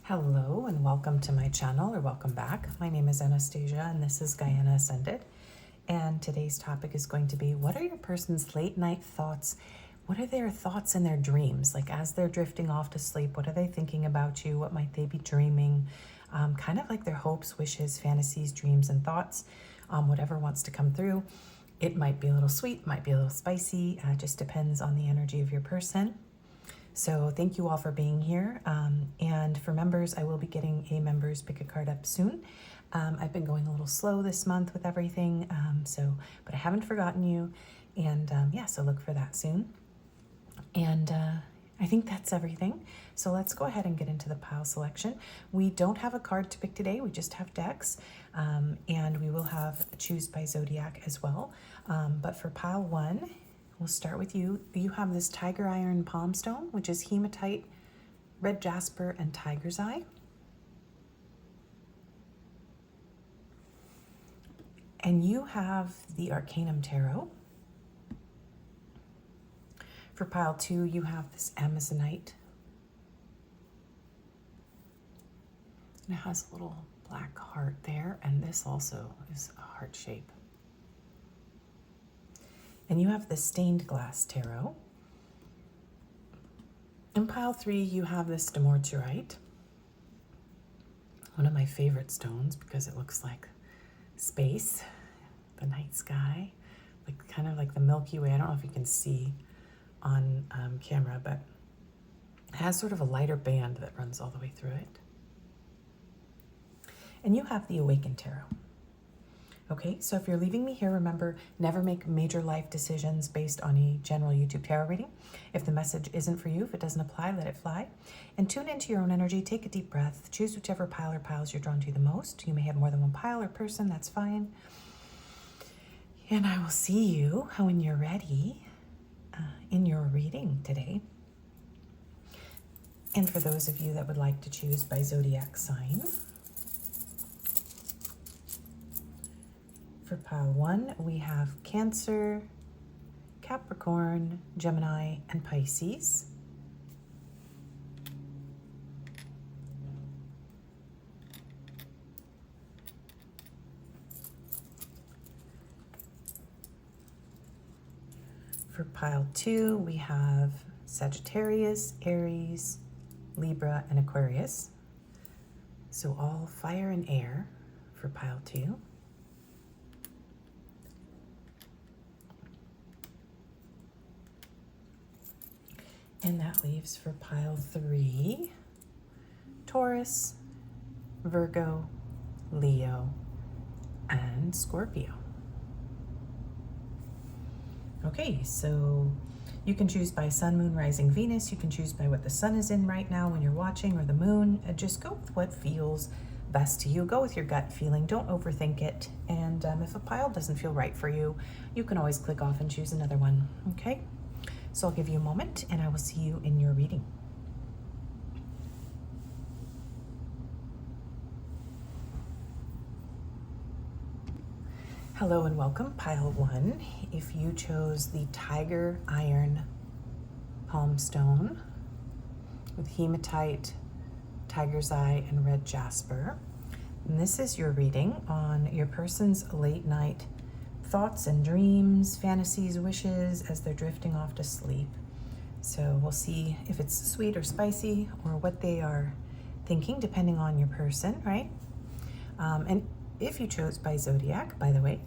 Hello and welcome to my channel, or welcome back. My name is Anastasia and this is GaiAna Ascended. And today's topic is going to be, what are your person's late night thoughts? What are their thoughts in their dreams? Like as they're drifting off to sleep, what are they thinking about you? What might they be dreaming? Kind of like their hopes, wishes, fantasies, dreams, and thoughts, whatever wants to come through. It might be a little sweet, might be a little spicy, just depends on the energy of your person. So thank you all for being here. And for members, I will be getting a members pick a card up soon. I've been going a little slow this month with everything, but I haven't forgotten you. And yeah, so look for that soon. And I think that's everything. So let's go ahead and get into the pile selection. We don't have a card to pick today. We just have decks. And we will have Choose by Zodiac as well. But for pile 1, we'll start with you. You have this tiger iron palm stone, which is hematite, red jasper, and tiger's eye. And you have the Arcanum Tarot. For pile 2, you have this Amazonite. And it has a little black heart there, and this also is a heart shape. And you have the Stained Glass Tarot. In pile 3, you have this Dumortierite, one of my favorite stones because it looks like space, the night sky, like kind of like the Milky Way. I don't know if you can see on camera, but it has sort of a lighter band that runs all the way through it. And you have the Awakened Tarot. Okay, so if you're leaving me here, remember, never make major life decisions based on a general YouTube tarot reading. If the message isn't for you, if it doesn't apply, let it fly. And tune into your own energy, take a deep breath, choose whichever pile or piles you're drawn to the most. You may have more than one pile or person, that's fine. And I will see you when you're ready in your reading today. And for those of you that would like to choose by zodiac sign, for pile 1, we have Cancer, Capricorn, Gemini, and Pisces. For pile 2, we have Sagittarius, Aries, Libra, and Aquarius. So all fire and air for pile 2. And that leaves for pile 3, Taurus, Virgo, Leo, and Scorpio. Okay, so you can choose by sun, moon, rising, Venus. You can choose by what the sun is in right now when you're watching, or the moon. Just go with what feels best to you. Go with your gut feeling. Don't overthink it. And if a pile doesn't feel right for you, you can always click off and choose another one. Okay? So I'll give you a moment and I will see you in your reading. Hello and welcome, pile 1. If you chose the tiger iron palm stone with hematite, tiger's eye, and red jasper, and this is your reading on your person's late night thoughts and dreams, fantasies, wishes as they're drifting off to sleep. So we'll see if it's sweet or spicy or what they are thinking depending on your person, right? And if you chose by zodiac, by the way,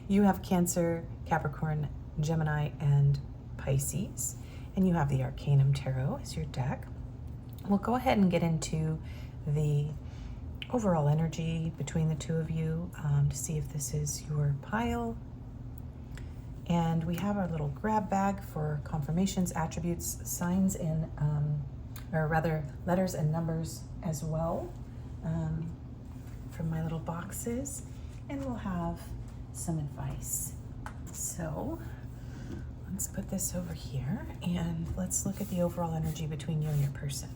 you have Cancer, Capricorn, Gemini, and Pisces, and you have the Arcanum Tarot as your deck. We'll go ahead and get into the overall energy between the two of you to see if this is your pile. And we have our little grab bag for confirmations, attributes, signs, and or rather letters and numbers as well from my little boxes. And we'll have some advice. So let's put this over here and let's look at the overall energy between you and your person.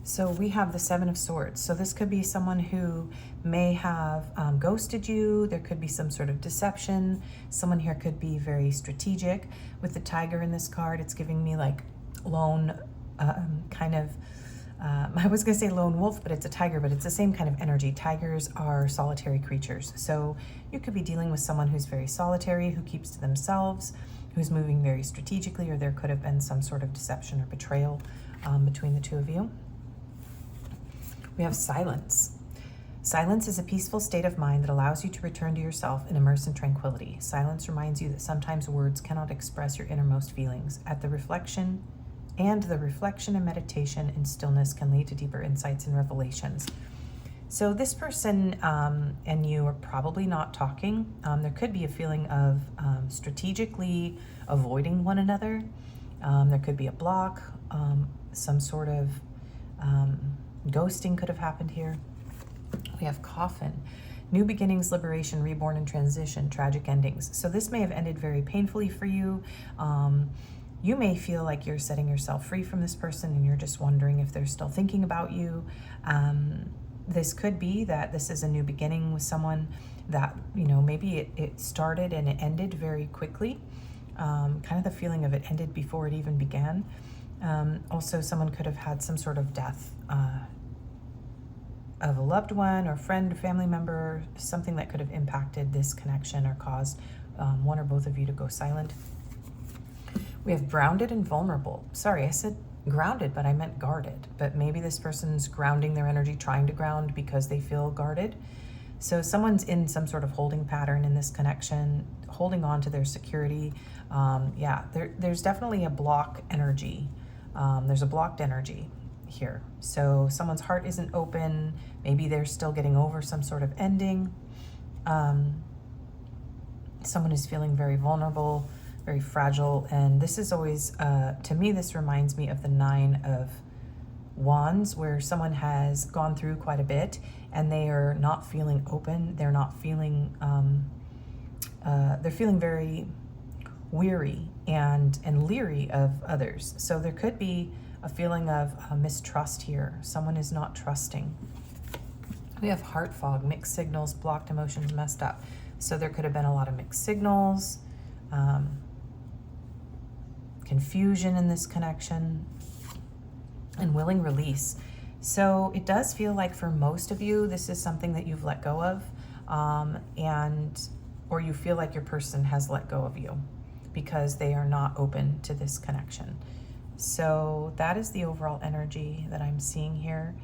So we have the 7 of Swords. So this could be someone who may have ghosted you. There could be some sort of deception. Someone here could be very strategic. With the tiger in this card, it's giving me like lone kind of I was going to say lone wolf, but it's a tiger, but it's the same kind of energy. Tigers are solitary creatures. So you could be dealing with someone who's very solitary, who keeps to themselves, who's moving very strategically, or there could have been some sort of deception or betrayal between the two of you. We have silence. Silence is a peaceful state of mind that allows you to return to yourself and immerse in tranquility. Silence reminds you that sometimes words cannot express your innermost feelings. The reflection and meditation in stillness can lead to deeper insights and revelations. So this person and you are probably not talking. There could be a feeling of strategically avoiding one another. There could be a block, some sort of ghosting could have happened here. We have coffin. New beginnings, liberation, reborn, and transition, tragic endings. So this may have ended very painfully for you. You may feel like you're setting yourself free from this person and you're just wondering if they're still thinking about you. This could be that this is a new beginning with someone that, you know, maybe it started and it ended very quickly. Kind of the feeling of it ended before it even began. Also, someone could have had some sort of death of a loved one or friend, family member, something that could have impacted this connection or caused one or both of you to go silent. We have grounded and vulnerable. Sorry, I said grounded, but I meant guarded. But maybe this person's grounding their energy, trying to ground because they feel guarded. So someone's in some sort of holding pattern in this connection, holding on to their security. There's definitely a block energy. There's a blocked energy here. So someone's heart isn't open. Maybe they're still getting over some sort of ending. Someone is feeling very vulnerable, very fragile. And this is always, to me, this reminds me of the 9 of Wands, where someone has gone through quite a bit and they are not feeling open. They're not feeling, they're feeling very weary and leery of others. So there could be a feeling of mistrust here. Someone is not trusting. We have heart fog, mixed signals, blocked emotions, messed up. So there could have been a lot of mixed signals, confusion in this connection, and willing release. So it does feel like for most of you, this is something that you've let go of, or you feel like your person has let go of you because they are not open to this connection. So that is the overall energy that I'm seeing here.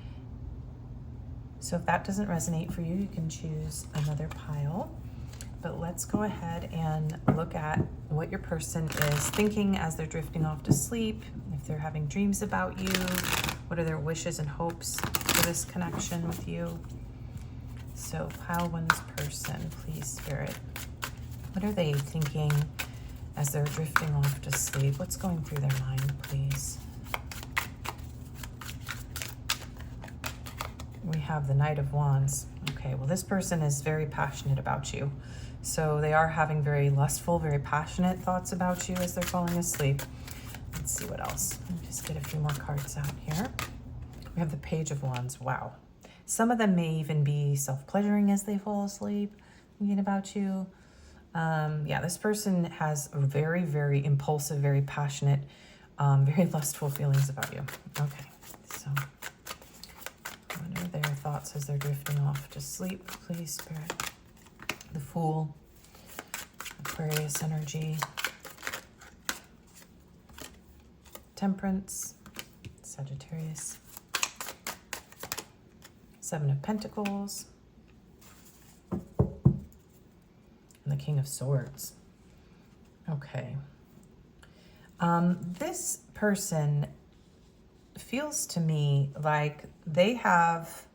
So if that doesn't resonate for you, you can choose another pile. But let's go ahead and look at what your person is thinking as they're drifting off to sleep. If they're having dreams about you, what are their wishes and hopes for this connection with you? So pile 1's person, please, Spirit. What are they thinking as they're drifting off to sleep? What's going through their mind, please? We have the Knight of Wands. Okay, well, this person is very passionate about you. So they are having very lustful, very passionate thoughts about you as they're falling asleep. Let's see what else. Let me just get a few more cards out here. We have the Page of Wands. Wow. Some of them may even be self-pleasuring as they fall asleep, thinking about you. This person has a very, very impulsive, very passionate, very lustful feelings about you. Okay, so what are their thoughts as they're drifting off to sleep, please, Spirit? The Fool, Aquarius energy, Temperance, Sagittarius, 7 of Pentacles, and the King of Swords. Okay. This person feels to me like they have...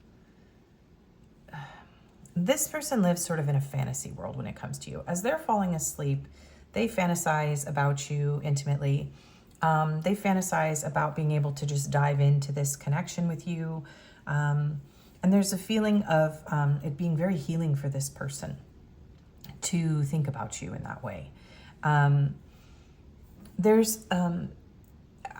This person lives sort of in a fantasy world when it comes to you. As they're falling asleep, they fantasize about you intimately. They fantasize about being able to just dive into this connection with you. And there's a feeling of it being very healing for this person to think about you in that way.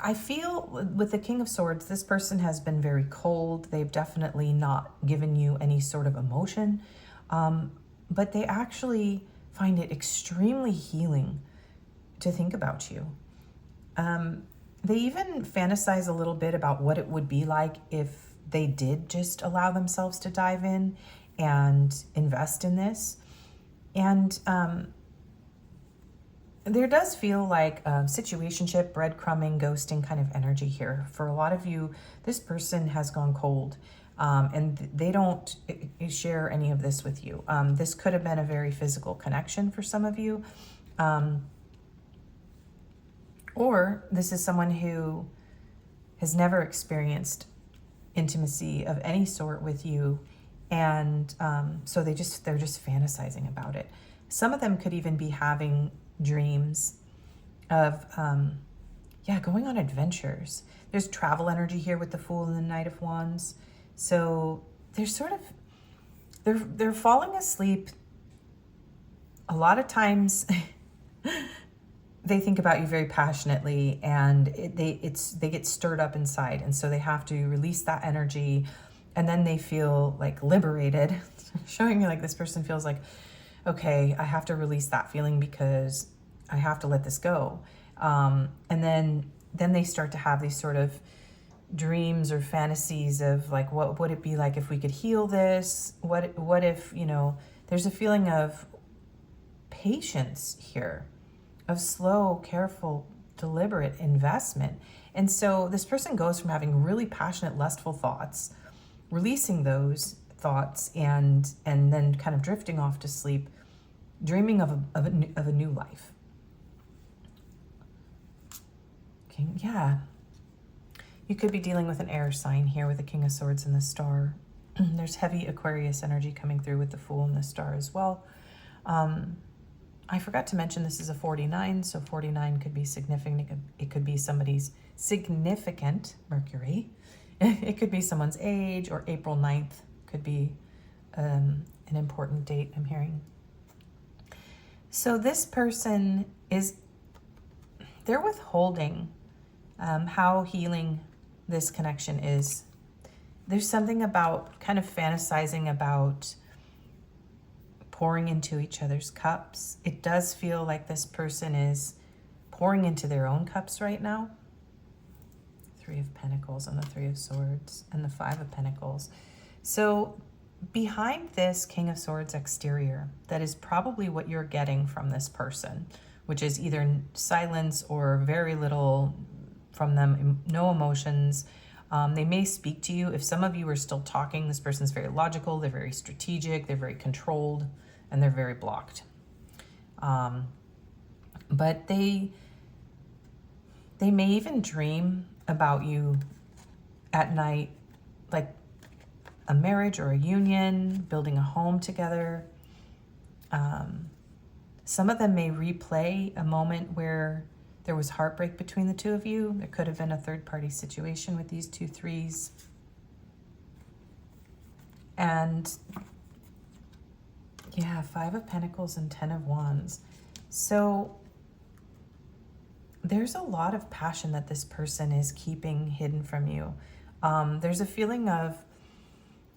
I feel with the King of Swords, this person has been very cold. They've definitely not given you any sort of emotion, but they actually find it extremely healing to think about you. They even fantasize a little bit about what it would be like if they did just allow themselves to dive in and invest in this. And there does feel like situationship, breadcrumbing, ghosting kind of energy here. For a lot of you, this person has gone cold, and they don't share any of this with you. This could have been a very physical connection for some of you. Or this is someone who has never experienced intimacy of any sort with you, and so they're just fantasizing about it. Some of them could even be having dreams of going on adventures. There's travel energy here with the Fool and the Knight of Wands, so they're sort of they're falling asleep. A lot of times they think about you very passionately, and they get stirred up inside, and so they have to release that energy, and then they feel like liberated, showing you like this person feels like, okay, I have to release that feeling because I have to let this go. And then they start to have these sort of dreams or fantasies of like, what would it be like if we could heal this? What if, there's a feeling of patience here, of slow, careful, deliberate investment. And so this person goes from having really passionate, lustful thoughts, releasing those thoughts, and then kind of drifting off to sleep, dreaming of a new life. Okay, yeah. You could be dealing with an air sign here with the King of Swords and the Star. There's heavy Aquarius energy coming through with the Fool and the Star as well. I forgot to mention this is a 49, so 49 could be significant. It could be somebody's significant Mercury. It could be someone's age, or April 9th could be an important date I'm hearing. So this person they're withholding how healing this connection is. There's something about kind of fantasizing about pouring into each other's cups. It does feel like this person is pouring into their own cups right now. Three of Pentacles and the Three of Swords and the Five of Pentacles. So behind this King of Swords exterior, that is probably what you're getting from this person, which is either silence or very little from them, no emotions. They may speak to you. If some of you are still talking, this person's very logical, they're very strategic, they're very controlled, and they're very blocked. But they may even dream about you at night, like a marriage or a union, building a home together. Some of them may replay a moment where there was heartbreak between the two of you. There could have been a third-party situation with these two threes. And yeah, Five of Pentacles and 10 of Wands. So there's a lot of passion that this person is keeping hidden from you. There's a feeling of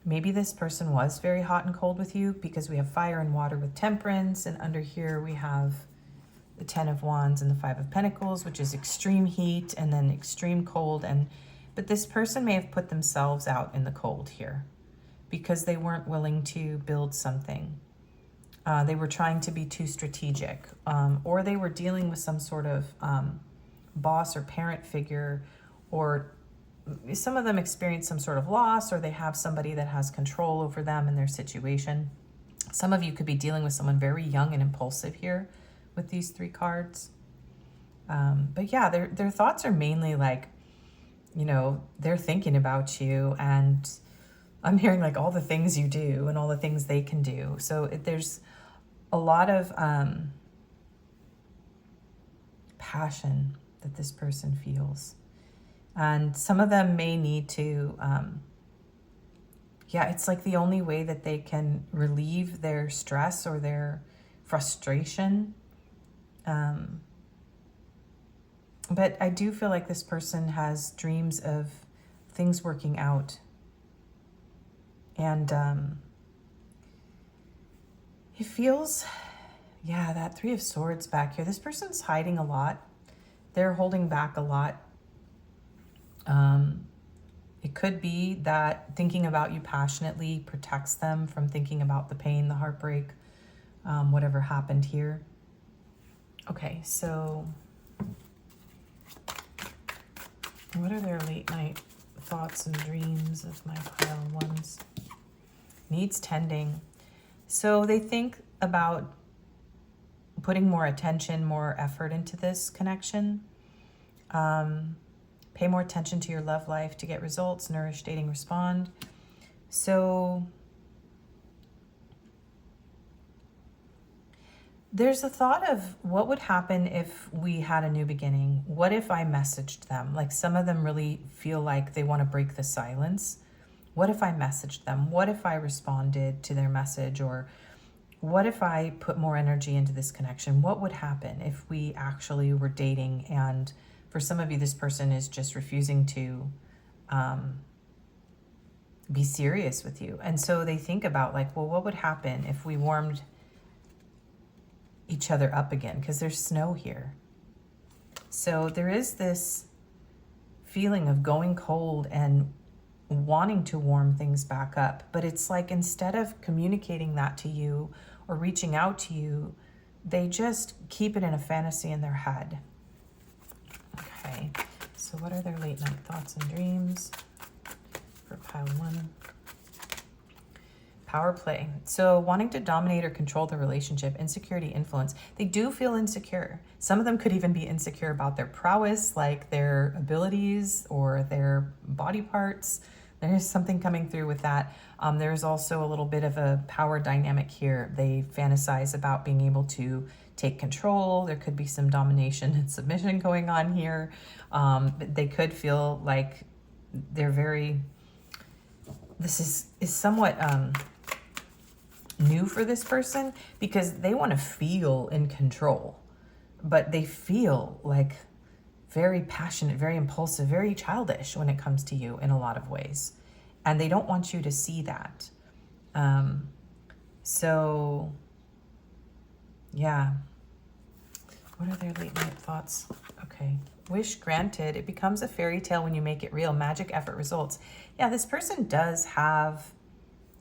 maybe this person was very hot and cold with you, because we have fire and water with Temperance, and under here we have the 10 of Wands and the 5 of Pentacles, which is extreme heat and then extreme cold. But this person may have put themselves out in the cold here because they weren't willing to build something. They were trying to be too strategic, or they were dealing with some sort of boss or parent figure, or some of them experience some sort of loss, or they have somebody that has control over them and their situation. Some of you could be dealing with someone very young and impulsive here with these three cards. But yeah, their thoughts are mainly like, they're thinking about you, and I'm hearing like all the things you do and all the things they can do. So there's a lot of passion that this person feels. And some of them may need to, it's like the only way that they can relieve their stress or their frustration. But I do feel like this person has dreams of things working out. And it feels, that Three of Swords back here. This person's hiding a lot. They're holding back a lot. It could be that thinking about you passionately protects them from thinking about the pain, the heartbreak, whatever happened here. Okay, so what are their late night thoughts and dreams of my pile ones? Needs tending. So they think about putting more attention, more effort into this connection. Pay more attention to your love life to get results. Nourish, dating, respond. So there's a thought of what would happen if we had a new beginning. What if I messaged them? Like some of them really feel like they want to break the silence. What if I messaged them? What if I responded to their message? Or what if I put more energy into this connection? What would happen if we actually were dating? And for some of you, this person is just refusing to be serious with you. And so they think about like, well, what would happen if we warmed each other up again? Because there's snow here. So there is this feeling of going cold and wanting to warm things back up. But it's like instead of communicating that to you or reaching out to you, they just keep it in a fantasy in their head. Okay, so what are their late night thoughts and dreams for pile one? Power play. So wanting to dominate or control the relationship, insecurity, influence. They do feel insecure. Some of them could even be insecure about their prowess, like their abilities or their body parts. There's something coming through with that. There's also a little bit of a power dynamic here. They fantasize about being able to take control. There could be some domination and submission going on here. But they could feel like they're very, this is somewhat new for this person because they want to feel in control, but they feel like very passionate, very impulsive, very childish when it comes to you in a lot of ways. And they don't want you to see that. So yeah. What are their late night thoughts? Okay. Wish granted. It becomes a fairy tale when you make it real. Magic, effort, results. Yeah, this person does have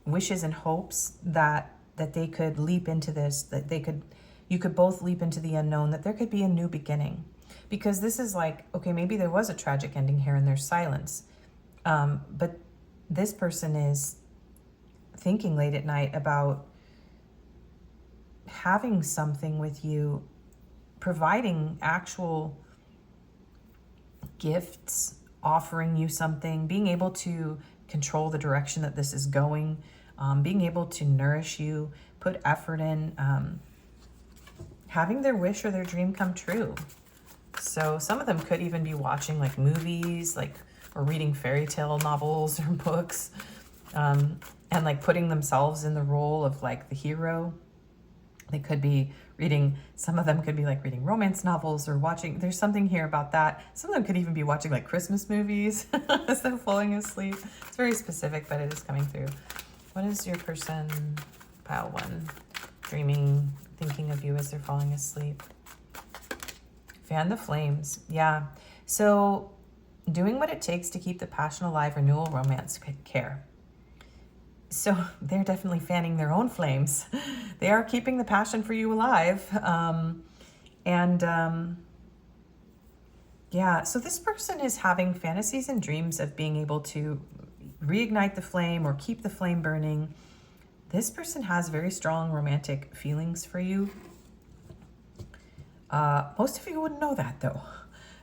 wishes and hopes that they could leap into this, that you could both leap into the unknown, that there could be a new beginning. Because this is like, okay, maybe there was a tragic ending here and there's silence. But this person is thinking late at night about having something with you, providing actual gifts, offering you something, being able to control the direction that this is going, being able to nourish you, put effort in, having their wish or their dream come true. So some of them could even be watching like movies, like, or reading fairy tale novels or books, and like putting themselves in the role of like the hero. They could be reading, some of them could be like reading romance novels or watching, there's something here about that. Some of them could even be watching like Christmas movies as they're falling asleep. It's very specific, but it is coming through. What is your person, pile one, dreaming, thinking of you as they're falling asleep? Fan the flames. Yeah. So doing what it takes to keep the passion alive, renewal, romance, care. So they're definitely fanning their own flames. They are keeping the passion for you alive. Yeah, so this person is having fantasies and dreams of being able to reignite the flame or keep the flame burning. This person has very strong romantic feelings for you. Most of you wouldn't know that though,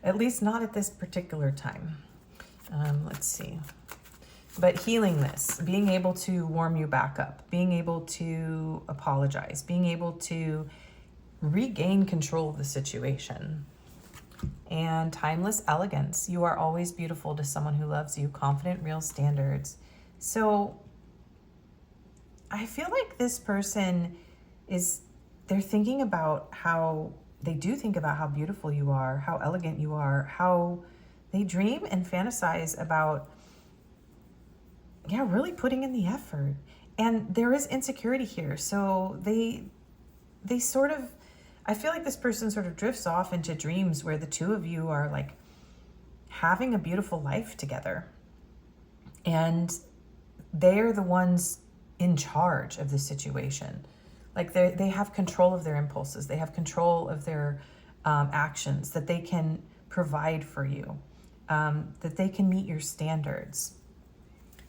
at least not at this particular time. Let's see. But healing this, being able to warm you back up, being able to apologize, being able to regain control of the situation. And timeless elegance. You are always beautiful to someone who loves you. Confident, real standards. So I feel like this person they're thinking about how, they do think about how beautiful you are, how elegant you are, how they dream and fantasize about, yeah, really putting in the effort. And there is insecurity here. So they sort of, I feel like this person sort of drifts off into dreams where the two of you are like having a beautiful life together. And they're the ones in charge of the situation. Like they have control of their impulses. They have control of their actions, that they can provide for you, that they can meet your standards.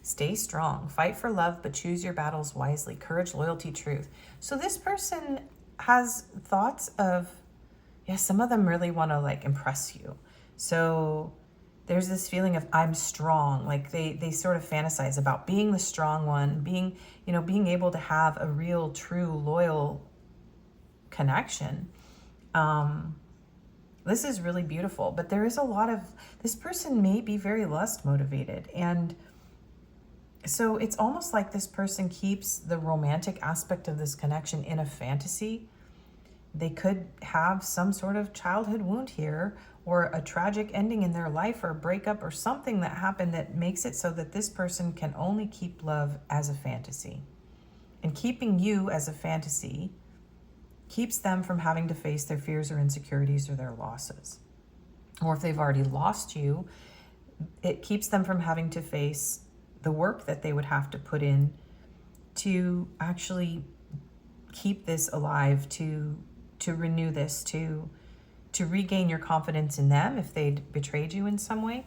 Stay strong. Fight for love, but choose your battles wisely. Courage, loyalty, truth. So this person has thoughts of, yeah, some of them really want to like impress you. So there's this feeling of I'm strong. Like they sort of fantasize about being the strong one, being able to have a real, true, loyal connection. This is really beautiful, but there is a lot of, this person may be very lust motivated. And so it's almost like this person keeps the romantic aspect of this connection in a fantasy. They could have some sort of childhood wound here, or a tragic ending in their life, or a breakup, or something that happened that makes it so that this person can only keep love as a fantasy. And keeping you as a fantasy keeps them from having to face their fears or insecurities or their losses. Or if they've already lost you, it keeps them from having to face the work that they would have to put in to actually keep this alive, to renew this, to regain your confidence in them if they'd betrayed you in some way.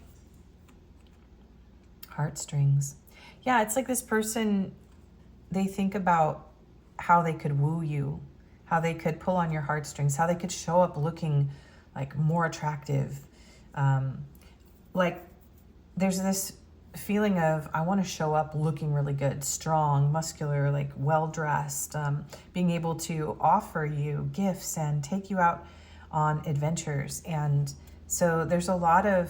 Heartstrings. Yeah, it's like this person, they think about how they could woo you, how they could pull on your heartstrings, how they could show up looking like more attractive. Like there's this feeling of, I want to show up looking really good, strong, muscular, like well-dressed, being able to offer you gifts and take you out on adventures. And so there's a lot of,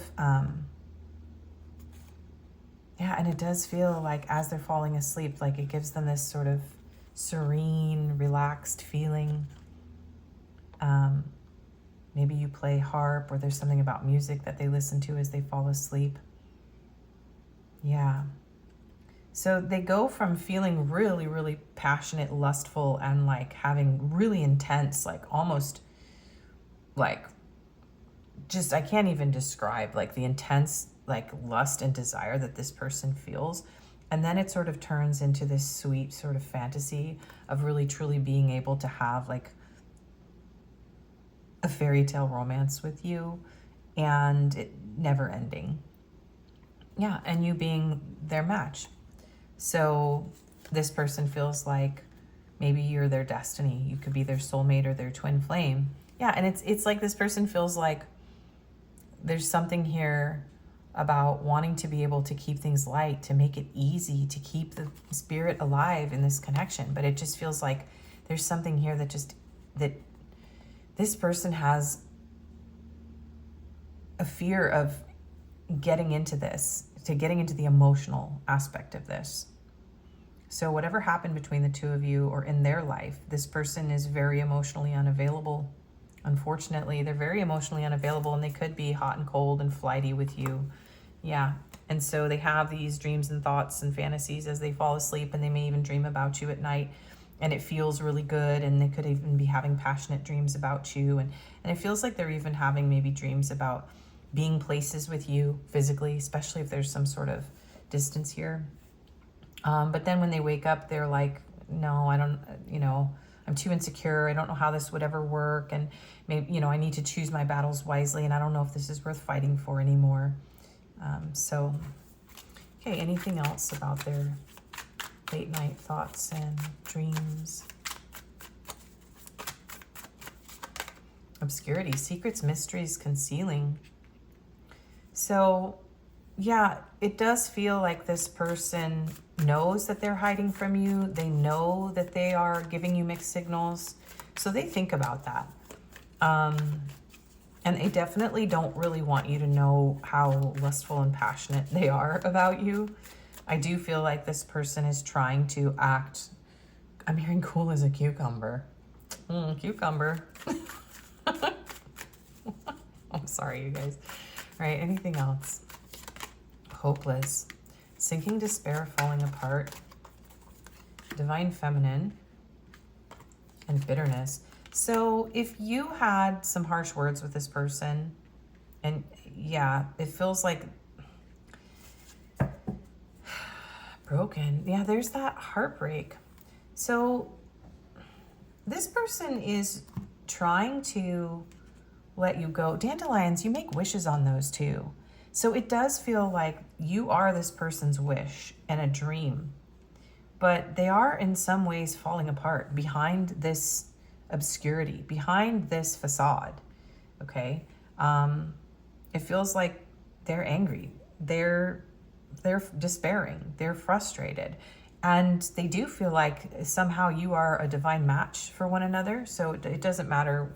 and it does feel like as they're falling asleep, like it gives them this sort of serene, relaxed feeling. Maybe you play harp, or there's something about music that they listen to as they fall asleep. Yeah. So they go from feeling really, really passionate, lustful, and like having really intense, like almost like just, I can't even describe like the intense like lust and desire that this person feels. And then it sort of turns into this sweet sort of fantasy of really truly being able to have like a fairy tale romance with you, and it never ending. Yeah, and you being their match. So this person feels like maybe you're their destiny. You could be their soulmate or their twin flame. Yeah, and it's like this person feels like there's something here about wanting to be able to keep things light, to make it easy, to keep the spirit alive in this connection. But it just feels like there's something here that this person has a fear of getting into this, to getting into the emotional aspect of this. So whatever happened between the two of you or in their life, this person is very emotionally unavailable. Unfortunately, they're very emotionally unavailable, and they could be hot and cold and flighty with you. Yeah. And so they have these dreams and thoughts and fantasies as they fall asleep, and they may even dream about you at night, and it feels really good. And they could even be having passionate dreams about you. And it feels like they're even having maybe dreams about being places with you physically, especially if there's some sort of distance here. But then when they wake up, they're like, no, I don't, I'm too insecure. I don't know how this would ever work. And maybe, I need to choose my battles wisely. And I don't know if this is worth fighting for anymore. Okay, anything else about their late night thoughts and dreams? Obscurity, secrets, mysteries, concealing. So, yeah, it does feel like this person knows that they're hiding from you. They know that they are giving you mixed signals. So they think about that. And they definitely don't really want you to know how lustful and passionate they are about you. I do feel like this person is trying to act, I'm hearing cool as a cucumber. Cucumber. I'm sorry, you guys. All right, anything else? Hopeless, sinking despair, falling apart, divine feminine, and bitterness. So if you had some harsh words with this person And yeah, it feels like broken. Yeah, there's that heartbreak. So this person is trying to let you go. Dandelions, you make wishes on those too. So it does feel like you are this person's wish and a dream, but they are in some ways falling apart behind this obscurity, behind this facade. Okay. It feels like they're angry. They're despairing. They're frustrated. And they do feel like somehow you are a divine match for one another. So it doesn't matter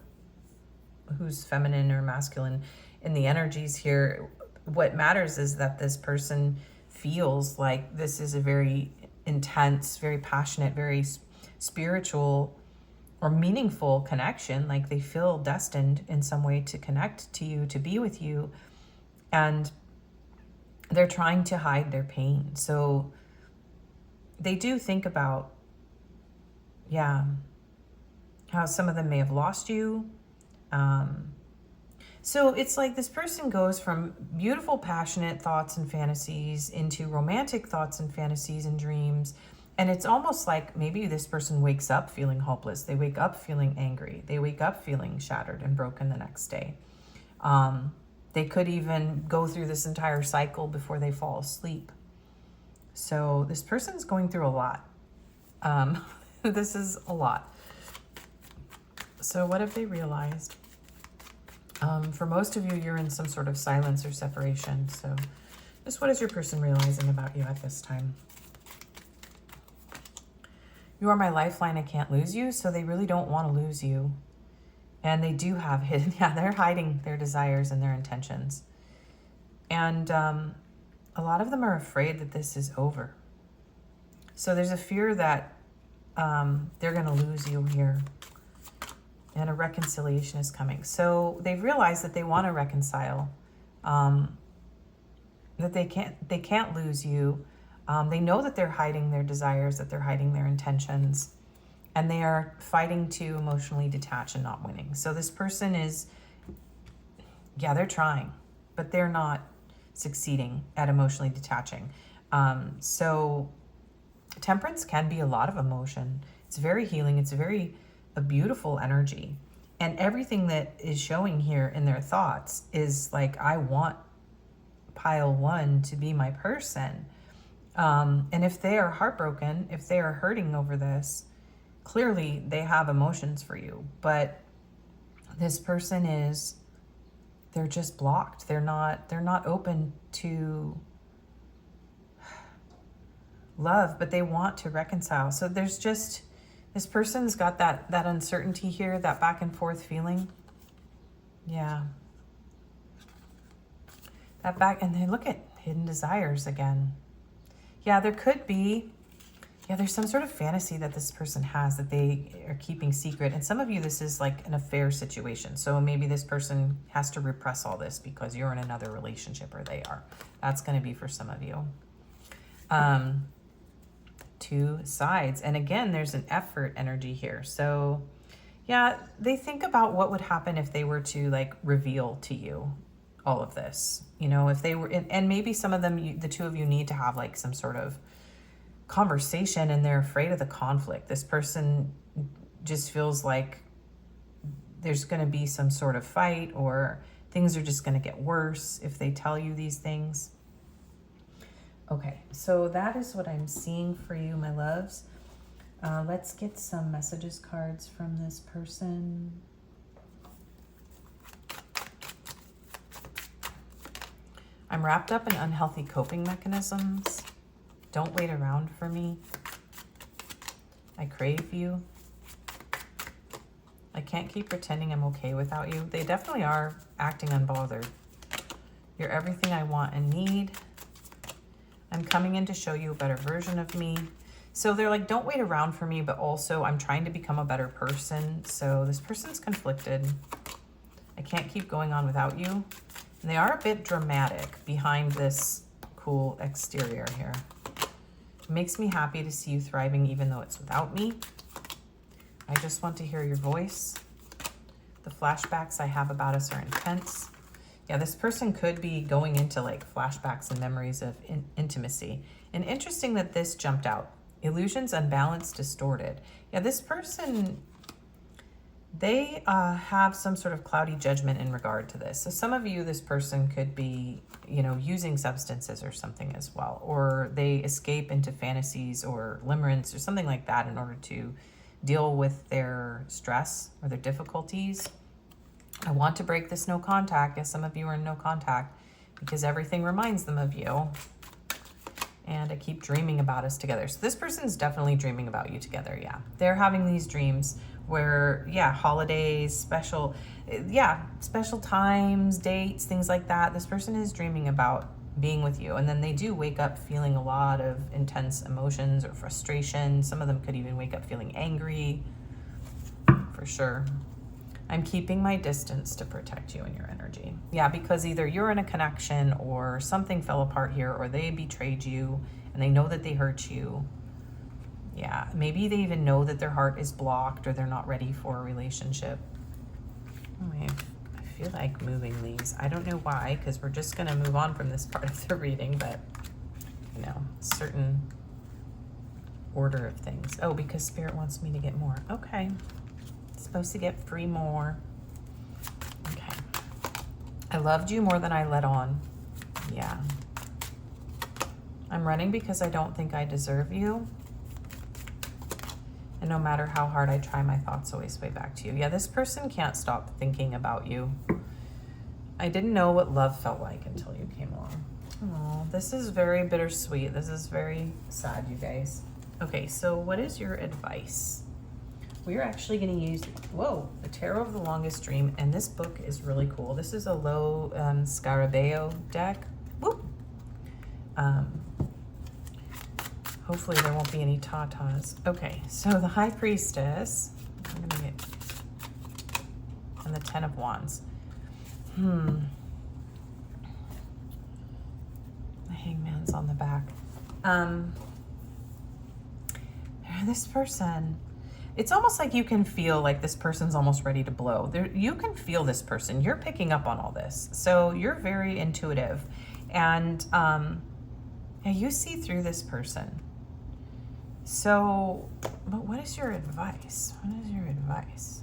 who's feminine or masculine in the energies here. What matters is that this person feels like this is a very intense, very passionate, very spiritual or meaningful connection. Like they feel destined in some way to connect to you, to be with you. And they're trying to hide their pain. So they do think about, yeah, how some of them may have lost you. So it's like this person goes from beautiful, passionate thoughts and fantasies into romantic thoughts and fantasies and dreams. And it's almost like maybe this person wakes up feeling hopeless. They wake up feeling angry. They wake up feeling shattered and broken the next day. They could even go through this entire cycle before they fall asleep. So this person's going through a lot. This is a lot. So what have they realized? For most of you, you're in some sort of silence or separation. So just what is your person realizing about you at this time? You are my lifeline. I can't lose you. So they really don't want to lose you. And they do have hidden, yeah, they're hiding their desires and their intentions. And a lot of them are afraid that this is over. So there's a fear that they're going to lose you here. And a reconciliation is coming. So they've realized that they want to reconcile, that they can't lose you. They know that they're hiding their desires, that they're hiding their intentions, and they are fighting to emotionally detach and not winning. So this person is, yeah, they're trying, but they're not succeeding at emotionally detaching. So temperance can be a lot of emotion. It's very healing. It's a beautiful energy. And everything that is showing here in their thoughts is like, I want pile one to be my person. And if they are heartbroken, if they are hurting over this, clearly they have emotions for you. But this person they're just blocked. They're not open to love, but they want to reconcile. So there's just, this person's got that uncertainty here, that back and forth feeling. Yeah. And then look at hidden desires again. Yeah, there could be, there's some sort of fantasy that this person has that they are keeping secret. And some of you, this is like an affair situation. So maybe this person has to repress all this because you're in another relationship, or they are. That's going to be for some of you. Two sides. And again, there's an effort energy here. So yeah, they think about what would happen if they were to like reveal to you all of this, if they were, and maybe some of them, the two of you need to have like some sort of conversation, and they're afraid of the conflict. This person just feels like there's going to be some sort of fight, or things are just going to get worse if they tell you these things. Okay, so that is what I'm seeing for you, my loves. Let's get some messages cards from this person. I'm wrapped up in unhealthy coping mechanisms. Don't wait around for me. I crave you. I can't keep pretending I'm okay without you. They definitely are acting unbothered. You're everything I want and need. I'm coming in to show you a better version of me. So they're like, don't wait around for me, but also I'm trying to become a better person. So this person's conflicted. I can't keep going on without you. And they are a bit dramatic behind this cool exterior here. It makes me happy to see you thriving even though it's without me. I just want to hear your voice. The flashbacks I have about us are intense. Yeah, this person could be going into like flashbacks and memories of intimacy. And interesting that this jumped out. Illusions, unbalanced, distorted. Yeah, this person, they have some sort of cloudy judgment in regard to this. So some of you, this person could be, you know, using substances or something as well. Or they escape into fantasies or limerence or something like that in order to deal with their stress or their difficulties. I want to break this no contact. Yes, some of you are in no contact because everything reminds them of you. And I keep dreaming about us together. So this person's definitely dreaming about you together, yeah. They're having these dreams where, yeah, holidays, special times, dates, things like that. This person is dreaming about being with you. And then they do wake up feeling a lot of intense emotions or frustration. Some of them could even wake up feeling angry, for sure. I'm keeping my distance to protect you and your energy. Yeah, because either you're in a connection or something fell apart here, or they betrayed you and they know that they hurt you. Yeah, maybe they even know that their heart is blocked or they're not ready for a relationship. I feel like moving these. I don't know why, because we're just going to move on from this part of the reading, but, you know, certain order of things. Oh, because Spirit wants me to get more. Okay. Supposed to get 3 more. Okay. I loved you more than I let on. Yeah. I'm running because I don't think I deserve you. And no matter how hard I try, my thoughts always sway back to you. Yeah, this person can't stop thinking about you. I didn't know what love felt like until you came along. Oh, this is very bittersweet. This is very sad, you guys. Okay, so what is your advice? We're actually going to use, the Tarot of the Longest Dream, and this book is really cool. This is a low Scarabeo deck. Whoop. Hopefully there won't be any tatas. Okay, so the High Priestess, I'm going to get, and the Ten of Wands. The Hangman's on the back. This person, it's almost like you can feel like this person's almost ready to blow. You can feel this person. You're picking up on all this. So you're very intuitive. And you see through this person. So, but what is your advice? What is your advice?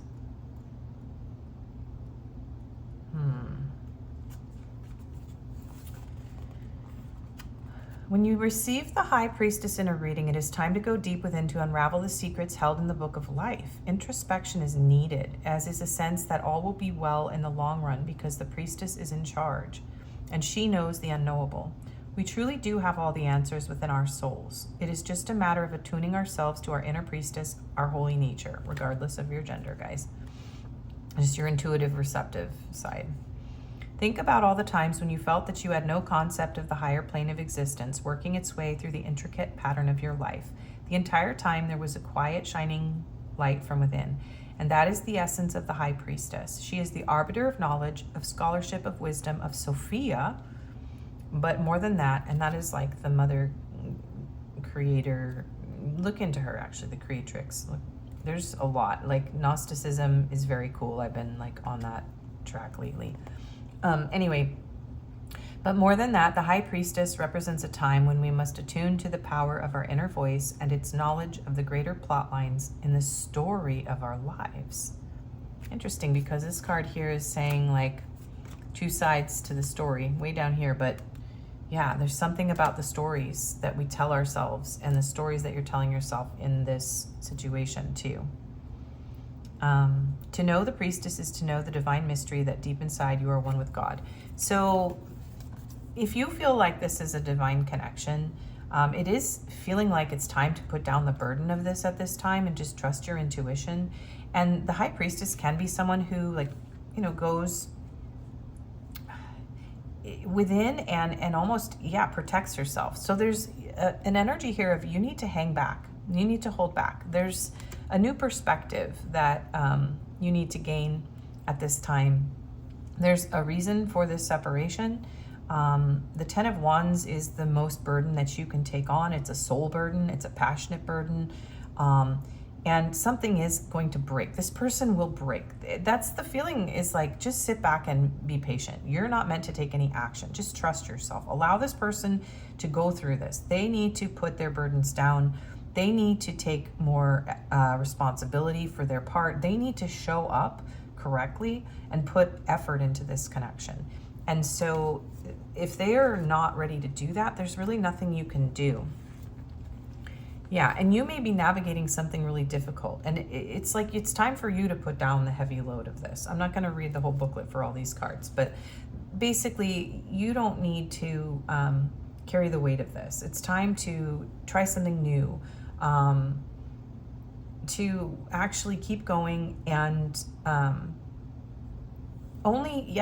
When you receive the High Priestess in a reading, it is time to go deep within to unravel the secrets held in the Book of Life. Introspection is needed, as is a sense that all will be well in the long run because the Priestess is in charge, and she knows the unknowable. We truly do have all the answers within our souls. It is just a matter of attuning ourselves to our inner priestess, our holy nature, regardless of your gender, guys. Just your intuitive, receptive side. Think about all the times when you felt that you had no concept of the higher plane of existence working its way through the intricate pattern of your life. The entire time there was a quiet, shining light from within, and that is the essence of the High Priestess. She is the arbiter of knowledge, of scholarship, of wisdom, of Sophia, but more than that, and that is like the mother creator. Look into her, actually, the creatrix. Look, there's a lot. Like Gnosticism is very cool. I've been like on that track lately. Anyway, but more than that, the High Priestess represents a time when we must attune to the power of our inner voice and its knowledge of the greater plot lines in the story of our lives. Interesting, because this card here is saying like 2 sides to the story way down here, but yeah, there's something about the stories that we tell ourselves and the stories that you're telling yourself in this situation too. To know the priestess is to know the divine mystery that deep inside you are one with God. So if you feel like this is a divine connection, it is feeling like it's time to put down the burden of this at this time and just trust your intuition. And the High Priestess can be someone who, like, you know, goes within and almost, protects herself. So there's an energy here of you need to hang back. You need to hold back. There's a new perspective that you need to gain at this time. There's a reason for this separation. The Ten of Wands is the most burden that you can take on. It's a soul burden. It's a passionate burden. and something is going to break. This person will break. That's the feeling, is like, just sit back and be patient. You're not meant to take any action. Just trust yourself. Allow this person to go through this. They need to put their burdens down. They need to take more responsibility for their part. They need to show up correctly and put effort into this connection. And so if they are not ready to do that, there's really nothing you can do. Yeah, and you may be navigating something really difficult. And it's like, it's time for you to put down the heavy load of this. I'm not going to read the whole booklet for all these cards, but basically you don't need to carry the weight of this. It's time to try something new, to actually keep going, and only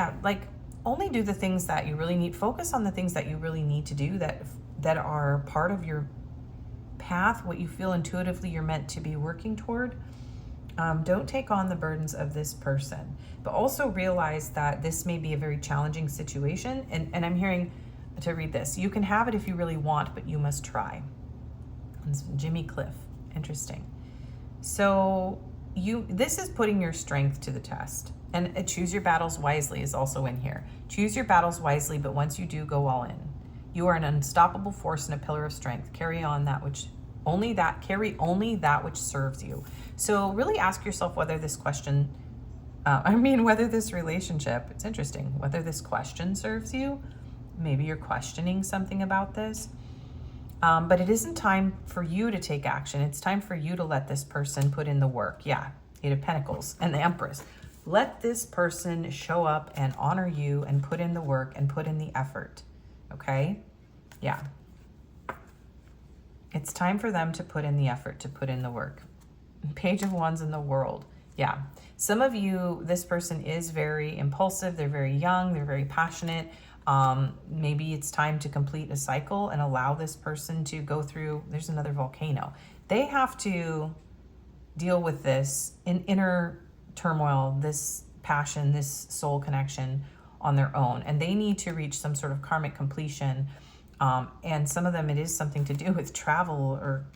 do the things that you really need. Focus on the things that you really need to do, that are part of your path, what you feel intuitively you're meant to be working toward. Don't take on the burdens of this person, but also realize that this may be a very challenging situation. And I'm hearing to read this. You can have it if you really want, but you must try. It's Jimmy Cliff. Interesting. So this is putting your strength to the test. And choose your battles wisely is also in here. Choose your battles wisely, but once you do, go all in. You are an unstoppable force and a pillar of strength. Carry only that which serves you. So really ask yourself whether this whether this relationship, it's interesting, whether this question serves you. Maybe you're questioning something about this. But it isn't time for you to take action. It's time for you to let this person put in the work. Yeah, Eight of Pentacles and the Empress. Let this person show up and honor you and put in the work and put in the effort. Okay? Yeah. It's time for them to put in the effort, to put in the work. Page of Wands in the World. Yeah. Some of you, this person is very impulsive. They're very young. They're very passionate. Maybe it's time to complete a cycle and allow this person to go through. There's another volcano. They have to deal with this inner turmoil, this passion, this soul connection on their own. And they need to reach some sort of karmic completion. And some of them, it is something to do with travel or,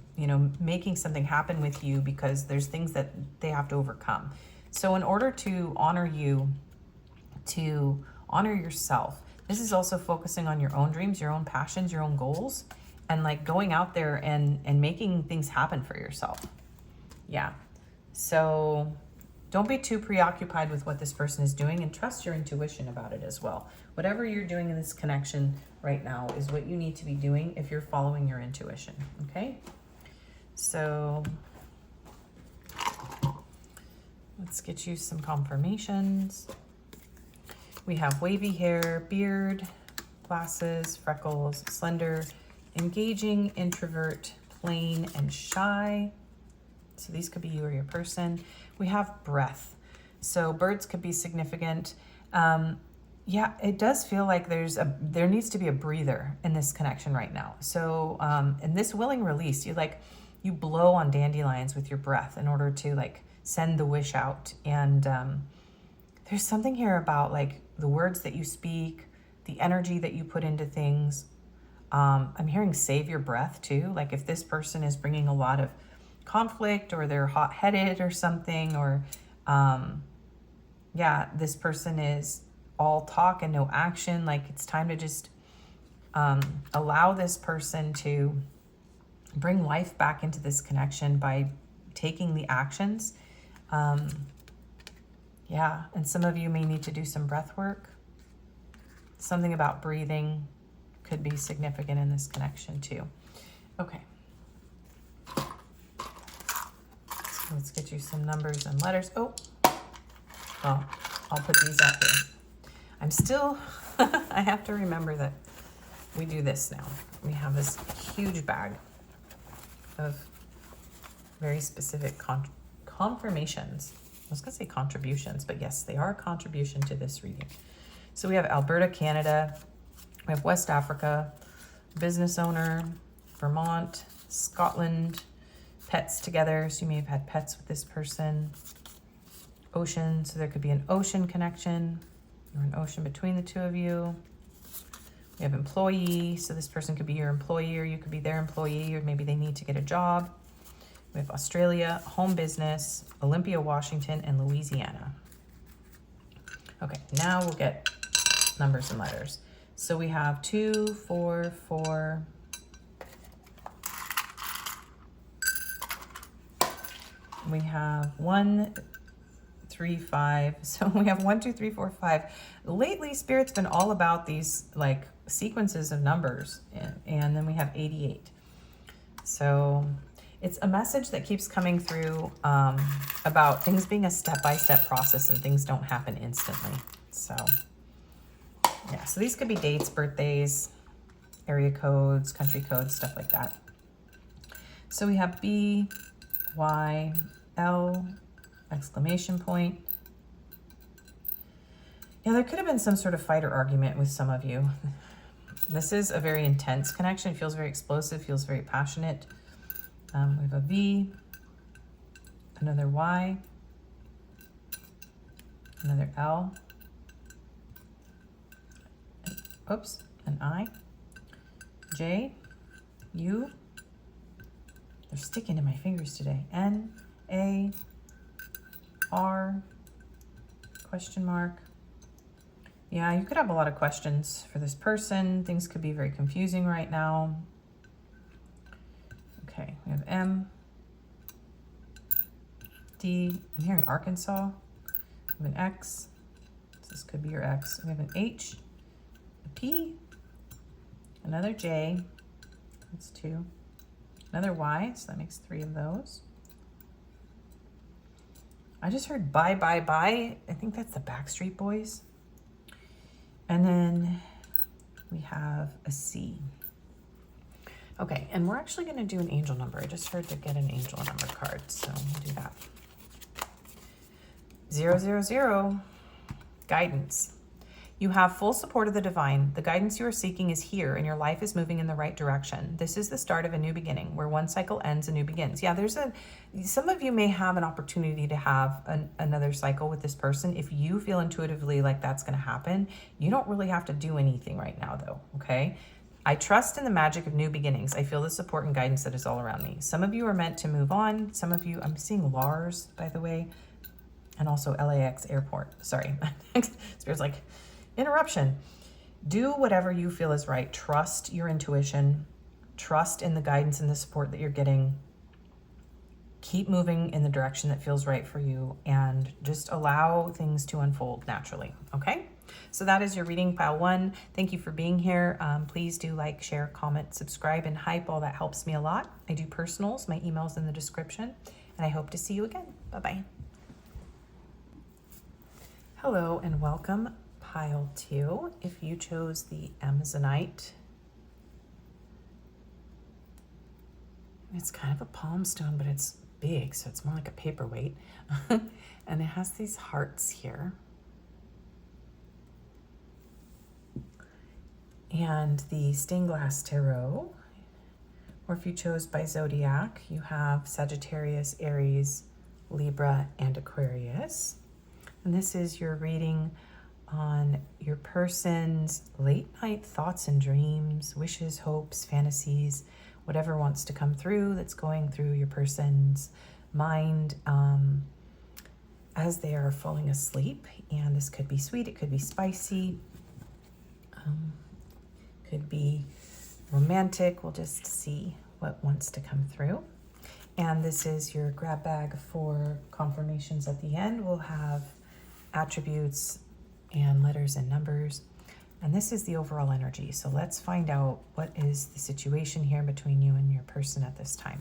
making something happen with you, because there's things that they have to overcome. So in order to honor you, to honor yourself, this is also focusing on your own dreams, your own passions, your own goals, and like going out there and making things happen for yourself. Yeah. So don't be too preoccupied with what this person is doing, and trust your intuition about it as well. Whatever you're doing in this connection right now is what you need to be doing if you're following your intuition, okay? So let's get you some confirmations. We have wavy hair, beard, glasses, freckles, slender, engaging, introvert, plain, and shy. So these could be you or your person. We have breath. So birds could be significant. Yeah, it does feel like there needs to be a breather in this connection right now. So in this willing release, you blow on dandelions with your breath in order to send the wish out. And there's something here about the words that you speak, the energy that you put into things. I'm hearing save your breath too. Like if this person is bringing a lot of conflict, or they're hot-headed or something, or this person is all talk and no action. It's time to just allow this person to bring life back into this connection by taking the actions. And some of you may need to do some breath work. Something about breathing could be significant in this connection too. Okay. Let's get you some numbers and letters. Oh, well, I'll put these up here. I'm still, I have to remember that we do this now. We have this huge bag of very specific confirmations. I was going to say contributions, but yes, they are a contribution to this reading. So we have Alberta, Canada. We have West Africa, business owner, Vermont, Scotland, pets together. So you may have had pets with this person. Ocean, so there could be an ocean connection or an ocean between the two of you. We have employee, so this person could be your employee or you could be their employee, or maybe they need to get a job. We have Australia, home business, Olympia, Washington, and Louisiana. Okay, now we'll get numbers and letters. So we have 2, 4, 4. We have 1, 3, 5. So we have 1, 2, 3, 4, 5. Lately, Spirit's been all about these like sequences of numbers, and then we have 88. So it's a message that keeps coming through about things being a step-by-step process and things don't happen instantly. So yeah, so these could be dates, birthdays, area codes, country codes, stuff like that. So we have B, Y, L, exclamation point. Yeah, there could have been some sort of fight or argument with some of you. This is a very intense connection. It feels very explosive, feels very passionate. We have a V, another Y, another L, oops, an I, J, U, they're sticking to my fingers today, N, A, R, question mark. Yeah, you could have a lot of questions for this person. Things could be very confusing right now. Okay, we have M, D, I'm hearing Arkansas. We have an X, so this could be your X. We have an H, a P, another J, that's 2, another Y, so that makes 3 of those. I just heard bye, bye, bye. I think that's the Backstreet Boys. And then we have a C. Okay, and we're actually going to do an angel number. I just heard to get an angel number card, so we'll do that. 000, guidance. You have full support of the divine. The guidance you are seeking is here, and your life is moving in the right direction. This is the start of a new beginning. Where one cycle ends, a new begins. Yeah, some of you may have an opportunity to have another cycle with this person. If you feel intuitively like that's going to happen, you don't really have to do anything right now, though, okay? I trust in the magic of new beginnings. I feel the support and guidance that is all around me. Some of you are meant to move on. Some of you, I'm seeing Lars, by the way, and also LAX airport. Sorry. Spirit's like, interruption. Do whatever you feel is right. Trust your intuition. Trust in the guidance and the support that you're getting. Keep moving in the direction that feels right for you, and just allow things to unfold naturally, okay? So that is your reading, pile 1. Thank you for being here. Please do like, share, comment, subscribe, and hype. All that helps me a lot. I do personals. My email's in the description, and I hope to see you again. Bye-bye. Hello and welcome, pile 2. If you chose the Amazonite, it's kind of a palm stone, but it's big, so it's more like a paperweight. And it has these hearts here. And the stained glass tarot, or if you chose by Zodiac, you have Sagittarius, Aries, Libra, and Aquarius. And this is your reading on your person's late night thoughts and dreams, wishes, hopes, fantasies, whatever wants to come through that's going through your person's mind as they are falling asleep. And this could be sweet, it could be spicy, could be romantic. We'll just see what wants to come through. And this is your grab bag for confirmations at the end. We'll have attributes and letters and numbers. And this is the overall energy. So let's find out what is the situation here between you and your person at this time.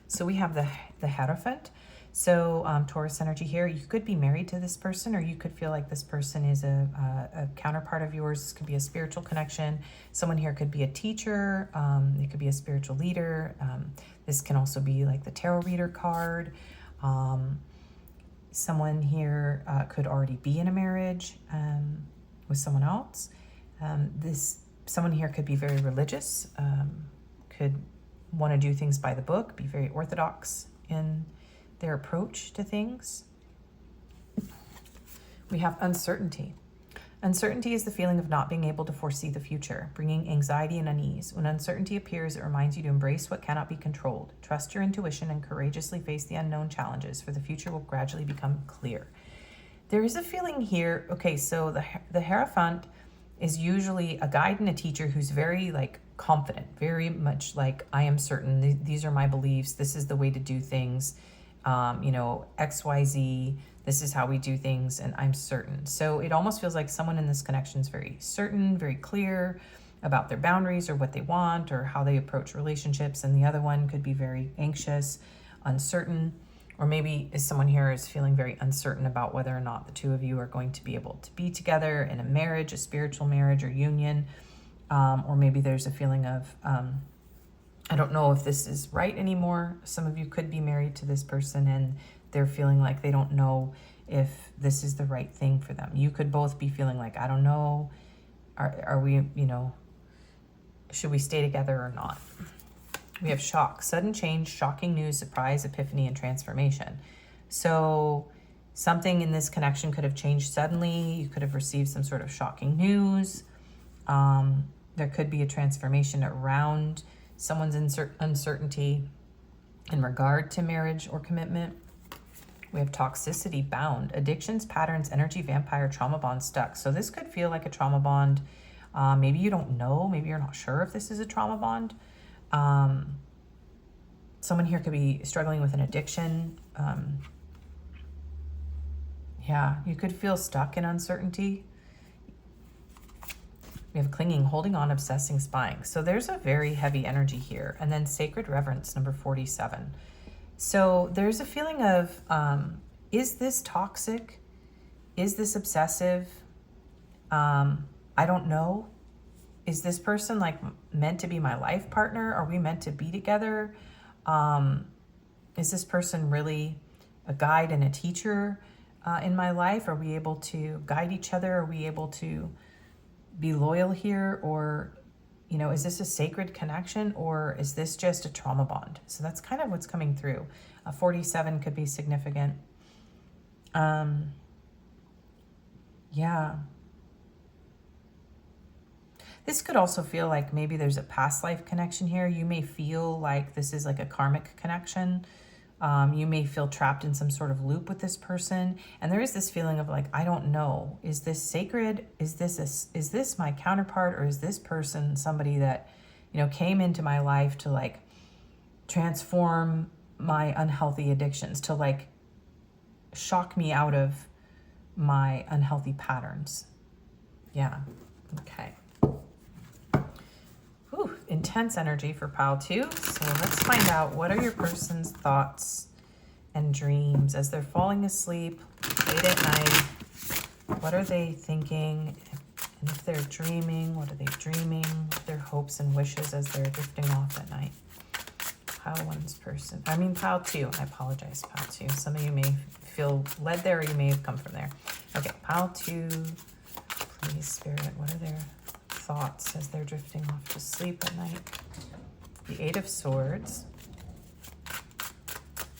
So we have the Hierophant. So Taurus energy here. You could be married to this person, or you could feel like this person is a counterpart of yours. This could be a spiritual connection. Someone here could be a teacher. It could be a spiritual leader. This can also be like the tarot reader card. Someone here could already be in a marriage with someone else. Someone here could be very religious, could want to do things by the book, be very orthodox in their approach to things. We have uncertainty. Uncertainty is the feeling of not being able to foresee the future, bringing anxiety and unease. When uncertainty appears, it reminds you to embrace what cannot be controlled. Trust your intuition and courageously face the unknown challenges, for the future will gradually become clear. There is a feeling here, okay, so the Hierophant is usually a guide and a teacher who's very like confident, very much like, I am certain, these are my beliefs, this is the way to do things, XYZ, this is how we do things, and I'm certain. So it almost feels like someone in this connection is very certain, very clear about their boundaries or what they want or how they approach relationships, and the other one could be very anxious, uncertain, or maybe someone here is feeling very uncertain about whether or not the two of you are going to be able to be together in a marriage, a spiritual marriage or union, or maybe there's a feeling of, I don't know if this is right anymore. Some of you could be married to this person and they're feeling like they don't know if this is the right thing for them. You could both be feeling like, I don't know, are we, should we stay together or not? We have shock, sudden change, shocking news, surprise, epiphany, and transformation. So something in this connection could have changed suddenly. You could have received some sort of shocking news. There could be a transformation around someone's uncertainty in regard to marriage or commitment. We have toxicity, bound, addictions, patterns, energy, vampire, trauma bond, stuck. So this could feel like a trauma bond. Maybe you don't know. Maybe you're not sure if this is a trauma bond. Someone here could be struggling with an addiction. Yeah, you could feel stuck in uncertainty. We have clinging, holding on, obsessing, spying. So there's a very heavy energy here. And then sacred reverence, number 47. So there's a feeling of, is this toxic? Is this obsessive? I don't know. Is this person like meant to be my life partner? Are we meant to be together? Is this person really a guide and a teacher in my life? Are we able to guide each other? Are we able to be loyal here? Or, is this a sacred connection, or is this just a trauma bond? So that's kind of what's coming through. 47 could be significant. Yeah. This could also feel like maybe there's a past life connection here. You may feel like this is like a karmic connection. You may feel trapped in some sort of loop with this person. And there is this feeling of like, I don't know, is this sacred? Is this my counterpart? Or is this person somebody that, came into my life to like transform my unhealthy addictions, to like shock me out of my unhealthy patterns? Yeah, okay. Ooh, intense energy for pile 2. So let's find out, what are your person's thoughts and dreams as they're falling asleep late at night? What are they thinking? And if they're dreaming, what are they dreaming? Their hopes and wishes as they're drifting off at night. Pile 1's person. Pile 2. I apologize, pile 2. Some of you may feel led there, or you may have come from there. Okay, pile 2. Please, Spirit, what are their thoughts as they're drifting off to sleep at night? The 8 of Swords.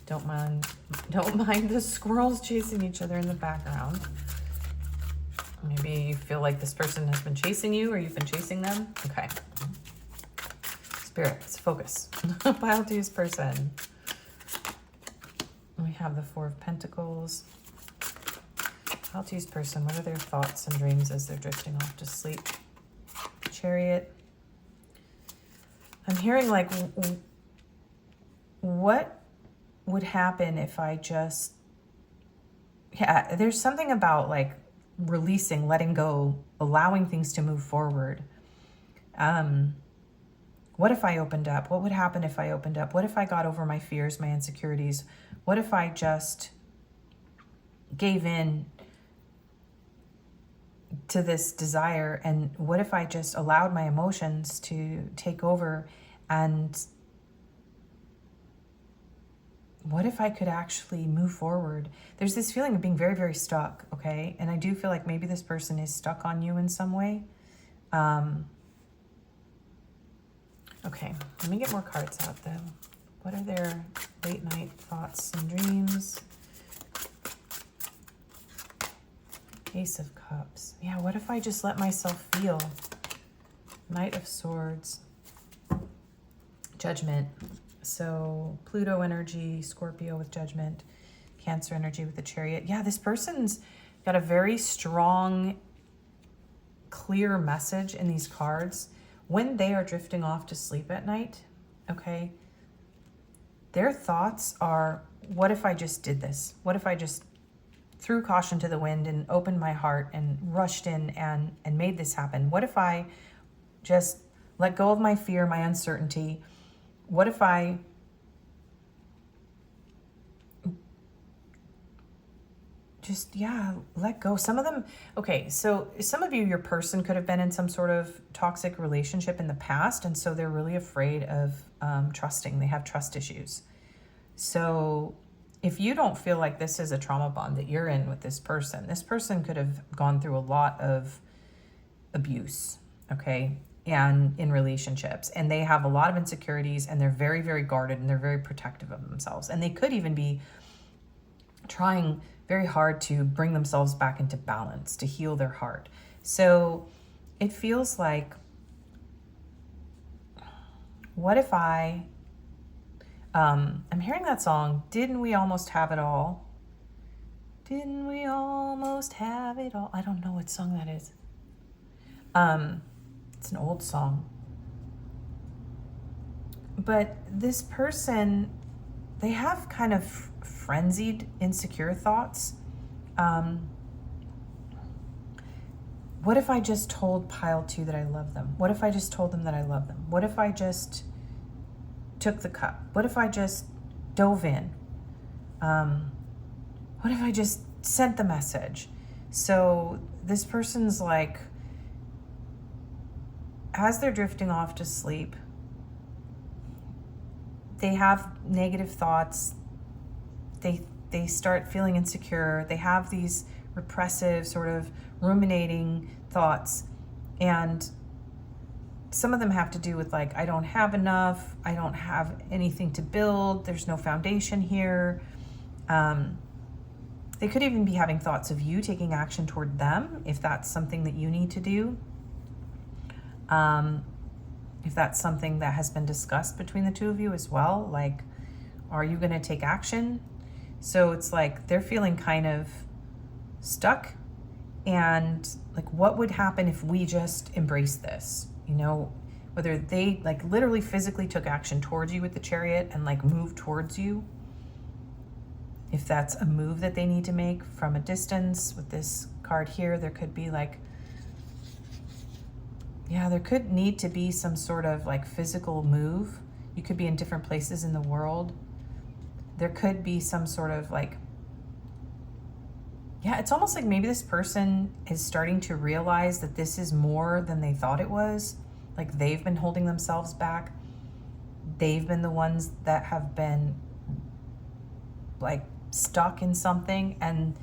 Don't mind the squirrels chasing each other in the background. Maybe you feel like this person has been chasing you, or you've been chasing them. Okay. Spirit, let's focus. Pile 2's person. We have the 4 of Pentacles. Pile 2's person, what are their thoughts and dreams as they're drifting off to sleep? Chariot. I'm hearing like, what would happen if I just, there's something about like releasing, letting go, allowing things to move forward. What if I opened up? What would happen if I opened up? What if I got over my fears, my insecurities? What if I just gave in to this desire? And what if I just allowed my emotions to take over? And what if I could actually move forward? There's this feeling of being very, very stuck, okay? And I do feel like maybe this person is stuck on you in some way. Okay, let me get more cards out though. What are their late night thoughts and dreams? Ace of Cups. Yeah, what if I just let myself feel? Knight of Swords. Judgment. So Pluto energy, Scorpio with Judgment, Cancer energy with the Chariot. Yeah, this person's got a very strong, clear message in these cards. When they are drifting off to sleep at night, okay, their thoughts are, what if I just did this? What if I just threw caution to the wind and opened my heart and rushed in and made this happen? What if I just let go of my fear, my uncertainty? What if I just, yeah, let go? Some of them, okay, so some of you, your person could have been in some sort of toxic relationship in the past, and so they're really afraid of trusting. They have trust issues. So if you don't feel like this is a trauma bond that you're in with this person could have gone through a lot of abuse, okay, and in relationships, and they have a lot of insecurities, and they're very, very guarded, and they're very protective of themselves, and they could even be trying very hard to bring themselves back into balance, to heal their heart. So it feels like, what if I'm hearing that song, Didn't We Almost Have It All? Didn't we almost have it all? I don't know what song that is. It's an old song. But this person, they have kind of frenzied, insecure thoughts. What if I just told pile 2 that I love them? What if I just told them that I love them? What if I just took the cup? What if I just dove in? What if I just sent the message? So this person's like, as they're drifting off to sleep, they have negative thoughts. They start feeling insecure. They have these repressive, sort of ruminating thoughts. And some of them have to do with like, I don't have enough. I don't have anything to build. There's no foundation here. They could even be having thoughts of you taking action toward them, if that's something that you need to do. If that's something that has been discussed between the two of you as well, like, are you going to take action? So it's like they're feeling kind of stuck, and like, what would happen if we just embrace this? You know, whether they like literally physically took action towards you with the Chariot and like moved towards you. If that's a move that they need to make from a distance with this card here, there could be like, yeah, there could need to be some sort of like physical move. You could be in different places in the world. There could be some sort of like, yeah, it's almost like maybe this person is starting to realize that this is more than they thought it was. Like they've been holding themselves back. They've been the ones that have been like stuck in something, and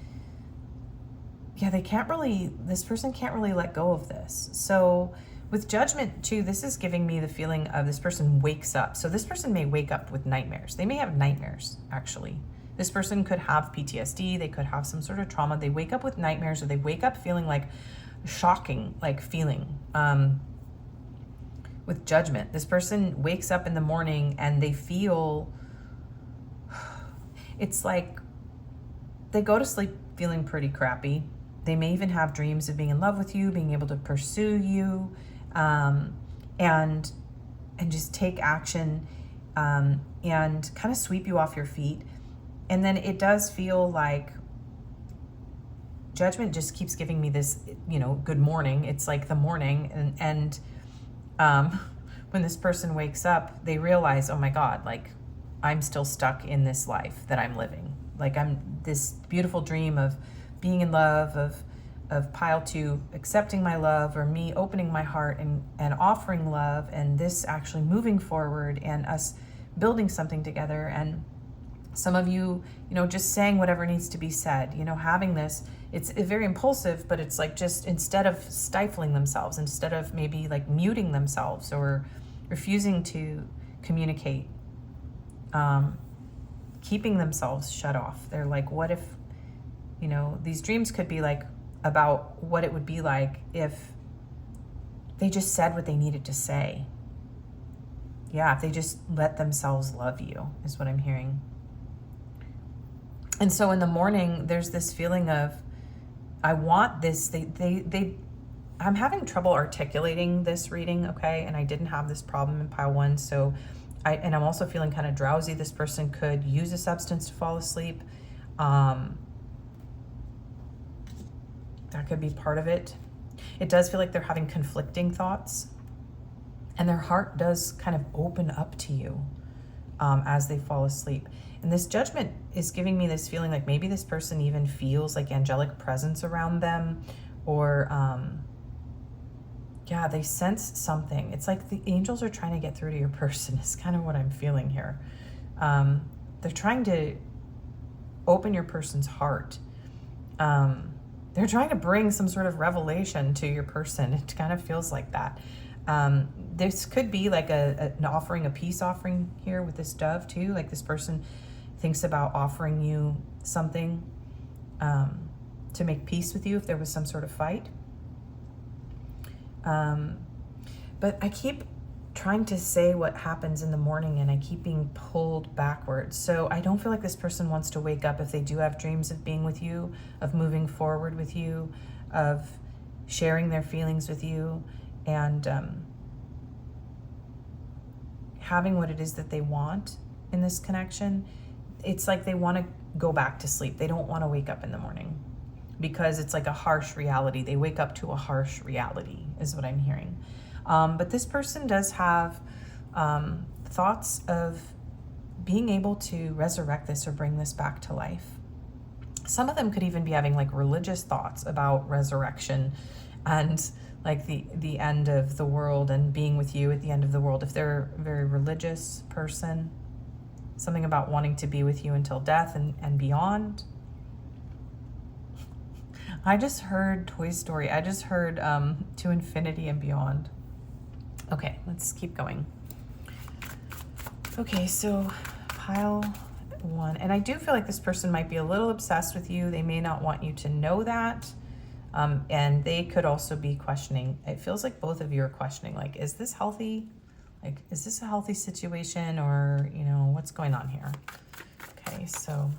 yeah, this person can't really let go of this. So with Judgment too, this is giving me the feeling of this person wakes up. So this person may wake up with nightmares. They may have nightmares, actually. This person could have PTSD. They could have some sort of trauma. They wake up with nightmares, or they wake up feeling like shocking, like feeling. With Judgment, this person wakes up in the morning and they feel, it's like they go to sleep feeling pretty crappy. They may even have dreams of being in love with you, being able to pursue you, and just take action, and kind of sweep you off your feet. And then it does feel like Judgment just keeps giving me this, you know, good morning. It's like the morning, and when this person wakes up, they realize, oh my God, like I'm still stuck in this life that I'm living. Like I'm this beautiful dream of being in love, of pile 2 accepting my love, or me opening my heart and offering love, and this actually moving forward and us building something together. And some of you, you know, just saying whatever needs to be said, you know, having this, it's very impulsive, but it's like, just instead of stifling themselves, instead of maybe like muting themselves or refusing to communicate, keeping themselves shut off. They're like, what if, you know, these dreams could be like about what it would be like if they just said what they needed to say. Yeah, if they just let themselves love you, is what I'm hearing. And so in the morning, there's this feeling of, I want this. I'm having trouble articulating this reading, okay? And I didn't have this problem in pile 1, so I'm also feeling kind of drowsy. This person could use a substance to fall asleep. That could be part of it. It does feel like they're having conflicting thoughts, and their heart does kind of open up to you as they fall asleep. And this judgment is giving me this feeling like maybe this person even feels like angelic presence around them, or yeah, they sense something. It's like the angels are trying to get through to your person is kind of what I'm feeling here. They're trying to open your person's heart. They're trying to bring some sort of revelation to your person. It kind of feels like that. This could be like an offering, a peace offering here with this dove too. Like this person thinks about offering you something to make peace with you if there was some sort of fight. But I keep trying to say what happens in the morning, and I keep being pulled backwards. So I don't feel like this person wants to wake up if they do have dreams of being with you, of moving forward with you, of sharing their feelings with you, and having what it is that they want in this connection. It's like they want to go back to sleep. They don't want to wake up in the morning because it's like a harsh reality. They wake up to a harsh reality is what I'm hearing. But this person does have thoughts of being able to resurrect this or bring this back to life. Some of them could even be having like religious thoughts about resurrection and like the end of the world and being with you at the end of the world. If they're a very religious person, something about wanting to be with you until death and beyond. I just heard Toy Story. I just heard To Infinity and Beyond. Okay, let's keep going. Okay, so pile 1. And I do feel like this person might be a little obsessed with you. They may not want you to know that. And they could also be questioning. It feels like both of you are questioning, like, is this healthy? Like, is this a healthy situation, or, you know, what's going on here? Okay, so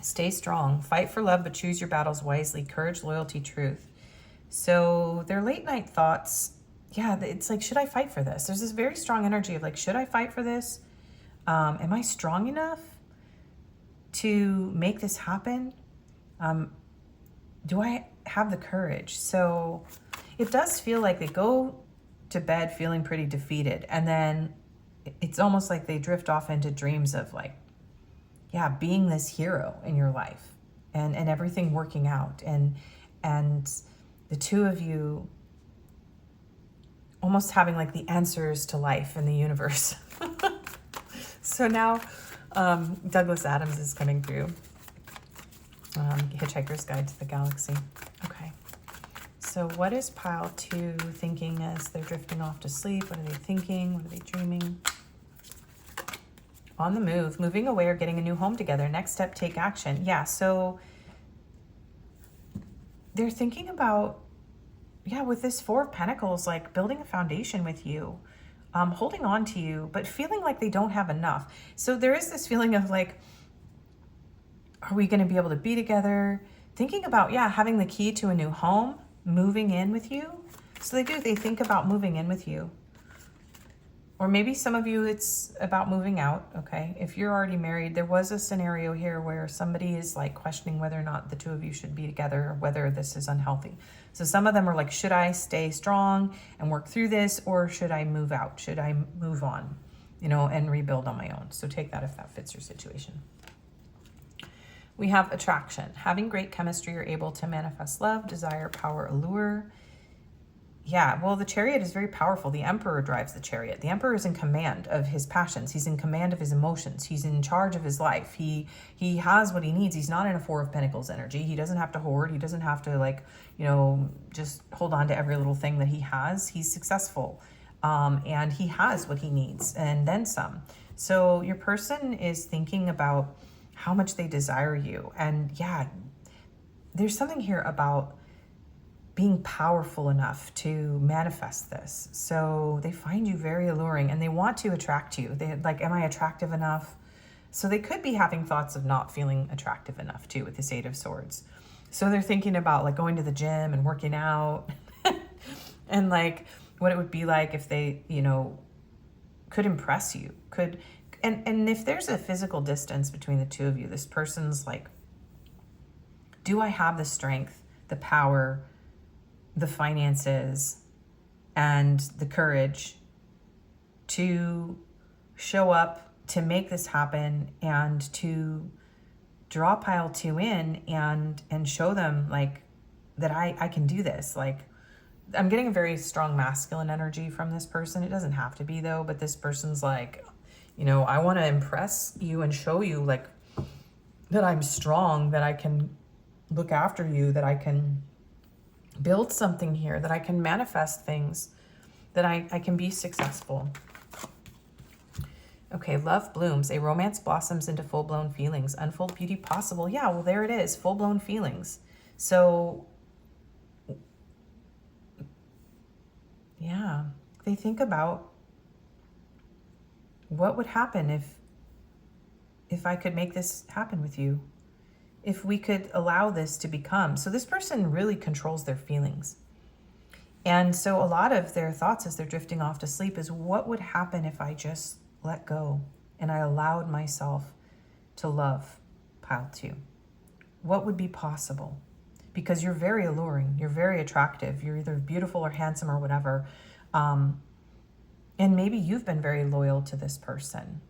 stay strong. Fight for love, but choose your battles wisely. Courage, loyalty, truth. So their late night thoughts, yeah, it's like, should I fight for this? There's this very strong energy of like, should I fight for this? Am I strong enough to make this happen? Do I have the courage? So it does feel like they go to bed feeling pretty defeated, and then it's almost like they drift off into dreams of like, yeah, being this hero in your life and everything working out, and the two of you almost having like the answers to life in the universe. So now Douglas Adams is coming through. Hitchhiker's Guide to the Galaxy. Okay. So what is pile 2 thinking as they're drifting off to sleep? What are they thinking? What are they dreaming? On the move, moving away or getting a new home together. Next step, take action. Yeah, so they're thinking about, yeah, with this 4 of Pentacles, like building a foundation with you, holding on to you, but feeling like they don't have enough. So there is this feeling of like, are we going to be able to be together? Thinking about, yeah, having the key to a new home, moving in with you. So they think about moving in with you. Or maybe some of you, it's about moving out, okay? If you're already married, there was a scenario here where somebody is like questioning whether or not the two of you should be together, or whether this is unhealthy. So some of them are like, should I stay strong and work through this, or should I move out? Should I move on, you know, and rebuild on my own? So take that if that fits your situation. We have attraction. Having great chemistry, you're able to manifest love, desire, power, allure. Yeah, well, the Chariot is very powerful. The Emperor drives the Chariot. The Emperor is in command of his passions. He's in command of his emotions. He's in charge of his life. He has what he needs. He's not in a 4 of Pentacles energy. He doesn't have to hoard. He doesn't have to, like, you know, just hold on to every little thing that he has. He's successful. And he has what he needs and then some. So your person is thinking about how much they desire you. And yeah, there's something here about being powerful enough to manifest this. So they find you very alluring and they want to attract you. They like, am I attractive enough? So they could be having thoughts of not feeling attractive enough too with this Eight of Swords. So they're thinking about like going to the gym and working out and like what it would be like if they, you know, could impress you, and if there's a physical distance between the two of you, this person's like, do I have the strength, the power, the finances, and the courage to show up, to make this happen, and to draw pile 2 in and show them like that I can do this. Like, I'm getting a very strong masculine energy from this person. It doesn't have to be though, but this person's like, you know, I want to impress you and show you like that I'm strong, that I can look after you, that I can build something here, that I can manifest things, that I can be successful. Okay, love blooms. A romance blossoms into full-blown feelings. Unfold beauty possible. Yeah, well, there it is. Full-blown feelings. So, yeah, they think about what would happen if I could make this happen with you, if we could allow this to become. So this person really controls their feelings. And so a lot of their thoughts as they're drifting off to sleep is, what would happen if I just let go and I allowed myself to love pile 2? What would be possible? Because you're very alluring, you're very attractive, you're either beautiful or handsome or whatever. And maybe you've been very loyal to this person.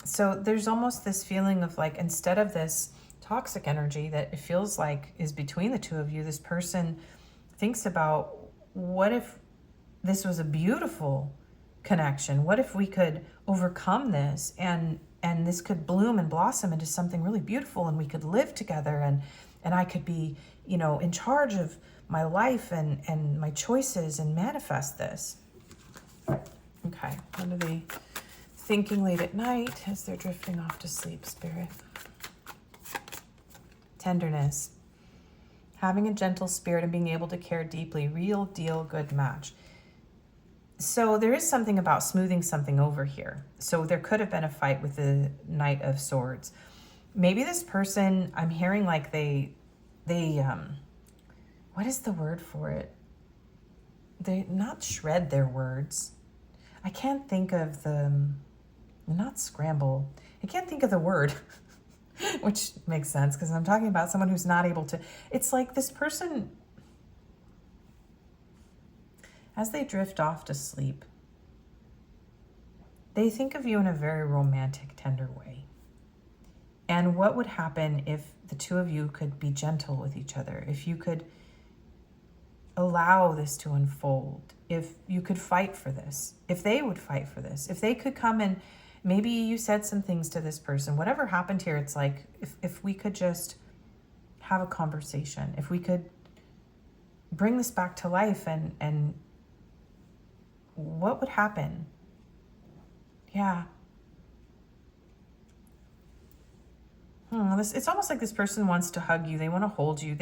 So there's almost this feeling of like, instead of this toxic energy that it feels like is between the two of you, this person thinks about, what if this was a beautiful connection? What if we could overcome this and this could bloom and blossom into something really beautiful, and we could live together, and I could be, you know, in charge of my life and my choices and manifest this. Okay, what are they thinking late at night as they're drifting off to sleep, Spirit? Tenderness. Having a gentle spirit and being able to care deeply. Real deal, good match. So there is something about smoothing something over here. So there could have been a fight with the Knight of Swords. Maybe this person, I'm hearing like they what is the word for it? They not shred their words. I can't think of not scramble. I can't think of the word, which makes sense because I'm talking about someone who's not able to. It's like this person, as they drift off to sleep, they think of you in a very romantic, tender way. And what would happen if the two of you could be gentle with each other, if you could allow this to unfold, if you could fight for this, if they would fight for this, if they could come and maybe you said some things to this person, whatever happened here, it's like if we could just have a conversation, if we could bring this back to life, and what would happen? Yeah. It's almost like this person wants to hug you. They want to hold you.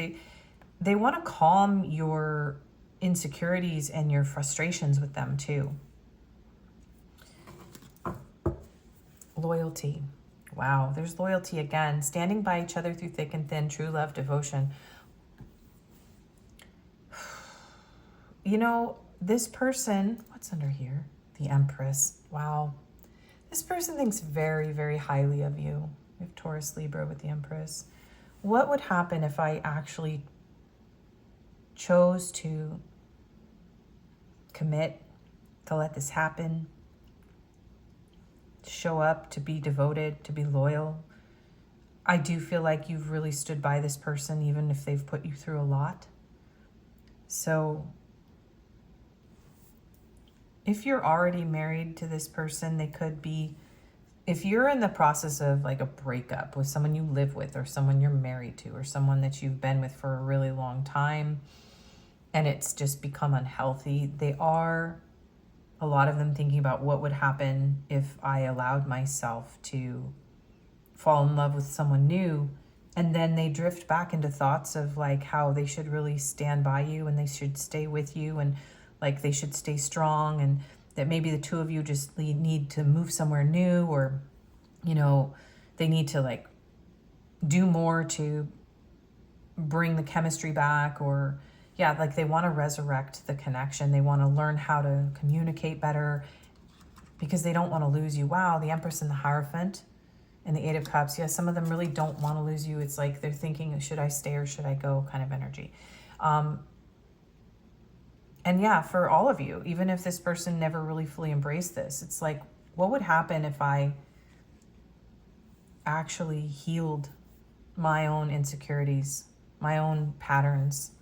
They want to calm your insecurities and your frustrations with them too. Loyalty. Wow, there's loyalty again. Standing by each other through thick and thin, true love, devotion. You know, this person, what's under here? The Empress. Wow. This person thinks very, very highly of you. We have Taurus, Libra with the Empress. What would happen if I actually chose to commit, to let this happen, to show up, to be devoted, to be loyal? I do feel like you've really stood by this person, even if they've put you through a lot. So if you're already married to this person, they could be, if you're in the process of like a breakup with someone you live with, or someone you're married to, or someone that you've been with for a really long time, and it's just become unhealthy, they are, a lot of them, thinking about what would happen if I allowed myself to fall in love with someone new And then they drift back into thoughts of like how they should really stand by you and they should stay with you and like they should stay strong, and that maybe the two of you just need to move somewhere new, or, you know, they need to like do more to bring the chemistry back, or yeah, like they want to resurrect the connection. They want to learn how to communicate better because they don't want to lose you. Wow, the Empress and the Hierophant and the Eight of Cups. Yeah, some of them really don't want to lose you. It's like they're thinking, should I stay or should I go kind of energy. And yeah, for all of you, even if this person never really fully embraced this, it's like, what would happen if I actually healed my own insecurities, my own patterns?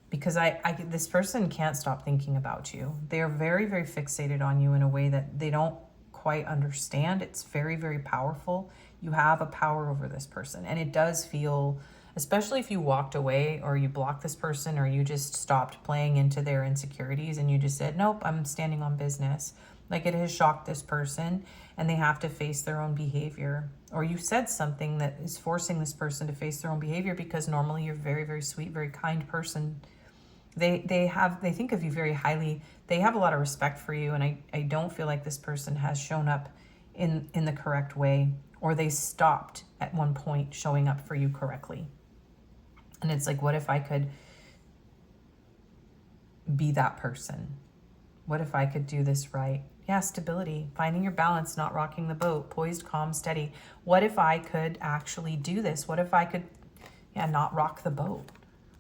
Because this person can't stop thinking about you. They are very, very fixated on you in a way that they don't quite understand. It's very, very powerful. You have a power over this person. And it does feel, especially if you walked away or you blocked this person or you just stopped playing into their insecurities and you just said, nope, I'm standing on business. Like, it has shocked this person and they have to face their own behavior. Or you said something that is forcing this person to face their own behavior because normally you're a very, very sweet, very kind person. They think of you very highly. They have a lot of respect for you, and I don't feel like this person has shown up in the correct way, or they stopped at one point showing up for you correctly. And it's like, what if I could be that person? What if I could do this right? Yeah, stability, finding your balance, not rocking the boat, poised, calm, steady. What if I could actually do this? What if I could, not rock the boat?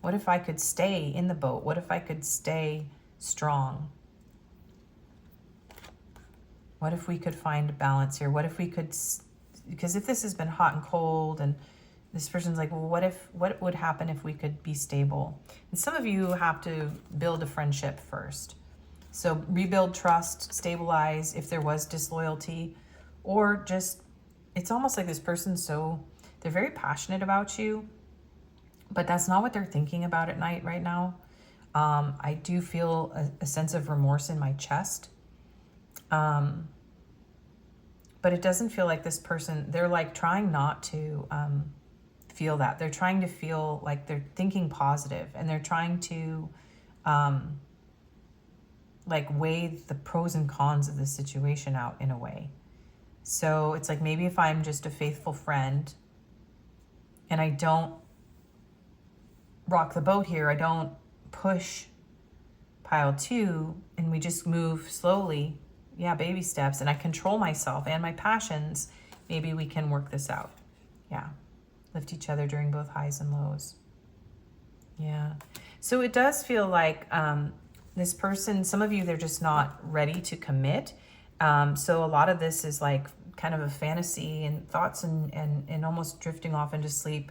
What if I could stay in the boat? What if I could stay strong? What if we could find balance here? What if we could, because if this has been hot and cold and this person's like, well, what would happen if we could be stable? And some of you have to build a friendship first. So rebuild trust, stabilize if there was disloyalty, or just, it's almost like this person's they're very passionate about you, but that's not what they're thinking about at night right now. I do feel a sense of remorse in my chest. But it doesn't feel like this person, they're like trying not to feel that. They're trying to feel like they're thinking positive, and they're trying to like weigh the pros and cons of the situation out in a way. So it's like, maybe if I'm just a faithful friend and I don't rock the boat here, I don't push pile 2, and we just move slowly, baby steps, and I control myself and my passions, maybe we can work this out. Lift each other during both highs and lows. So it does feel like this person, some of you, they're just not ready to commit. So a lot of this is like kind of a fantasy and thoughts and almost drifting off into sleep,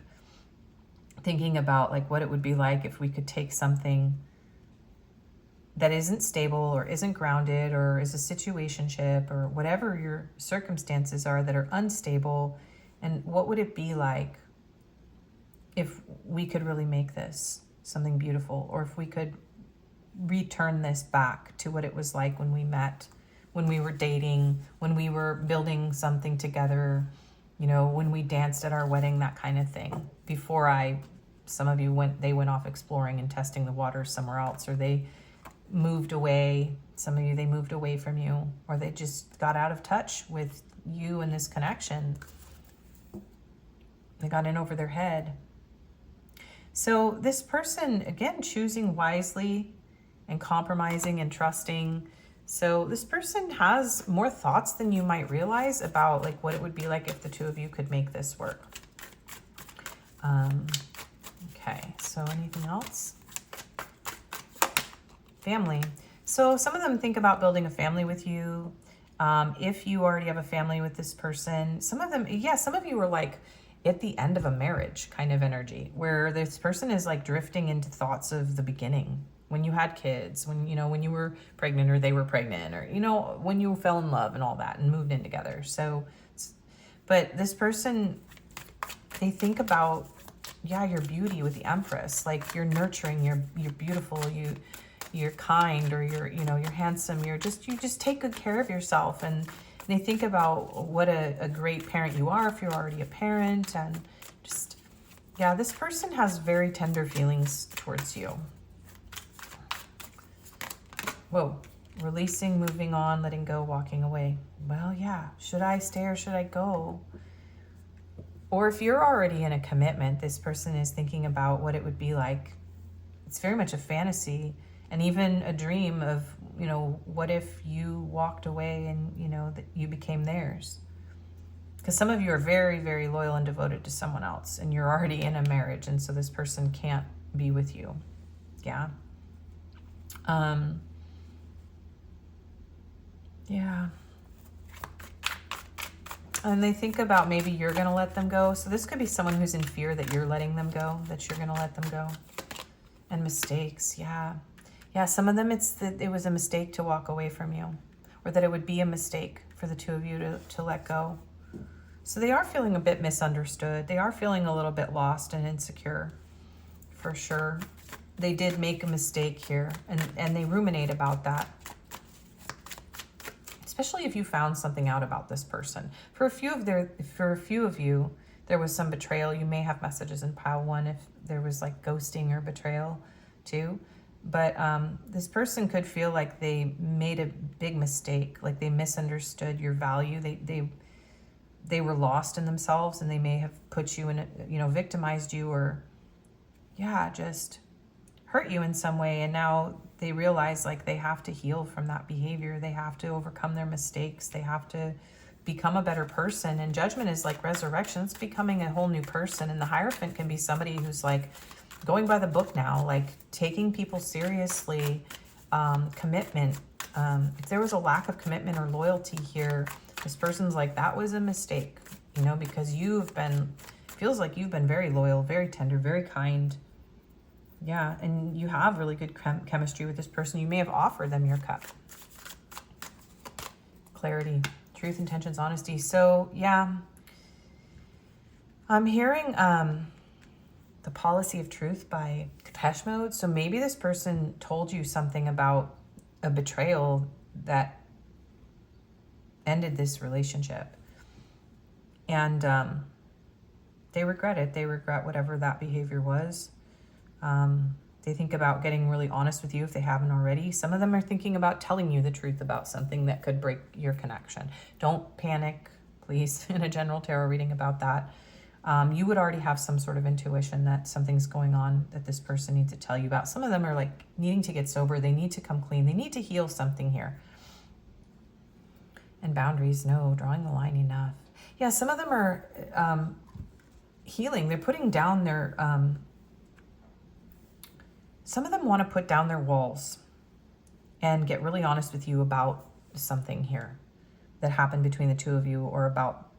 thinking about like what it would be like if we could take something that isn't stable or isn't grounded or is a situationship or whatever your circumstances are that are unstable, and what would it be like if we could really make this something beautiful, or if we could return this back to what it was like when we met, when we were dating, when we were building something together, when we danced at our wedding, that kind of thing. Before some of you went off exploring and testing the waters somewhere else, or they moved away. Some of you, they moved away from you, or they just got out of touch with you and this connection. They got in over their head. So this person, again, choosing wisely and compromising and trusting. So this person has more thoughts than you might realize about like what it would be like if the two of you could make this work. Okay, so anything else? Family. So some of them think about building a family with you. If you already have a family with this person, some of them, some of you are like at the end of a marriage kind of energy, where this person is like drifting into thoughts of the beginning, when you had kids, when you were pregnant or they were pregnant, or, when you fell in love and all that and moved in together. So, but this person, they think about, your beauty with the Empress, like you're nurturing, you're beautiful, you're kind, or you're handsome, you just take good care of yourself. And they think about what a great parent you are if you're already a parent, and just Yeah, this person has very tender feelings towards you. Whoa. Releasing, moving on, letting go, walking away. Well, yeah. Should I stay or should I go? Or if you're already in a commitment, this person is thinking about what it would be like. It's very much a fantasy and even a dream of, you know, what if you walked away and, you know, that you became theirs? Because some of you are very, very loyal and devoted to someone else, and you're already in a marriage, and so this person can't be with you. Yeah. Yeah. And they think about maybe you're going to let them go. So this could be someone who's in fear that you're letting them go, that you're going to let them go. And mistakes, yeah. Yeah, some of them it's that it was a mistake to walk away from you, or that it would be a mistake for the two of you to let go. So they are feeling a bit misunderstood. They are feeling a little bit lost and insecure, for sure. They did make a mistake here, and they ruminate about that. Especially if you found something out about this person. For a few of you, there was some betrayal. You may have messages in pile 1 if there was like ghosting or betrayal too. But this person could feel like they made a big mistake, like they misunderstood your value. They were lost in themselves, and they may have put you in a, you know, victimized you, or yeah, just hurt you in some way. And now they realize like they have to heal from that behavior. They have to overcome their mistakes. They have to become a better person. And judgment is like resurrection. It's becoming a whole new person. And the Hierophant can be somebody who's like going by the book now, like taking people seriously, commitment. If there was a lack of commitment or loyalty here, this person's like, that was a mistake, you know, because feels like you've been very loyal, very tender, very kind. Yeah, and you have really good chemistry with this person. You may have offered them your cup. Clarity, truth, intentions, honesty. So, yeah, I'm hearing The Policy of Truth by Depeche Mode. So maybe this person told you something about a betrayal that ended this relationship. And they regret it. They regret whatever that behavior was. They think about getting really honest with you if they haven't already. Some of them are thinking about telling you the truth about something that could break your connection. Don't panic, please, in a general tarot reading about that. You would already have some sort of intuition that something's going on that this person needs to tell you about. Some of them are like needing to get sober. They need to come clean. They need to heal something here. And boundaries, no, drawing the line enough. Yeah, some of them are healing. They're putting down their... some of them want to put down their walls and get really honest with you about something here that happened between the two of you, or about,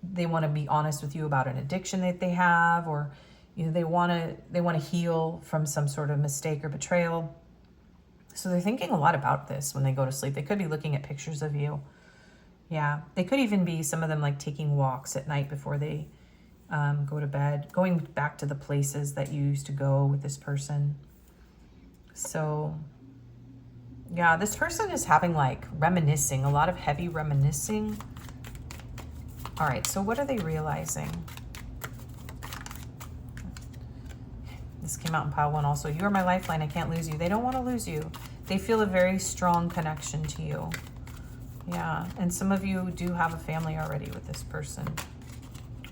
they want to be honest with you about an addiction that they have, or, you know, they want to heal from some sort of mistake or betrayal. So they're thinking a lot about this when they go to sleep. They could be looking at pictures of you. Yeah, they could even be, some of them, like taking walks at night before they go to bed, going back to the places that you used to go with this person. So, yeah, this person is having like reminiscing, a lot of heavy reminiscing. All right, so what are they realizing? This came out in pile 1 also. You are my lifeline. I can't lose you. They don't want to lose you. They feel a very strong connection to you. Yeah, and some of you do have a family already with this person.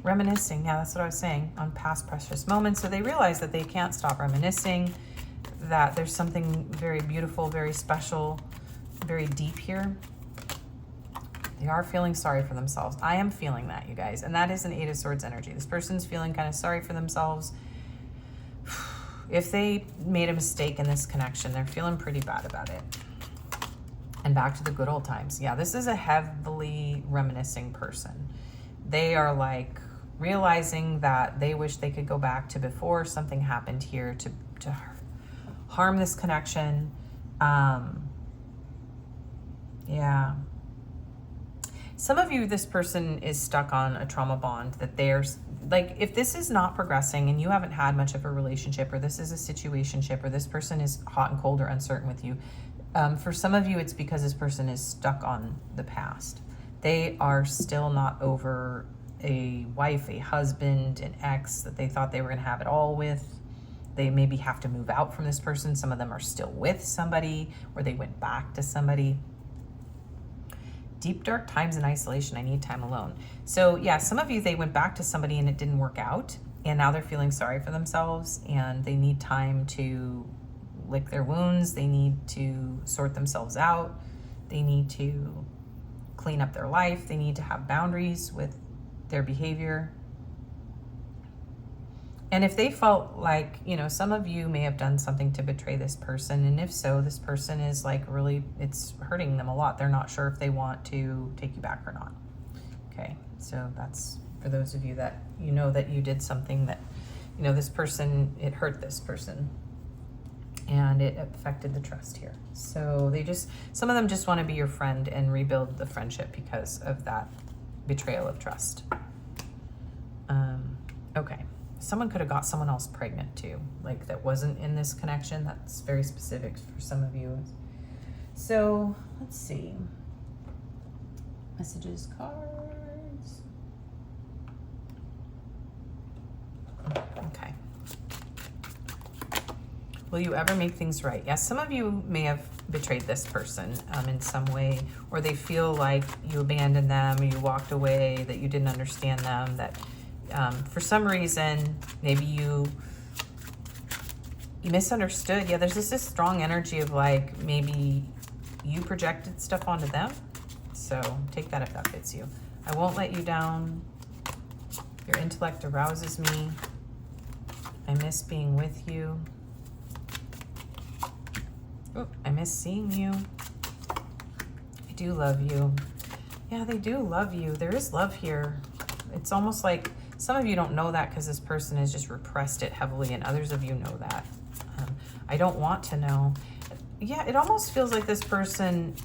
Reminiscing, yeah, that's what I was saying, on past precious moments. So they realize that they can't stop reminiscing, that there's something very beautiful, very special, very deep here. They are feeling sorry for themselves. I am feeling that, you guys. And that is an 8 of Swords energy. This person's feeling kind of sorry for themselves. If they made a mistake in this connection, they're feeling pretty bad about it. And back to the good old times. Yeah, this is a heavily reminiscing person. They are like realizing that they wish they could go back to before something happened here to harm this connection. Yeah. Some of you, this person is stuck on a trauma bond that they're like, if this is not progressing and you haven't had much of a relationship, or this is a situationship, or this person is hot and cold or uncertain with you, for some of you, it's because this person is stuck on the past. They are still not over a wife, a husband, an ex that they thought they were going to have it all with. They maybe have to move out from this person. Some of them are still with somebody, or they went back to somebody. Deep, dark times in isolation. I need time alone. So yeah, some of you, they went back to somebody and it didn't work out. And now they're feeling sorry for themselves and they need time to lick their wounds. They need to sort themselves out. They need to clean up their life. They need to have boundaries with their behavior. And if they felt like, you know, some of you may have done something to betray this person. And if so, this person is like really, it's hurting them a lot. They're not sure if they want to take you back or not. Okay, so that's for those of you that you know that you did something that, you know, this person, it hurt this person. And it affected the trust here. So they just, some of them just want to be your friend and rebuild the friendship because of that betrayal of trust. Okay. Someone could have got someone else pregnant too, like that wasn't in this connection. That's very specific for some of you. So let's see. Messages, cards. Okay. Will you ever make things right? Yes, some of you may have betrayed this person in some way, or they feel like you abandoned them, or you walked away, that you didn't understand them, that for some reason, maybe you misunderstood. Yeah, there's this strong energy of like, maybe you projected stuff onto them. So take that if that fits you. I won't let you down. Your intellect arouses me. I miss being with you. Oh, I miss seeing you. I do love you. Yeah, they do love you. There is love here. It's almost like some of you don't know that because this person has just repressed it heavily, and others of you know that. I don't want to know. Yeah, it almost feels like this person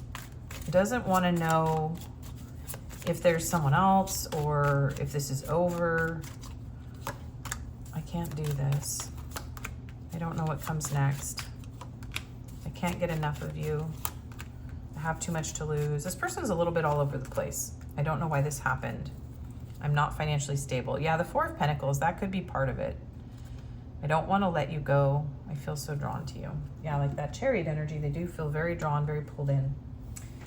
doesn't want to know if there's someone else or if this is over. I can't do this. I don't know what comes next. I can't get enough of you. I have too much to lose. This person's a little bit all over the place. I don't know why this happened. I'm not financially stable. Yeah, the Four of Pentacles, that could be part of it. I don't want to let you go. I feel so drawn to you. Yeah, like that Chariot energy, they do feel very drawn, very pulled in.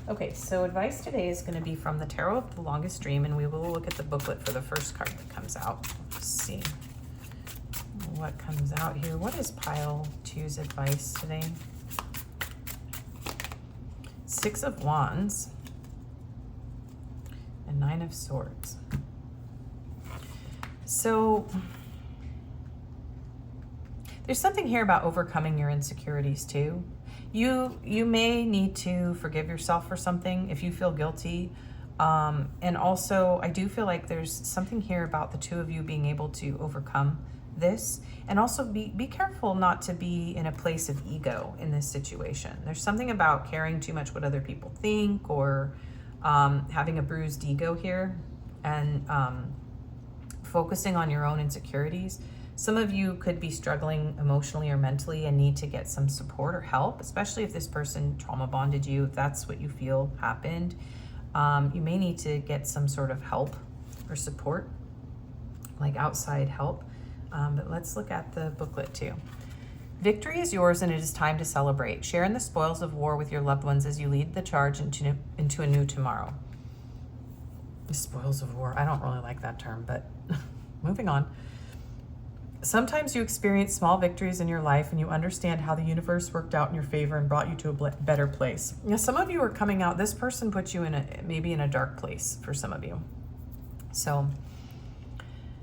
Okay, so advice today is going to be from the Tarot of the Longest Dream, and we will look at the booklet for the first card that comes out. Let's see what comes out here. What is Pile 2's advice today? Six of Wands and Nine of Swords. So there's something here about overcoming your insecurities too. You may need to forgive yourself for something if you feel guilty. And also, I do feel like there's something here about the two of you being able to overcome this. And also be careful not to be in a place of ego in this situation. There's something about caring too much what other people think, or having a bruised ego here, and focusing on your own insecurities. Some of you could be struggling emotionally or mentally and need to get some support or help, especially if this person trauma bonded you, if that's what you feel happened. You may need to get some sort of help or support, like outside help. But let's look at the booklet too. Victory is yours and it is time to celebrate. Share in the spoils of war with your loved ones as you lead the charge into a new tomorrow. The spoils of war. I don't really like that term, but moving on. Sometimes you experience small victories in your life and you understand how the universe worked out in your favor and brought you to a better place. Now, some of you are coming out, this person put you in maybe in a dark place for some of you. So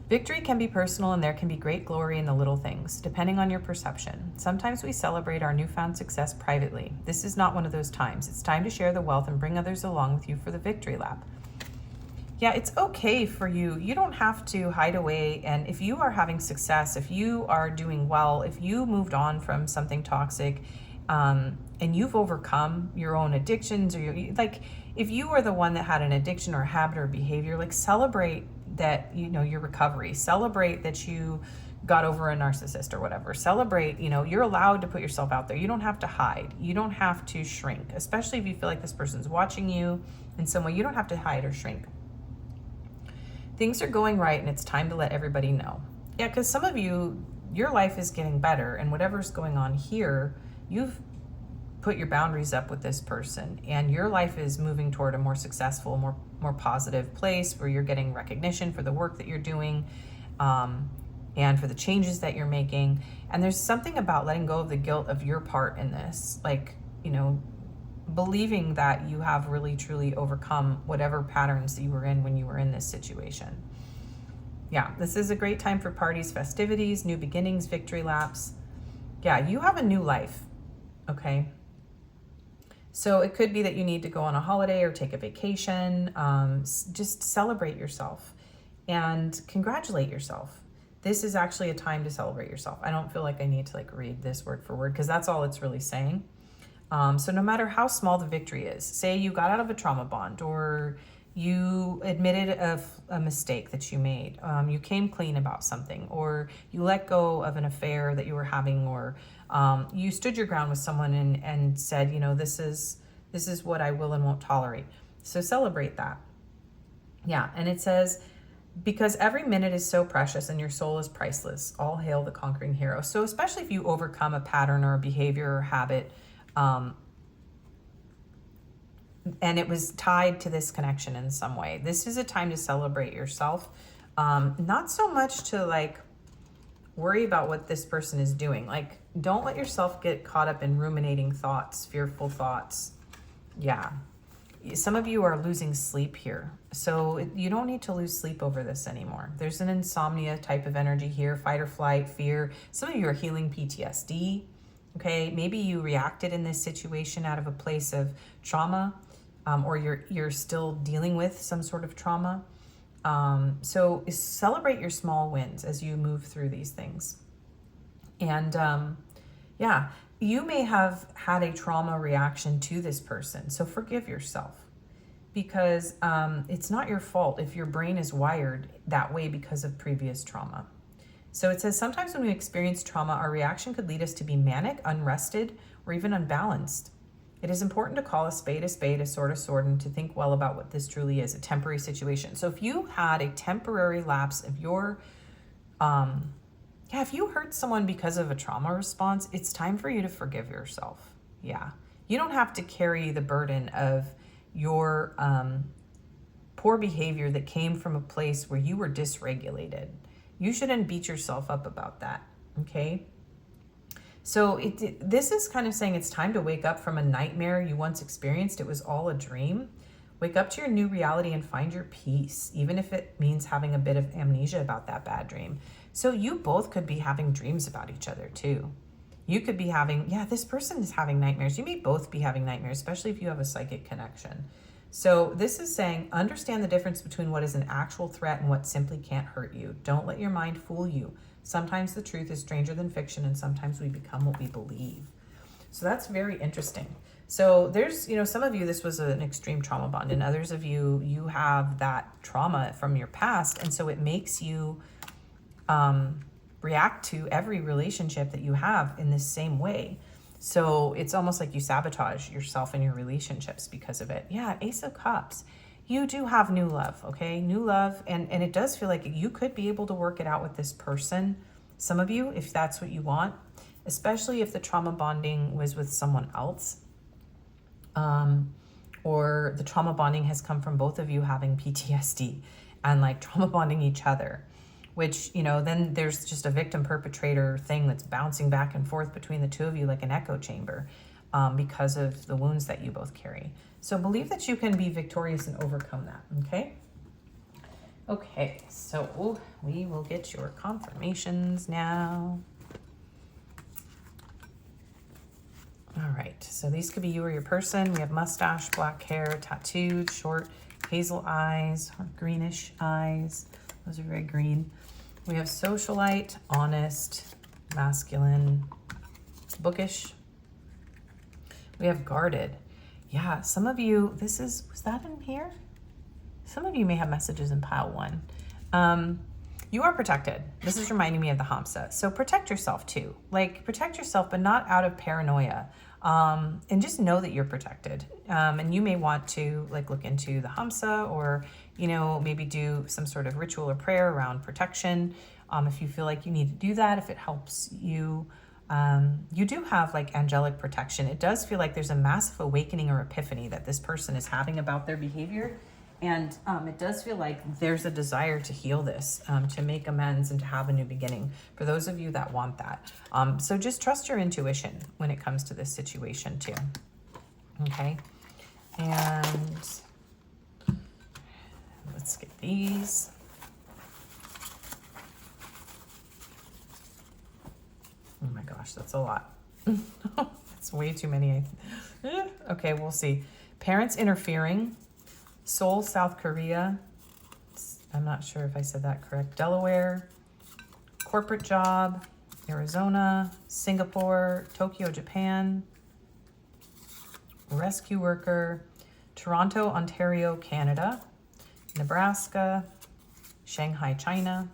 victory can be personal and there can be great glory in the little things, depending on your perception. Sometimes we celebrate our newfound success privately. This is not one of those times. It's time to share the wealth and bring others along with you for the victory lap. Yeah, it's okay for you. You don't have to hide away. And if you are having success, if you are doing well, if you moved on from something toxic, and you've overcome your own addictions, or like if you are the one that had an addiction or a habit or behavior, like celebrate that, you know, your recovery, celebrate that you got over a narcissist or whatever. Celebrate, you know, you're allowed to put yourself out there. You don't have to hide. You don't have to shrink, especially if you feel like this person's watching you in some way. You don't have to hide or shrink. Things are going right and it's time to let everybody know. Yeah, because some of you, your life is getting better, and whatever's going on here, you've put your boundaries up with this person, and your life is moving toward a more successful, more positive place where you're getting recognition for the work that you're doing, and for the changes that you're making. And there's something about letting go of the guilt of your part in this, like, you know, believing that you have really truly overcome whatever patterns that you were in when you were in this situation. Yeah, this is a great time for parties, festivities, new beginnings, victory laps. Yeah, you have a new life, okay? So it could be that you need to go on a holiday or take a vacation. Just celebrate yourself and congratulate yourself. This is actually a time to celebrate yourself. I don't feel like I need to like read this word for word because that's all it's really saying. So no matter how small the victory is, say you got out of a trauma bond, or you admitted a mistake that you made, you came clean about something, or you let go of an affair that you were having, or you stood your ground with someone and said, you know, this is what I will and won't tolerate. So celebrate that. Yeah, and it says, because every minute is so precious and your soul is priceless, all hail the conquering hero. So especially if you overcome a pattern or a behavior or habit, and it was tied to this connection in some way, this is a time to celebrate yourself. Not so much to like worry about what this person is doing. Like, don't let yourself get caught up in ruminating thoughts, fearful thoughts. Yeah. Some of you are losing sleep here. So you don't need to lose sleep over this anymore. There's an insomnia type of energy here, fight or flight, fear. Some of you are healing PTSD. Okay, maybe you reacted in this situation out of a place of trauma, or you're still dealing with some sort of trauma. So celebrate your small wins as you move through these things. And yeah, you may have had a trauma reaction to this person. So forgive yourself, because it's not your fault if your brain is wired that way because of previous trauma. So it says, sometimes when we experience trauma, our reaction could lead us to be manic, unrested, or even unbalanced. It is important to call a spade, a sword, and to think well about what this truly is, a temporary situation. So if you had a temporary lapse of your, if you hurt someone because of a trauma response, it's time for you to forgive yourself. Yeah. You don't have to carry the burden of your poor behavior that came from a place where you were dysregulated. You shouldn't beat yourself up about that, okay? So this is kind of saying it's time to wake up from a nightmare you once experienced. It was all a dream. Wake up to your new reality and find your peace, even if it means having a bit of amnesia about that bad dream. So you both could be having dreams about each other too. You could be having, this person is having nightmares. You may both be having nightmares, especially if you have a psychic connection. So this is saying, understand the difference between what is an actual threat and what simply can't hurt you. Don't let your mind fool you. Sometimes the truth is stranger than fiction, and sometimes we become what we believe. So that's very interesting. So there's, some of you, this was an extreme trauma bond, and others of you, you have that trauma from your past. And so it makes you react to every relationship that you have in this same way. So it's almost like you sabotage yourself in your relationships because of it. Yeah, Ace of Cups. You do have new love, okay? New love. And it does feel like you could be able to work it out with this person. Some of you, if that's what you want, especially if the trauma bonding was with someone else, or the trauma bonding has come from both of you having PTSD and like trauma bonding each other, which, then there's just a victim perpetrator thing that's bouncing back and forth between the two of you like an echo chamber, because of the wounds that you both carry. So believe that you can be victorious and overcome that, okay? Okay, so we will get your confirmations now. All right, so these could be you or your person. We have mustache, black hair, tattooed, short, hazel eyes, or greenish eyes. Those are very green. We have socialite, honest, masculine, bookish. We have guarded. Yeah, some of you, was that in here? Some of you may have messages in pile 1. You are protected. This is reminding me of the Hamsa. So protect yourself too. Like, protect yourself, but not out of paranoia. And just know that you're protected. And you may want to like look into the Hamsa, or, you know, maybe do some sort of ritual or prayer around protection. If you feel like you need to do that, if it helps you, you do have like angelic protection. It does feel like there's a massive awakening or epiphany that this person is having about their behavior. And it does feel like there's a desire to heal this, to make amends and to have a new beginning for those of you that want that. So just trust your intuition when it comes to this situation too. Okay. And let's get these. Oh my gosh, that's a lot. That's way too many. Okay, we'll see. Parents interfering. Seoul, South Korea. I'm not sure if I said that correct. Delaware. Corporate job. Arizona. Singapore. Tokyo, Japan. Rescue worker. Toronto, Ontario, Canada. Nebraska. Shanghai, China.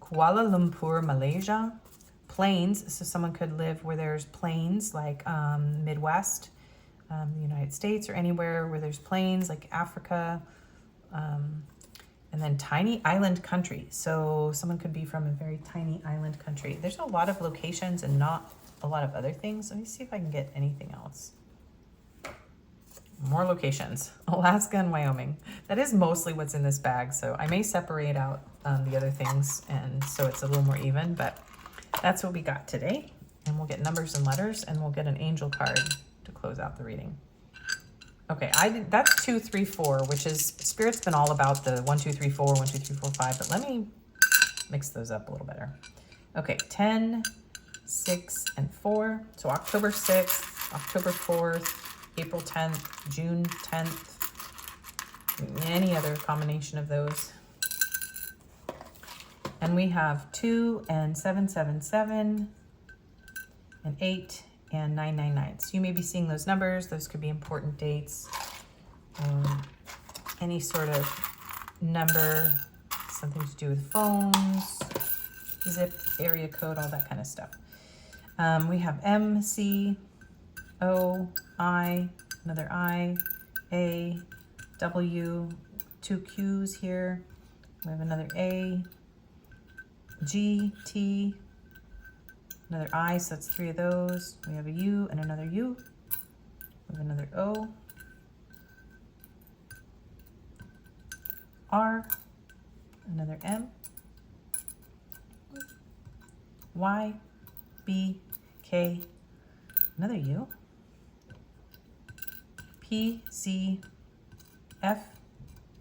Kuala Lumpur, Malaysia. Plains, so someone could live where there's plains, like Midwest, the United States, or anywhere where there's plains, like Africa. And then tiny island country, so someone could be from a very tiny island country. There's a lot of locations and not a lot of other things. Let me see if I can get anything else. More locations. Alaska and Wyoming. That is mostly what's in this bag, so I may separate out the other things, and so it's a little more even, but that's what we got today. And we'll get numbers and letters, and we'll get an angel card to close out the reading. Okay, that's 2, 3, 4, which is, Spirit's been all about the 1, 2, 3, 4, 1, 2, 3, 4, 5, but let me mix those up a little better. Okay, 10, 6, and 4. So October 6th, October 4th, April 10th, June 10th, any other combination of those. And we have 2 and 777 and 8 and 999. So you may be seeing those numbers. Those could be important dates. Any sort of number, something to do with phones, zip, area code, all that kind of stuff. We have M, C, O, I, another I, A, W, 2 Q's here. We have another A, G, T, another I, so that's 3 of those. We have a U and another U. We have another O, R, another M, Y, B, K, another U, P, C, F,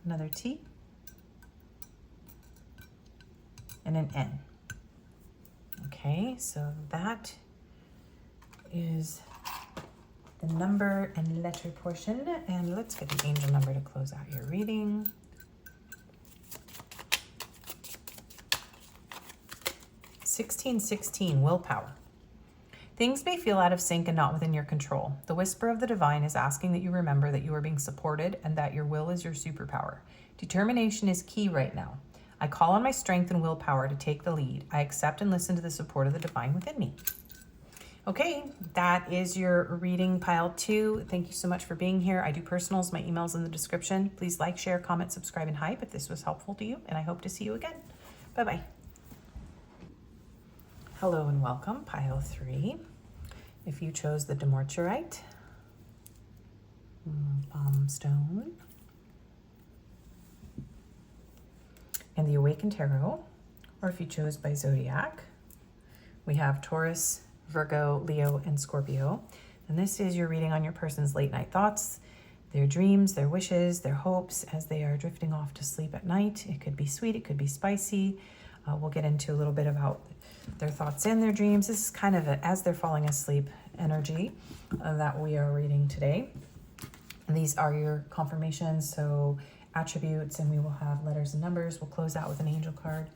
another T, and an N. Okay, so that is the number and letter portion. And let's get the angel number to close out your reading. 1616, willpower. Things may feel out of sync and not within your control. The whisper of the divine is asking that you remember that you are being supported and that your will is your superpower. Determination is key right now. I call on my strength and willpower to take the lead. I accept and listen to the support of the divine within me. Okay, that is your reading pile 2. Thank you so much for being here. I do personals. My email's in the description. Please like, share, comment, subscribe, and hype if this was helpful to you. And I hope to see you again. Bye-bye. Hello and welcome, pile 3. If you chose the Dumortierite, palm stone, and the Awakened Tarot, or if you chose By Zodiac, we have Taurus, Virgo, Leo, and Scorpio. And this is your reading on your person's late night thoughts, their dreams, their wishes, their hopes as they are drifting off to sleep at night. It could be sweet, it could be spicy. We'll get into a little bit about their thoughts and their dreams. This is kind of as they're falling asleep energy that we are reading today. And these are your confirmations, so attributes, and we will have letters and numbers. We'll close out with an angel card.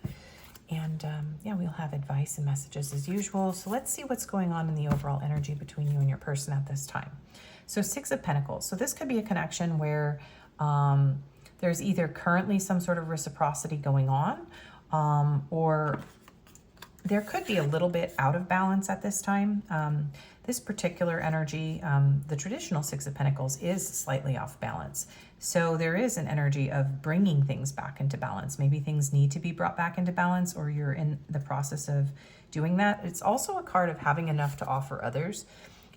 And yeah, we'll have advice and messages as usual. So let's see what's going on in the overall energy between you and your person at this time. So 6 of Pentacles. So this could be a connection where there's either currently some sort of reciprocity going on, or there could be a little bit out of balance at this time. This particular energy, the traditional Six of Pentacles, is slightly off balance. So there is an energy of bringing things back into balance. Maybe things need to be brought back into balance, or you're in the process of doing that. It's also a card of having enough to offer others,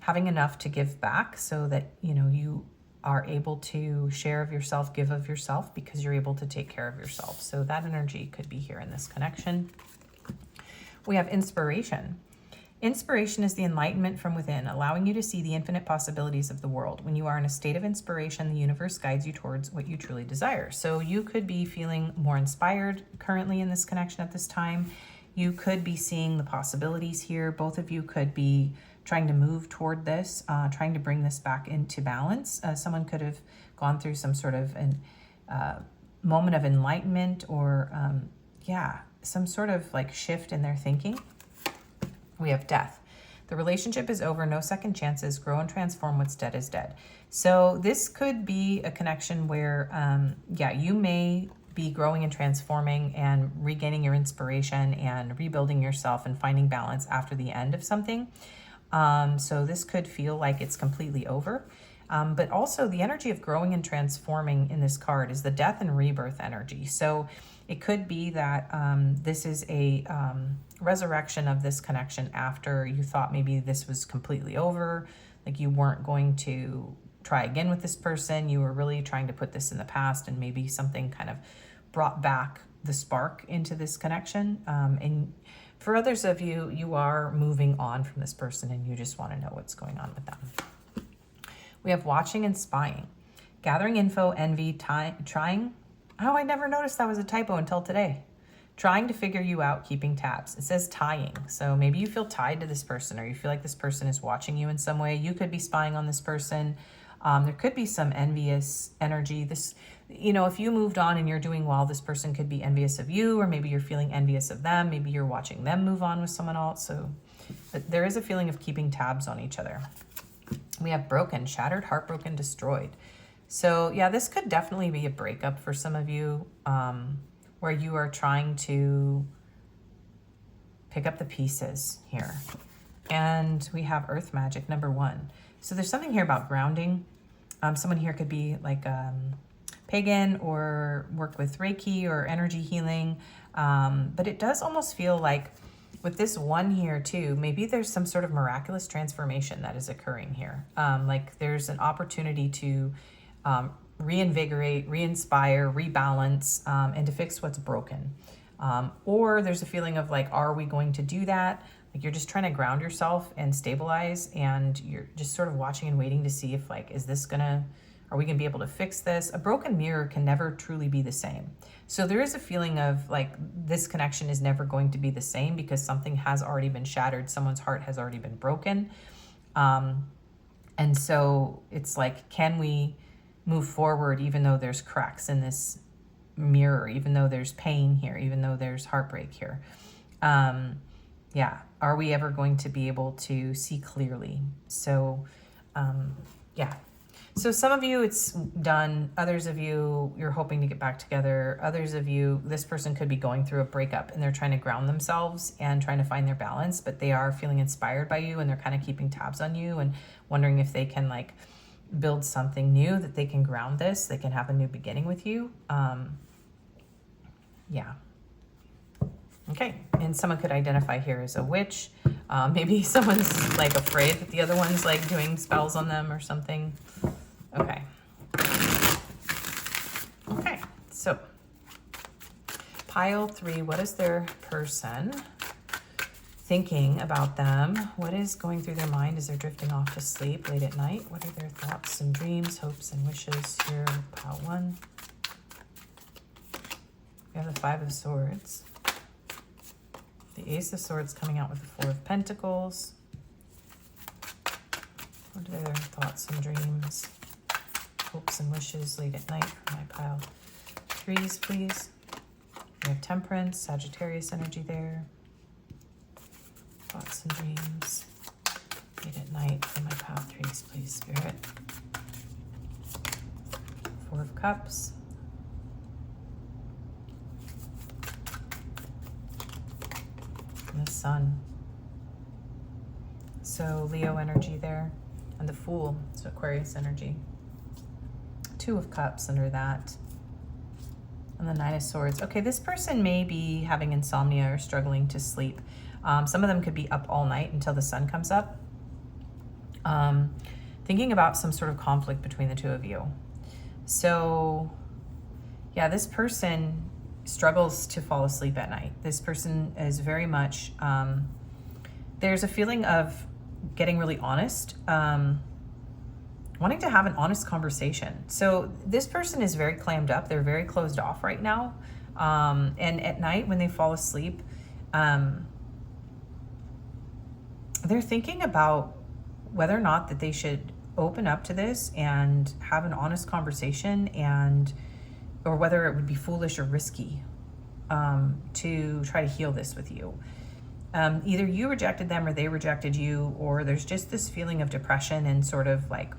having enough to give back, so that, you know, you are able to share of yourself, give of yourself, because you're able to take care of yourself. So that energy could be here in this connection. We have inspiration. Inspiration is the enlightenment from within, allowing you to see the infinite possibilities of the world. When you are in a state of inspiration, the universe guides you towards what you truly desire. So you could be feeling more inspired currently in this connection at this time. You could be seeing the possibilities here. Both of you could be trying to move toward this, trying to bring this back into balance. Someone could have gone through some sort of moment of enlightenment, or some sort of like shift in their thinking. We have death. The relationship is over, no second chances, grow and transform, what's dead is dead. So this could be a connection where, you may be growing and transforming and regaining your inspiration and rebuilding yourself and finding balance after the end of something. So this could feel like it's completely over. But also the energy of growing and transforming in this card is the death and rebirth energy. So it could be that this is a resurrection of this connection after you thought maybe this was completely over, like you weren't going to try again with this person. You were really trying to put this in the past, and maybe something kind of brought back the spark into this connection. And for others of you, you are moving on from this person and you just want to know what's going on with them. We have watching and spying. Gathering info, envy, trying. Oh, I never noticed that was a typo until today. Trying to figure you out, keeping tabs. It says tying. So maybe you feel tied to this person, or you feel like this person is watching you in some way. You could be spying on this person. There could be some envious energy. This, you know, if you moved on and you're doing well, this person could be envious of you, or maybe you're feeling envious of them. Maybe you're watching them move on with someone else. So but there is a feeling of keeping tabs on each other. We have broken, shattered, heartbroken, destroyed. So yeah, this could definitely be a breakup for some of you, where you are trying to pick up the pieces here. And we have earth magic, number 1. So there's something here about grounding. Someone here could be like pagan or work with Reiki or energy healing. But it does almost feel like with this one here too, maybe there's some sort of miraculous transformation that is occurring here. Like there's an opportunity to reinvigorate, re-inspire, rebalance, and to fix what's broken. Or there's a feeling of like, are we going to do that? Like you're just trying to ground yourself and stabilize, and you're just sort of watching and waiting to see if like, are we gonna be able to fix this? A broken mirror can never truly be the same. So there is a feeling of like, this connection is never going to be the same because something has already been shattered. Someone's heart has already been broken. And so it's like, can we move forward even though there's cracks in this mirror, even though there's pain here, even though there's heartbreak here? Are we ever going to be able to see clearly? So so some of you it's done, others of you you're hoping to get back together, others of you this person could be going through a breakup and they're trying to ground themselves and trying to find their balance, but they are feeling inspired by you and they're kind of keeping tabs on you and wondering if they can like build something new, that they can ground this, they can have a new beginning with you. Okay, and someone could identify here as a witch. Maybe someone's like afraid that the other one's like doing spells on them or something. Okay. Okay, so pile 3, what is their person thinking about them? What is going through their mind as they're drifting off to sleep late at night? What are their thoughts and dreams, hopes and wishes here? Pile 1. We have the 5 of Swords. The Ace of Swords coming out with the 4 of Pentacles. What are their thoughts and dreams, hopes and wishes late at night for my pile 3s, please? We have Temperance, Sagittarius energy there. Thoughts and dreams late at night for my pile 3s, please, Spirit. 4 of Cups. and the Sun. So Leo energy there, and the Fool, so Aquarius energy. 2 of Cups under that. And the Nine of Swords. Okay, this person may be having insomnia or struggling to sleep. Some of them could be up all night until the sun comes up. Thinking about some sort of conflict between the two of you. So, yeah, this person struggles to fall asleep at night. This person is very much, there's a feeling of getting really honest, wanting to have an honest conversation. So this person is very clammed up. They're very closed off right now. And at night when they fall asleep, they're thinking about whether or not that they should open up to this and have an honest conversation, and or whether it would be foolish or risky to try to heal this with you. Either you rejected them or they rejected you, or there's just this feeling of depression and sort of like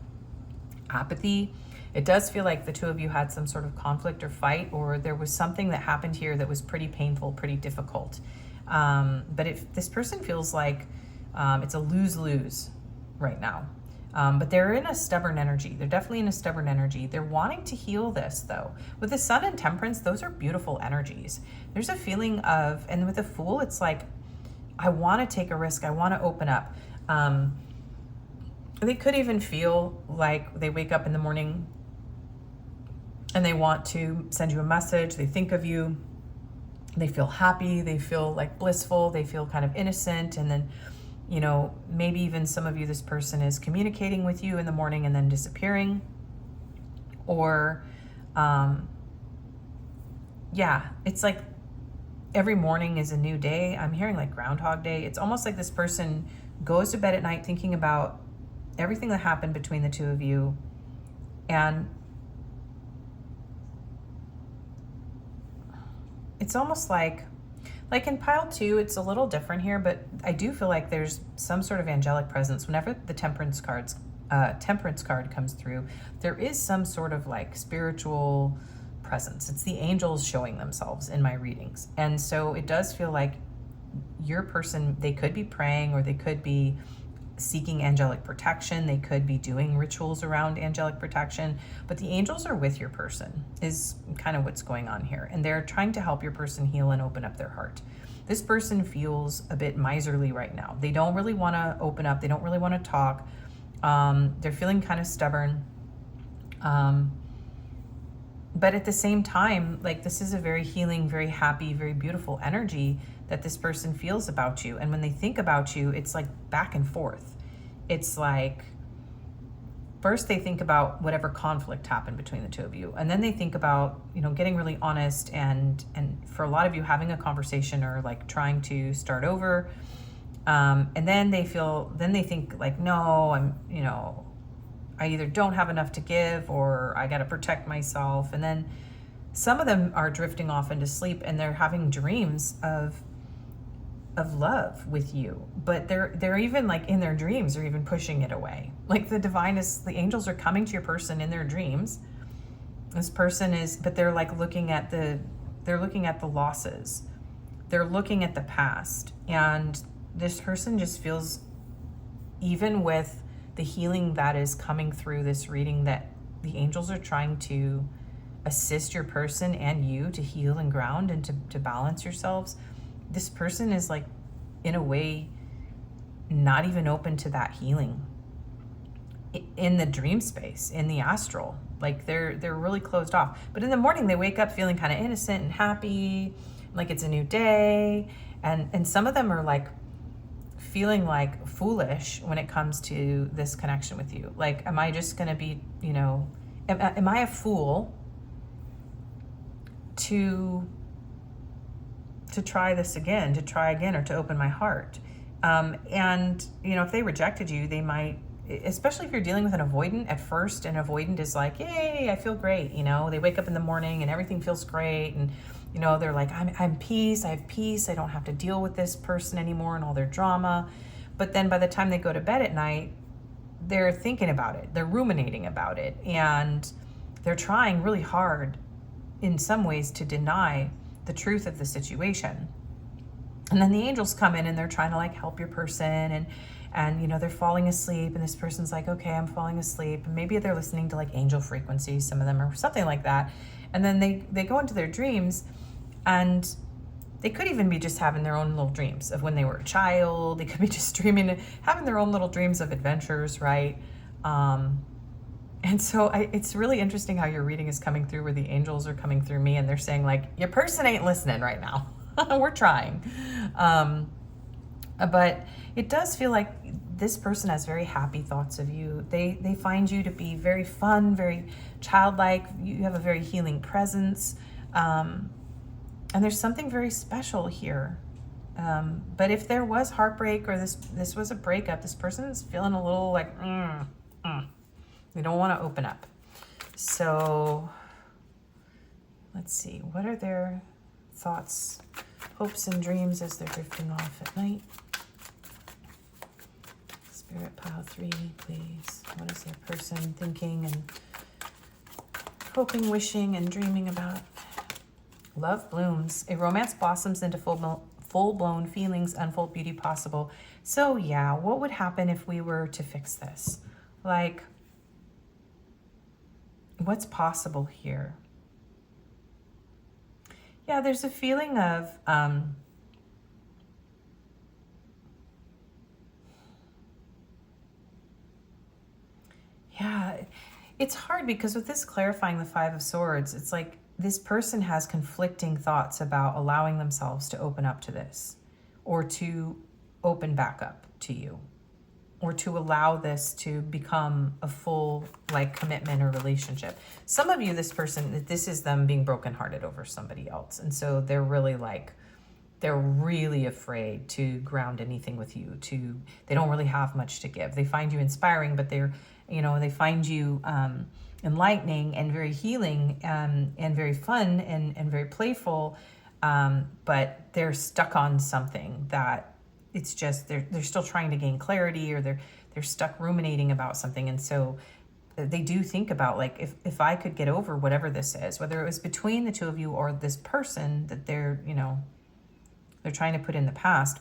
apathy. It does feel like the two of you had some sort of conflict or fight, or there was something that happened here that was pretty painful, pretty difficult. But if this person feels like it's a lose-lose right now. But they're in a stubborn energy. They're definitely in a stubborn energy. They're wanting to heal this, though. With the Sun and Temperance, those are beautiful energies. There's a feeling of, and with the Fool, it's like, I want to take a risk. I want to open up. They could even feel like they wake up in the morning and they want to send you a message. They think of you. They feel happy. They feel like blissful. They feel kind of innocent. And then, you know, maybe even some of you, this person is communicating with you in the morning and then disappearing. Or, yeah, it's like every morning is a new day. I'm hearing like Groundhog Day. It's almost like this person goes to bed at night thinking about everything that happened between the two of you. And it's almost like in pile 2, it's a little different here, but I do feel like there's some sort of angelic presence. Whenever the temperance card comes through, there is some sort of like spiritual presence. It's the angels showing themselves in my readings. And so it does feel like your person, they could be praying, or they could be seeking angelic protection. They could be doing rituals around angelic protection, but the angels are with your person is kind of what's going on here. And they're trying to help your person heal and open up their heart. This person feels a bit miserly right now. They don't really want to open up. They don't really want to talk. They're feeling kind of stubborn. But at the same time, like, this is a very healing, very happy, very beautiful energy that this person feels about you. And when they think about you, it's like back and forth. It's like, first they think about whatever conflict happened between the two of you. And then they think about, you know, getting really honest and for a lot of you having a conversation or like trying to start over. And then they think like, no, I either don't have enough to give, or I got to protect myself. And then some of them are drifting off into sleep and they're having dreams of love with you, but they're even like in their dreams, they're even pushing it away. Like the angels are coming to your person in their dreams. This person is, but they're like looking at the losses. They're looking at the past. And this person just feels, even with the healing that is coming through this reading, that the angels are trying to assist your person and you to heal and ground and to balance yourselves. This person is like, in a way, not even open to that healing in the dream space, in the astral. Like they're really closed off. But in the morning, they wake up feeling kind of innocent and happy, like it's a new day. And some of them are like feeling like foolish when it comes to this connection with you. Like, am I just going to be, am I a fool to try this again, or to open my heart? And, if they rejected you, they might, especially if you're dealing with an avoidant at first, an avoidant is like, yay, I feel great. They wake up in the morning and everything feels great. And, they're like, I'm peace. I have peace. I don't have to deal with this person anymore and all their drama. But then by the time they go to bed at night, they're thinking about it. They're ruminating about it. And they're trying really hard in some ways to deny the truth of the situation. And then the angels come in and they're trying to like help your person, and you know, they're falling asleep, and this person's like, okay, I'm falling asleep. And maybe they're listening to like angel frequencies, some of them, or something like that. And then they go into their dreams, and they could even be just having their own little dreams of when they were a child. They could be just dreaming, having their own little dreams of adventures, right? And so it's really interesting how your reading is coming through, where the angels are coming through me and they're saying like, your person ain't listening right now. We're trying. But it does feel like this person has very happy thoughts of you. They find you to be very fun, very childlike. You have a very healing presence. And there's something very special here. But if there was heartbreak, or this was a breakup, this person is feeling a little like, they don't want to open up. So let's see, what are their thoughts, hopes, and dreams as they're drifting off at night? Spirit Pile 3, please. What is their person thinking and hoping, wishing, and dreaming about? Love blooms. A romance blossoms into full-blown feelings, unfold beauty possible. So yeah, what would happen if we were to fix this? Like, what's possible here? Yeah, there's a feeling of yeah, it's hard because with this clarifying the Five of Swords, it's like this person has conflicting thoughts about allowing themselves to open up to this, or to open back up to you, or to allow this to become a full like commitment or relationship. Some of you, this person, this is them being brokenhearted over somebody else. And so they're really like, they're really afraid to ground anything with you. They don't really have much to give. They find you inspiring, but they're, you know, they find you enlightening and very healing, and very fun and very playful. But they're stuck on something that it's just, they're still trying to gain clarity, or they're stuck ruminating about something. And so they do think about like, if I could get over whatever this is, whether it was between the two of you or this person that they're, you know, they're trying to put in the past.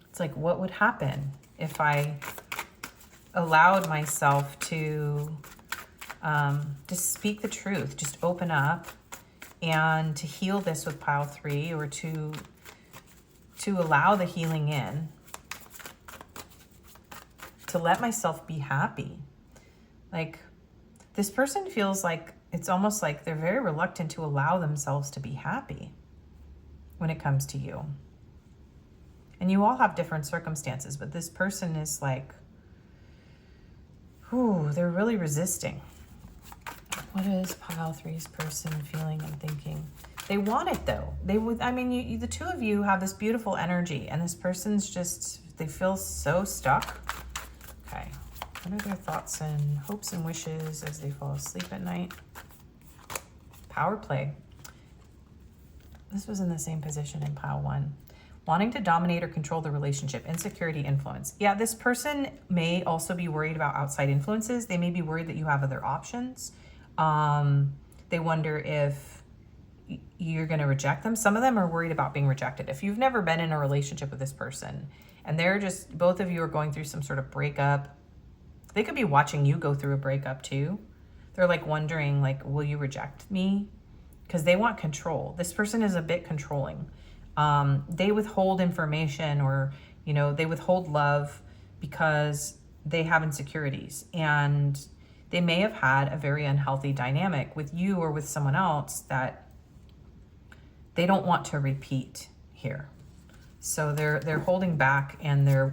It's like, what would happen if I allowed myself to just speak the truth, just open up, and to heal this with Pile 3, or to allow the healing in, to let myself be happy. Like, this person feels like, it's almost like they're very reluctant to allow themselves to be happy when it comes to you. And you all have different circumstances, but this person is like, ooh, they're really resisting. What is Pile 3's person feeling and thinking? They want it though. They would, I mean, the two of you have this beautiful energy, and this person's just, they feel so stuck. Okay. What are their thoughts and hopes and wishes as they fall asleep at night? Power play. This was in the same position in Pile 1. Wanting to dominate or control the relationship, insecurity, influence. Yeah, this person may also be worried about outside influences. They may be worried that you have other options. They wonder if you're going to reject them. Some of them are worried about being rejected. If you've never been in a relationship with this person, and they're just, both of you are going through some sort of breakup, they could be watching you go through a breakup too. They're like wondering, like, will you reject me? Because they want control. This person is a bit controlling. They withhold information, or, you know, they withhold love because they have insecurities, and they may have had a very unhealthy dynamic with you or with someone else that they don't want to repeat here. So they're holding back, and they're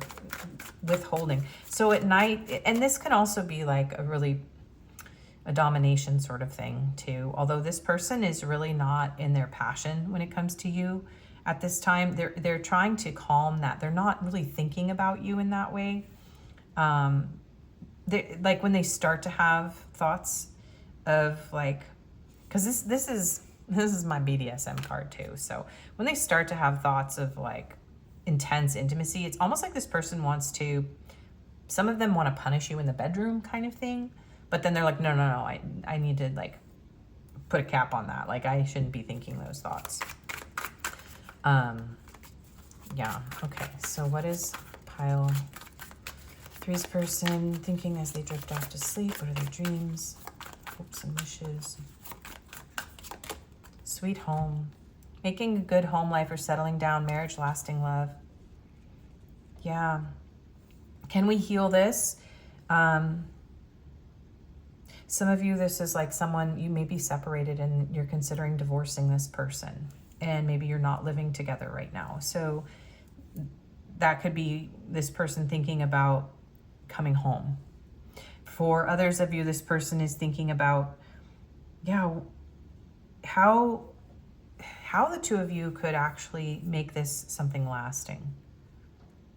withholding. So at night, and this can also be like a domination sort of thing too. Although this person is really not in their passion when it comes to you at this time. They're trying to calm that. They're not really thinking about you in that way. Like when they start to have thoughts of like, because this is my BDSM card too. So when they start to have thoughts of like intense intimacy, it's almost like this person wants to, some of them want to punish you in the bedroom kind of thing. But then they're like, no, I need to like put a cap on that. Like, I shouldn't be thinking those thoughts. Yeah, okay. So what is pile 3's person thinking as they drift off to sleep? What are their dreams, hopes and wishes? Sweet home. Making a good home life or settling down, marriage, lasting love. Yeah. Can we heal this? Some of you, this is like someone, you may be separated and you're considering divorcing this person. And maybe you're not living together right now. So that could be this person thinking about coming home. For others of you, this person is thinking about, yeah, how the two of you could actually make this something lasting.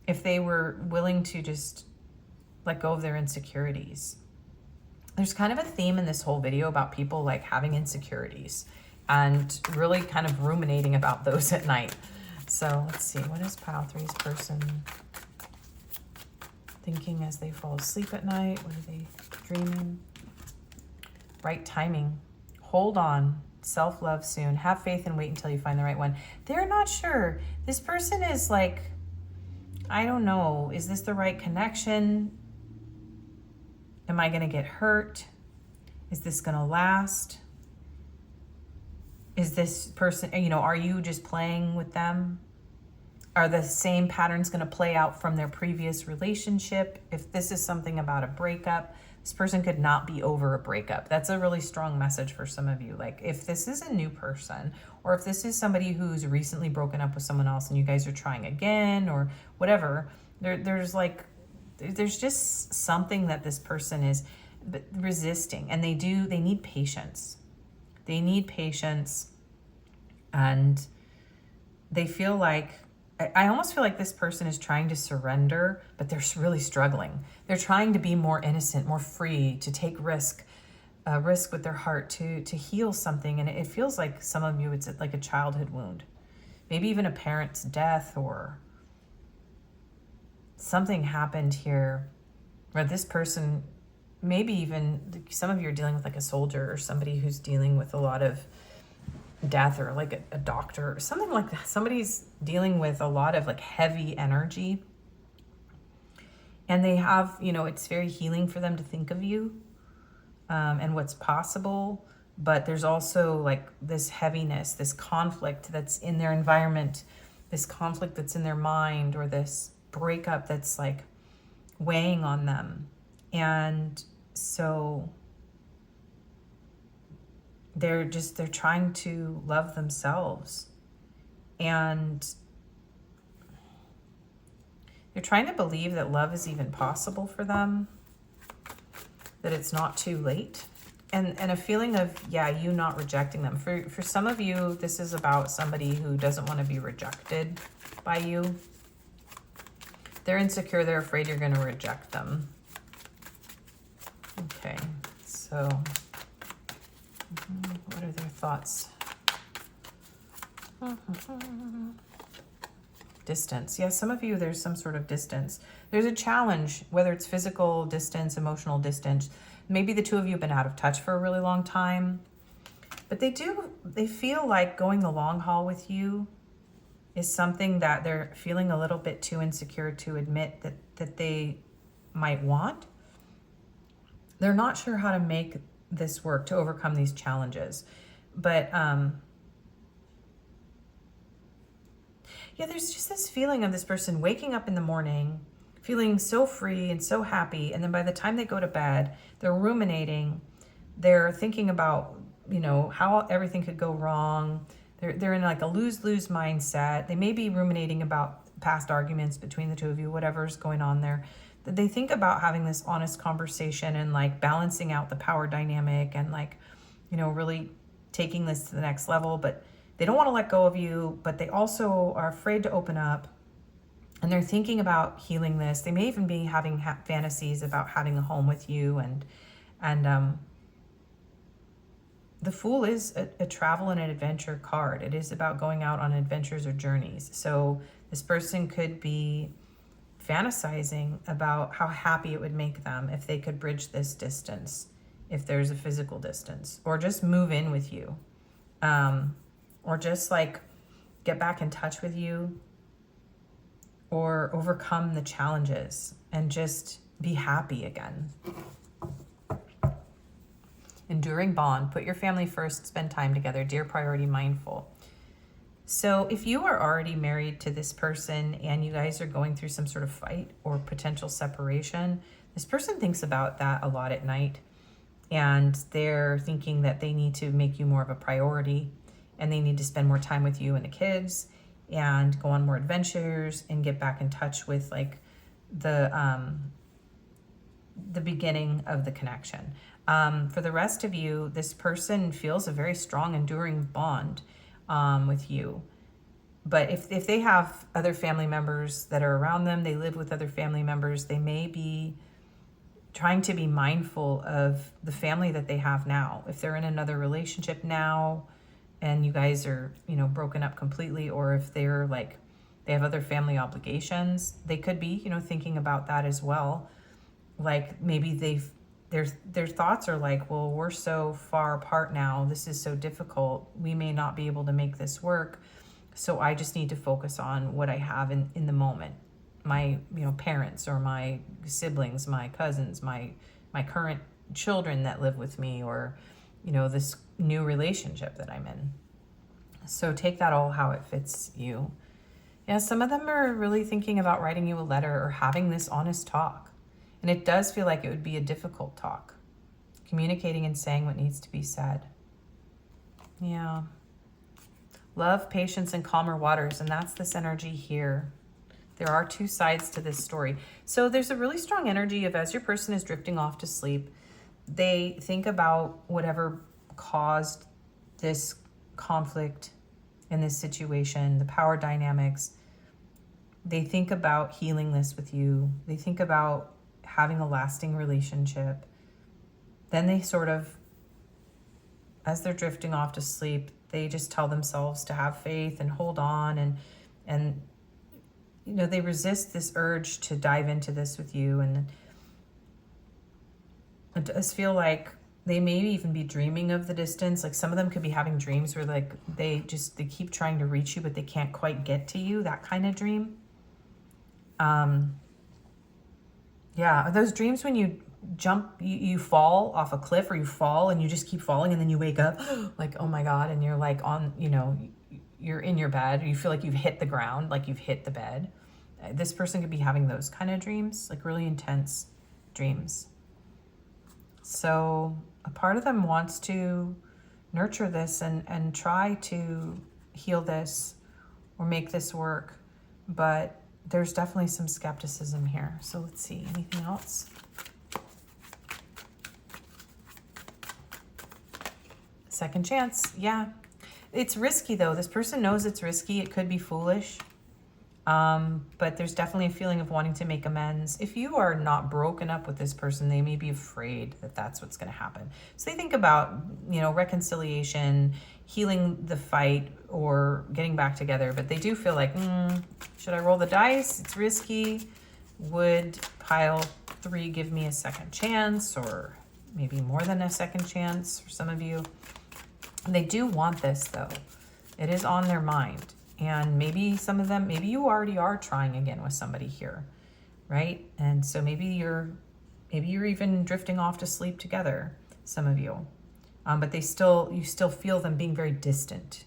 If they were willing to just let go of their insecurities. There's kind of a theme in this whole video about people like having insecurities and really kind of ruminating about those at night. So let's see, what is pile 3's person thinking as they fall asleep at night? What are they dreaming? Right timing. Hold on. Self-love soon. Have faith and wait until you find the right one. They're not sure. This person is like, I don't know. Is this the right connection? Am I going to get hurt? Is this going to last? Is this person, you know, are you just playing with them? Are the same patterns going to play out from their previous relationship? If this is something about a breakup, this person could not be over a breakup. That's a really strong message for some of you. Like if this is a new person, or if this is somebody who's recently broken up with someone else and you guys are trying again or whatever, there's just something that this person is resisting, and they need patience. They need patience, and they feel like, I almost feel like this person is trying to surrender, but they're really struggling. They're trying to be more innocent, more free, to take risk with their heart, to heal something. And it feels like some of you, it's like a childhood wound, maybe even a parent's death, or something happened here where this person, maybe even some of you are dealing with like a soldier or somebody who's dealing with a lot of death, or like a doctor or something like that. Somebody's dealing with a lot of like heavy energy, and they have, you know, it's very healing for them to think of you and what's possible. But there's also like this heaviness, this conflict that's in their environment, this conflict that's in their mind, or this breakup that's like weighing on them. And so they're trying to love themselves, and they're trying to believe that love is even possible for them, that it's not too late, and a feeling of, yeah, you not rejecting them. For some of you, this is about somebody who doesn't want to be rejected by you. They're insecure, they're afraid you're going to reject them. Okay, so what are their thoughts? Distance. Yeah, some of you, there's some sort of distance. There's a challenge, whether it's physical distance, emotional distance. Maybe the two of you have been out of touch for a really long time. But they feel like going the long haul with you is something that they're feeling a little bit too insecure to admit that they might want. They're not sure how to make this work, to overcome these challenges. But yeah, there's just this feeling of this person waking up in the morning, feeling so free and so happy. And then by the time they go to bed, they're ruminating. They're thinking about, you know, how everything could go wrong. They're in like a lose-lose mindset. They may be ruminating about past arguments between the two of you, whatever's going on there. They think about having this honest conversation and like balancing out the power dynamic and like, you know, really taking this to the next level. But they don't want to let go of you, but they also are afraid to open up. And they're thinking about healing this. They may even be having fantasies about having a home with you. And the Fool is a travel and an adventure card. It is about going out on adventures or journeys. So this person could be fantasizing about how happy it would make them if they could bridge this distance, if there's a physical distance, or just move in with you, or just like get back in touch with you. or overcome the challenges and just be happy again. Enduring bond, put your family first, spend time together, dear priority, mindful. So if you are already married to this person and you guys are going through some sort of fight or potential separation, this person thinks about that a lot at night, and they're thinking that they need to make you more of a priority, and they need to spend more time with you and the kids and go on more adventures and get back in touch with like the beginning of the connection. For the rest of you, this person feels a very strong, enduring bond with you. But if they have other family members that are around them, they live with other family members, they may be trying to be mindful of the family that they have now. If they're in another relationship now and you guys are, you know, broken up completely, or if they're like, they have other family obligations, they could be, you know, thinking about that as well. Like maybe their thoughts are like, well, we're so far apart now. This is so difficult. We may not be able to make this work. So I just need to focus on what I have in the moment. My, you know, parents or my siblings, my cousins, my current children that live with me, or, you know, this new relationship that I'm in. So take that all how it fits you. Yeah, some of them are really thinking about writing you a letter or having this honest talk. And it does feel like it would be a difficult talk. Communicating and saying what needs to be said. Yeah. Love, patience, and calmer waters. And that's this energy here. There are two sides to this story. So there's a really strong energy of, as your person is drifting off to sleep, they think about whatever caused this conflict in this situation, the power dynamics. They think about healing this with you. They think about having a lasting relationship. Then they sort of, as they're drifting off to sleep, they just tell themselves to have faith and hold on, and you know, they resist this urge to dive into this with you. And it does feel like they may even be dreaming of the distance. Like some of them could be having dreams where like they keep trying to reach you, but they can't quite get to you, that kind of dream. Yeah, those dreams when you jump, you fall off a cliff, or you fall and you just keep falling, and then you wake up like, oh my God, and you're like on, you know, you're in your bed, you feel like you've hit the ground, like you've hit the bed. This person could be having those kind of dreams, like really intense dreams. So a part of them wants to nurture this and try to heal this or make this work, but there's definitely some skepticism here. So let's see, anything else? Second chance, yeah. It's risky though. This person knows it's risky. It could be foolish. But there's definitely a feeling of wanting to make amends. If you are not broken up with this person, they may be afraid that that's what's going to happen. So they think about, you know, reconciliation, healing the fight, or getting back together. But they do feel like, should I roll the dice? It's risky. Would pile 3 give me a second chance, or maybe more than a second chance for some of you? They do want this though. It is on their mind. And maybe some of them, maybe you already are trying again with somebody here, right? And so maybe you're even drifting off to sleep together, some of you. But you still feel them being very distant.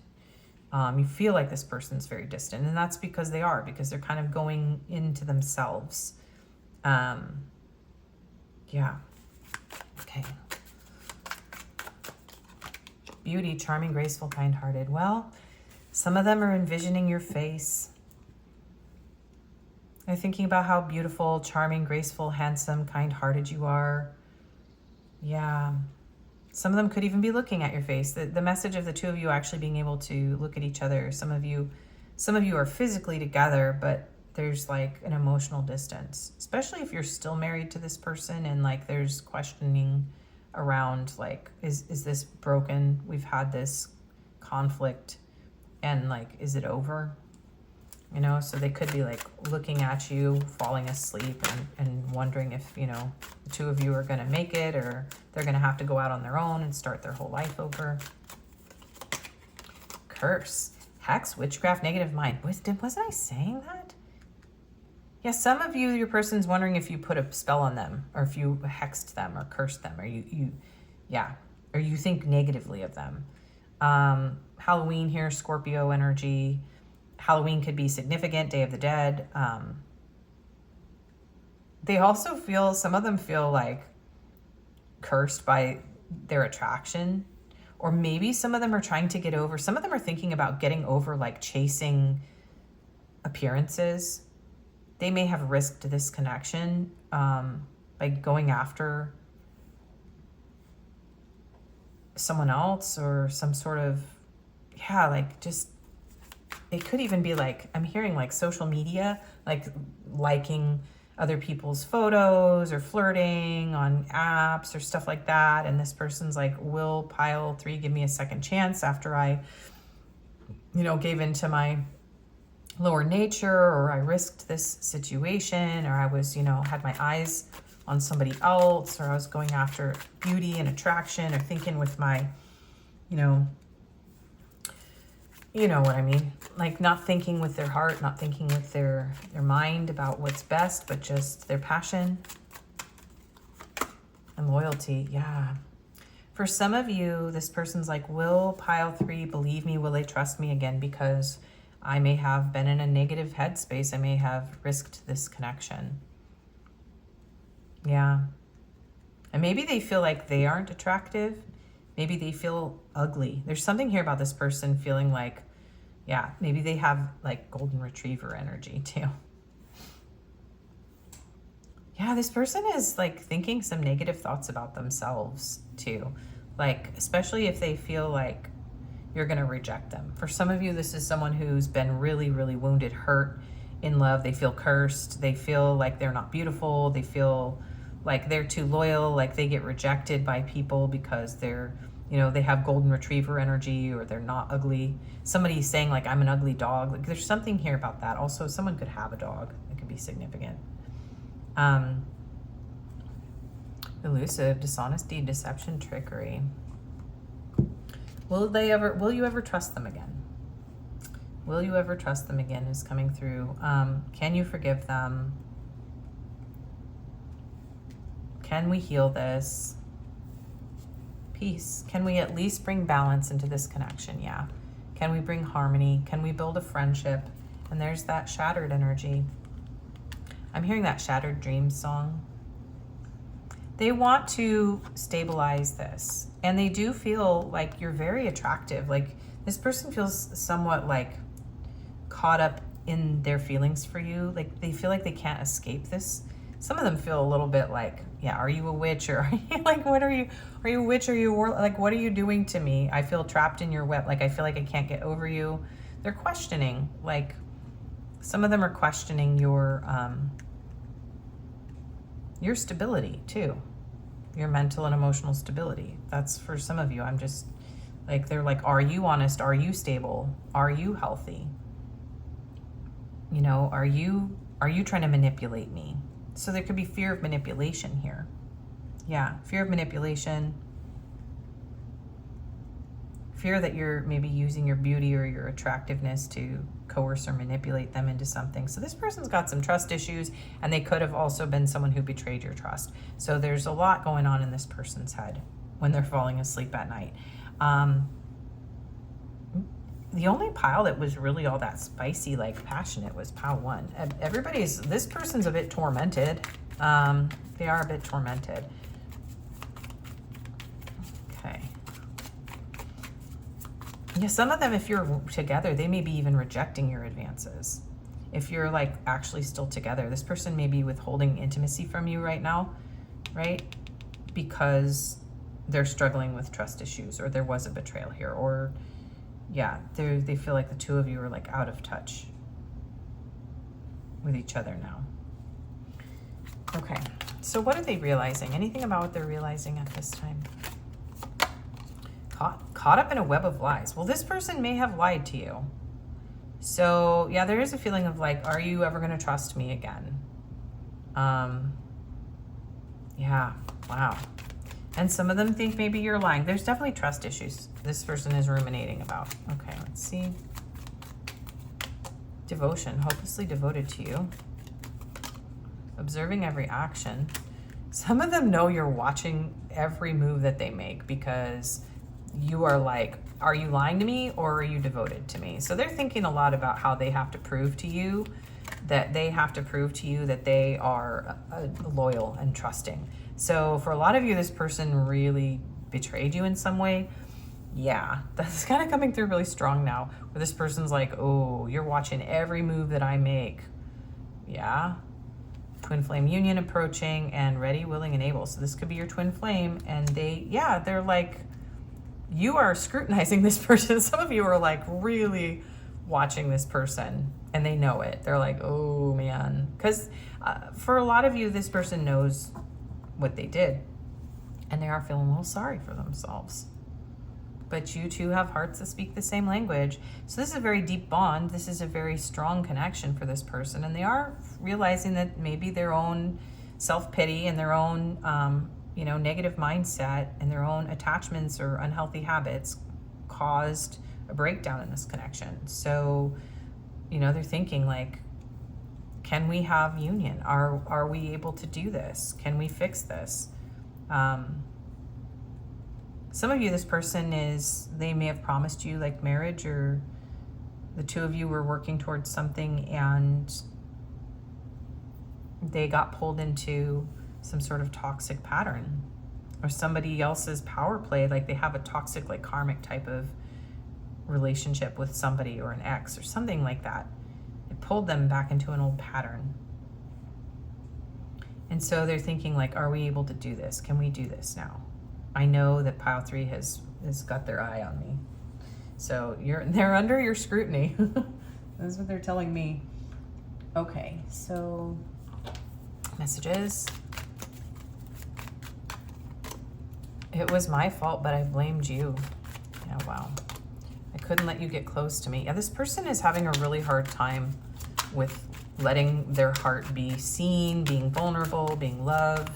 You feel like this person's very distant, and that's because because they're kind of going into themselves. Yeah. Okay. Beauty, charming, graceful, kind-hearted. Well, some of them are envisioning your face. They're thinking about how beautiful, charming, graceful, handsome, kind-hearted you are. Yeah. Some of them could even be looking at your face. The message of the two of you actually being able to look at each other. Some of you are physically together, but there's like an emotional distance, especially if you're still married to this person and like there's questioning around like, is this broken? We've had this conflict and like, is it over? You know, so they could be like looking at you, falling asleep, and wondering if, you know, the two of you are going to make it, or they're going to have to go out on their own and start their whole life over. Curse, hex, witchcraft, negative mind. Wasn't I saying that? Yeah, some of you, your person's wondering if you put a spell on them, or if you hexed them or cursed them, or or you think negatively of them. Halloween here, Scorpio energy. Halloween could be significant, Day of the Dead. They also feel, some of them feel like cursed by their attraction, or maybe some of them are trying to get over, some of them are thinking about getting over like chasing appearances. They may have risked this connection by going after someone else or some sort of, like just, it could even be like, I'm hearing like social media, like liking other people's photos or flirting on apps or stuff like that. And this person's like, will pile 3 give me a second chance after I, gave into my lower nature, or I risked this situation, or I was, had my eyes on somebody else, or I was going after beauty and attraction, or thinking with my, you know what I mean? Like not thinking with their heart, not thinking with their mind about what's best, but just their passion and loyalty. Yeah. For some of you, this person's like, will pile 3 believe me? Will they trust me again? Because I may have been in a negative headspace. I may have risked this connection. Yeah. And maybe they feel like they aren't attractive. Maybe they feel ugly. There's something here about this person feeling like, maybe they have like golden retriever energy too. Yeah, this person is like thinking some negative thoughts about themselves too. Like, especially if they feel like you're going to reject them. For some of you, this is someone who's been really, really wounded, hurt in love. They feel cursed. They feel like they're not beautiful. They feel like they're too loyal, like they get rejected by people because they're, they have golden retriever energy, or they're not ugly. Somebody's saying like, I'm an ugly dog. Like there's something here about that. Also, someone could have a dog. It could be significant. Elusive, dishonesty, deception, trickery. Will you ever trust them again? Will you ever trust them again is coming through. Can you forgive them? Can we heal this? Peace. Can we at least bring balance into this connection? Yeah. Can we bring harmony? Can we build a friendship? And there's that shattered energy. I'm hearing that Shattered Dreams song. They want to stabilize this. And they do feel like you're very attractive. Like this person feels somewhat like caught up in their feelings for you. Like they feel like they can't escape this. Some of them feel a little bit like, are you a witch? Or are you like, are you a witch? Are you like, what are you doing to me? I feel trapped in your web. Like, I feel like I can't get over you. They're questioning, like some of them are questioning your stability too. Your mental and emotional stability. That's for some of you. I'm just like, they're like, are you honest? Are you stable? Are you healthy? Are you trying to manipulate me? So there could be fear of manipulation here. Yeah, fear of manipulation. Fear that you're maybe using your beauty or your attractiveness to coerce or manipulate them into something. So this person's got some trust issues, and they could have also been someone who betrayed your trust. So there's a lot going on in this person's head when they're falling asleep at night. The only pile that was really all that spicy, like passionate, was pile 1. This person's a bit tormented. They are a bit tormented. Okay. Yeah, some of them, if you're together, they may be even rejecting your advances. If you're like actually still together, this person may be withholding intimacy from you right now, right? Because they're struggling with trust issues, or there was a betrayal here, or they feel like the two of you are like out of touch with each other now. Okay, so what are they realizing? Anything about what they're realizing at this time? Caught up in a web of lies. Well, this person may have lied to you. So there is a feeling of like, are you ever going to trust me again? Wow. And some of them think maybe you're lying. There's definitely trust issues this person is ruminating about. Okay, let's see. Devotion, hopelessly devoted to you. observing every action. Some of them know you're watching every move that they make because you are like, are you lying to me or are you devoted to me? So they're thinking a lot about how they have to prove to you that they are loyal and trusting. So for a lot of you, this person really betrayed you in some way. Yeah, that's kind of coming through really strong now, where this person's like, oh, you're watching every move that I make. Yeah. Twin flame union approaching and ready, willing, and able. So this could be your twin flame, and they're like, you are scrutinizing this person. Some of you are like really watching this person, and they know it. They're like, oh man. Because for a lot of you, this person knows what they did, and they are feeling a little sorry for themselves. But you two have hearts that speak the same language. So this is a very deep bond. This is a very strong connection for this person. And they are realizing that maybe their own self-pity and their own, negative mindset and their own attachments or unhealthy habits caused a breakdown in this connection. So, they're thinking like, can we have union? Are we able to do this? Can we fix this? Some of you, this person they may have promised you like marriage, or the two of you were working towards something and they got pulled into some sort of toxic pattern, or somebody else's power play, like they have a toxic, like karmic type of relationship with somebody or an ex or something like that. It pulled them back into an old pattern. And so they're thinking like, are we able to do this? Can we do this now? I know that pile 3 has got their eye on me. So they're under your scrutiny. That's what they're telling me. Okay, so messages. It was my fault, but I blamed you. Yeah, wow. I couldn't let you get close to me. Yeah, this person is having a really hard time with letting their heart be seen, being vulnerable, being loved.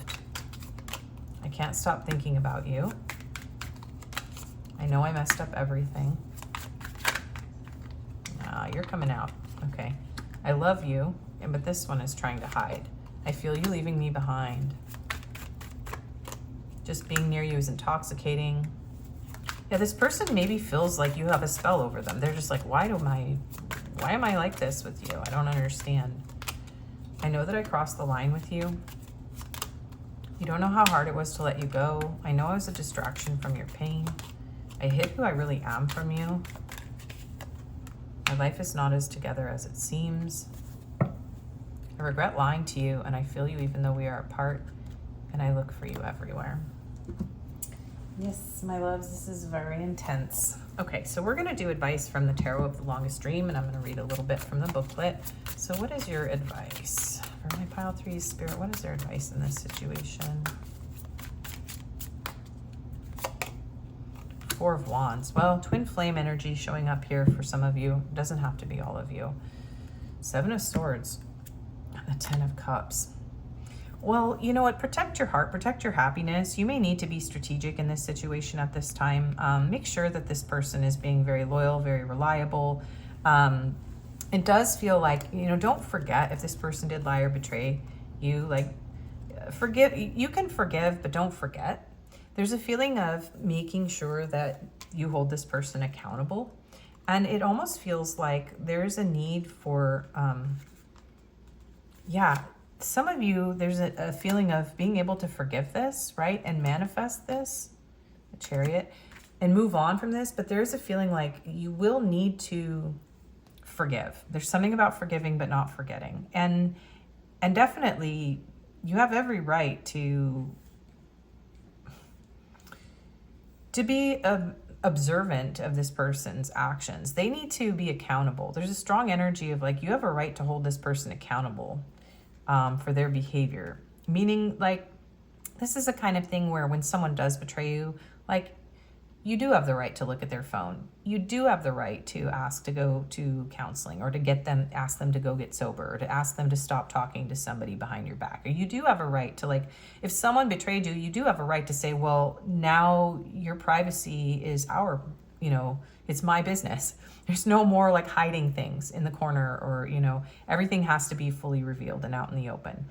I can't stop thinking about you. I know I messed up everything. You're coming out. Okay. I love you, but this one is trying to hide. I feel you leaving me behind. Just being near you is intoxicating. Yeah, this person maybe feels like you have a spell over them. They're just like, why am I like this with you? I don't understand. I know that I crossed the line with you. You don't know how hard it was to let you go. I know I was a distraction from your pain. I hid who I really am from you. My life is not as together as it seems. I regret lying to you, and I feel you even though we are apart, and I look for you everywhere. Yes, my loves, this is very intense. Okay, so we're going to do advice from the Tarot of the Longest Dream, and I'm going to read a little bit from the booklet. So what is your advice? For my pile 3 spirit, what is their advice in this situation? 4 of Wands. Well, twin flame energy showing up here for some of you. It doesn't have to be all of you. 7 of Swords. And the 10 of Cups. Well, you know what? Protect your heart, protect your happiness. You may need to be strategic in this situation at this time. Make sure that this person is being very loyal, very reliable. It does feel like, don't forget if this person did lie or betray you, like forgive. You can forgive, but don't forget. There's a feeling of making sure that you hold this person accountable. And it almost feels like there's a need for, some of you, there's a feeling of being able to forgive this, right? And manifest this, the Chariot, and move on from this. But there's a feeling like you will need to forgive. There's something about forgiving but not forgetting. And definitely you have every right to be observant of this person's actions. They need to be accountable. There's a strong energy of like, you have a right to hold this person accountable for their behavior. Meaning, like, this is a kind of thing where when someone does betray you, like, you do have the right to look at their phone. You do have the right to ask to go to counseling, or to ask them to go get sober, or to ask them to stop talking to somebody behind your back. Or you do have a right to, like, if someone betrayed you, you do have a right to say, well, now your privacy is it's my business. There's no more like hiding things in the corner, or, everything has to be fully revealed and out in the open.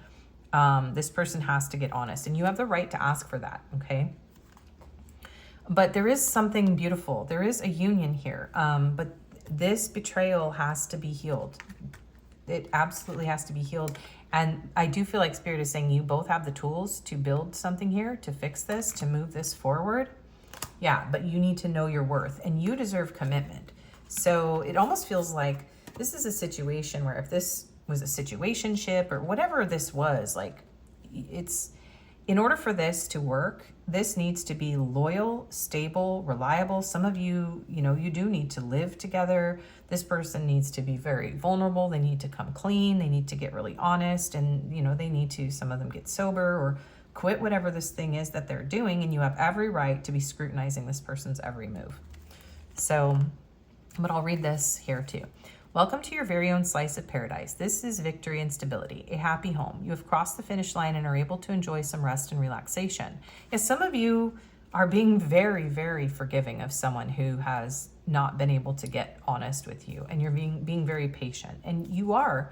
This person has to get honest, and you have the right to ask for that, okay? But there is something beautiful. There is a union here, but this betrayal has to be healed. It absolutely has to be healed. And I do feel like Spirit is saying you both have the tools to build something here, to fix this, to move this forward. Yeah, but you need to know your worth, and you deserve commitment. So it almost feels like this is a situation where if this was a situationship or whatever this was, like, it's, in order for this to work, this needs to be loyal, stable, reliable. Some of you, you know, you do need to live together. This person needs to be very vulnerable. They need to come clean. They need to get really honest. And, you know, they need to, some of them get sober or quit whatever this thing is that they're doing. And you have every right to be scrutinizing this person's every move. So, but I'll read this here too. Welcome to your very own slice of paradise. This is victory and stability, a happy home. You have crossed the finish line and are able to enjoy some rest and relaxation. Yes, some of you are being very, very forgiving of someone who has not been able to get honest with you, and you're being very patient. And you are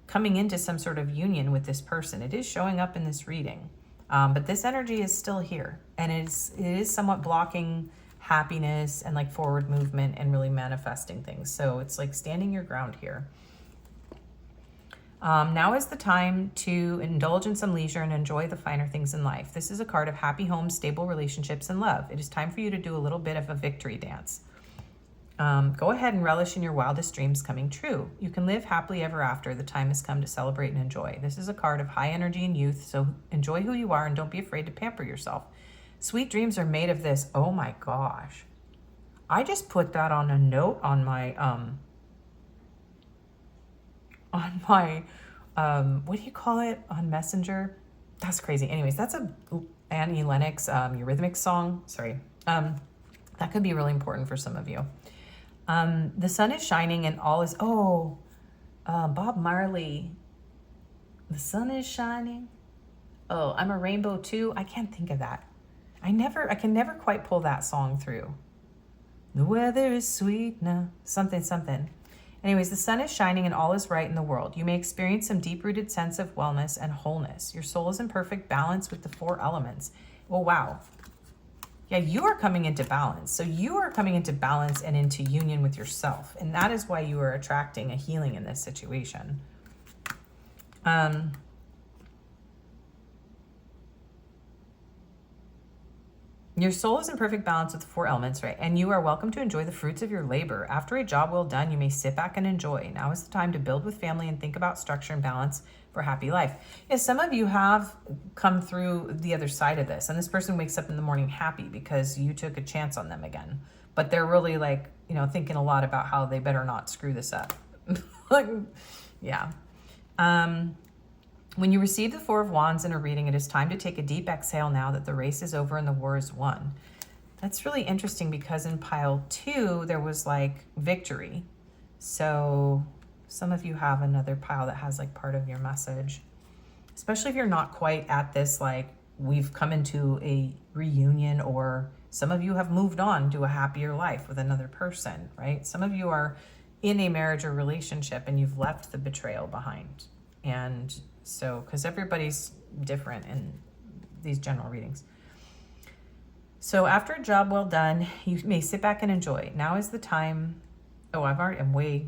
coming into some sort of union with this person. It is showing up in this reading, but this energy is still here, and it is somewhat blocking happiness and like forward movement and really manifesting things. So it's like standing your ground here. Now is the time to indulge in some leisure and enjoy the finer things in life. This is a card of happy homes, stable relationships, and love. It is time for you to do a little bit of a victory dance. Go ahead and relish in your wildest dreams coming true. You can live happily ever after. The time has come to celebrate and enjoy. This is a card of high energy and youth, so enjoy who you are and don't be afraid to pamper yourself. Sweet dreams are made of this. Oh my gosh. I just put that on a note on my, what do you call it? On Messenger? That's crazy. Anyways, that's a Annie Lennox, Eurythmics song. Sorry. That could be really important for some of you. The sun is shining and all is, Bob Marley. The sun is shining. Oh, I'm a rainbow too. I can't think of that. I can never quite pull that song through. The weather is sweet now. Something. Anyways, the sun is shining and all is right in the world. You may experience some deep-rooted sense of wellness and wholeness. Your soul is in perfect balance with the 4 elements. Oh, wow. Yeah, you are coming into balance. So you are coming into balance and into union with yourself. And that is why you are attracting a healing in this situation. Your soul is in perfect balance with the 4 elements, right? And you are welcome to enjoy the fruits of your labor. After a job well done, you may sit back and enjoy. Now is the time to build with family and think about structure and balance for a happy life. Yes, some of you have come through the other side of this, and this person wakes up in the morning happy because you took a chance on them again. But they're really like, you know, thinking a lot about how they better not screw this up. Yeah. When you receive the 4 of Wands in a reading, it is time to take a deep exhale now that the race is over and the war is won. That's really interesting because in pile 2, there was like victory. So some of you have another pile that has like part of your message, especially if you're not quite at this, like we've come into a reunion, or some of you have moved on to a happier life with another person, right? Some of you are in a marriage or relationship and you've left the betrayal behind. And so, because everybody's different in these general readings. So after a job well done, you may sit back and enjoy. Now is the time. Oh, I'm way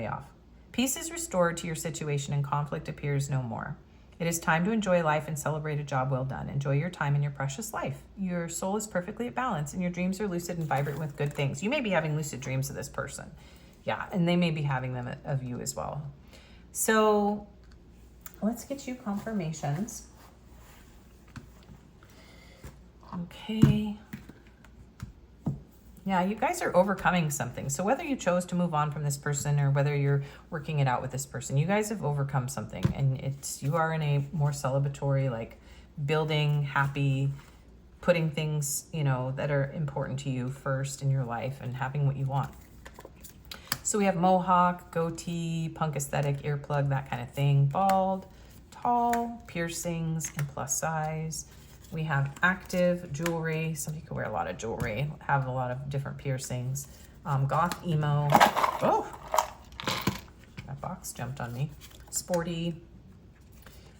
off. Peace is restored to your situation and conflict appears no more. It is time to enjoy life and celebrate a job well done. Enjoy your time and your precious life. Your soul is perfectly at balance and your dreams are lucid and vibrant with good things. You may be having lucid dreams of this person. Yeah, and they may be having them of you as well. So let's get you confirmations. Okay. Yeah, you guys are overcoming something. So whether you chose to move on from this person or whether you're working it out with this person, you guys have overcome something, and you are in a more celebratory, like building, happy, putting things, you know, that are important to you first in your life and having what you want. So we have mohawk, goatee, punk aesthetic, earplug, that kind of thing, bald, tall, piercings, and plus size. We have active jewelry. Some of you can wear a lot of jewelry, have a lot of different piercings. Goth emo. Oh, that box jumped on me. Sporty.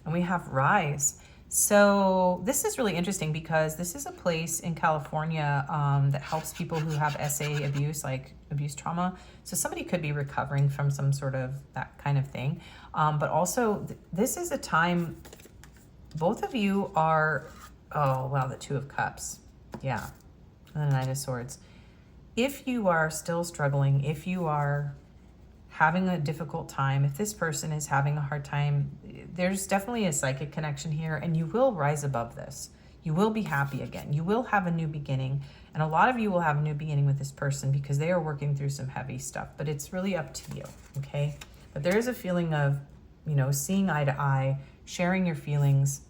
And we have Rise. So this is really interesting because this is a place in California that helps people who have SA abuse, like abuse trauma. So somebody could be recovering from some sort of that kind of thing. But also this is a time, both of you are, oh, wow, the Two of Cups. Yeah, and the Knight of Swords. If you are still struggling, if you are having a difficult time, if this person is having a hard time, there's definitely a psychic connection here, and you will rise above this. You will be happy again. You will have a new beginning, and a lot of you will have a new beginning with this person because they are working through some heavy stuff, but it's really up to you, okay? But there is a feeling of, you know, seeing eye to eye, sharing your feelings.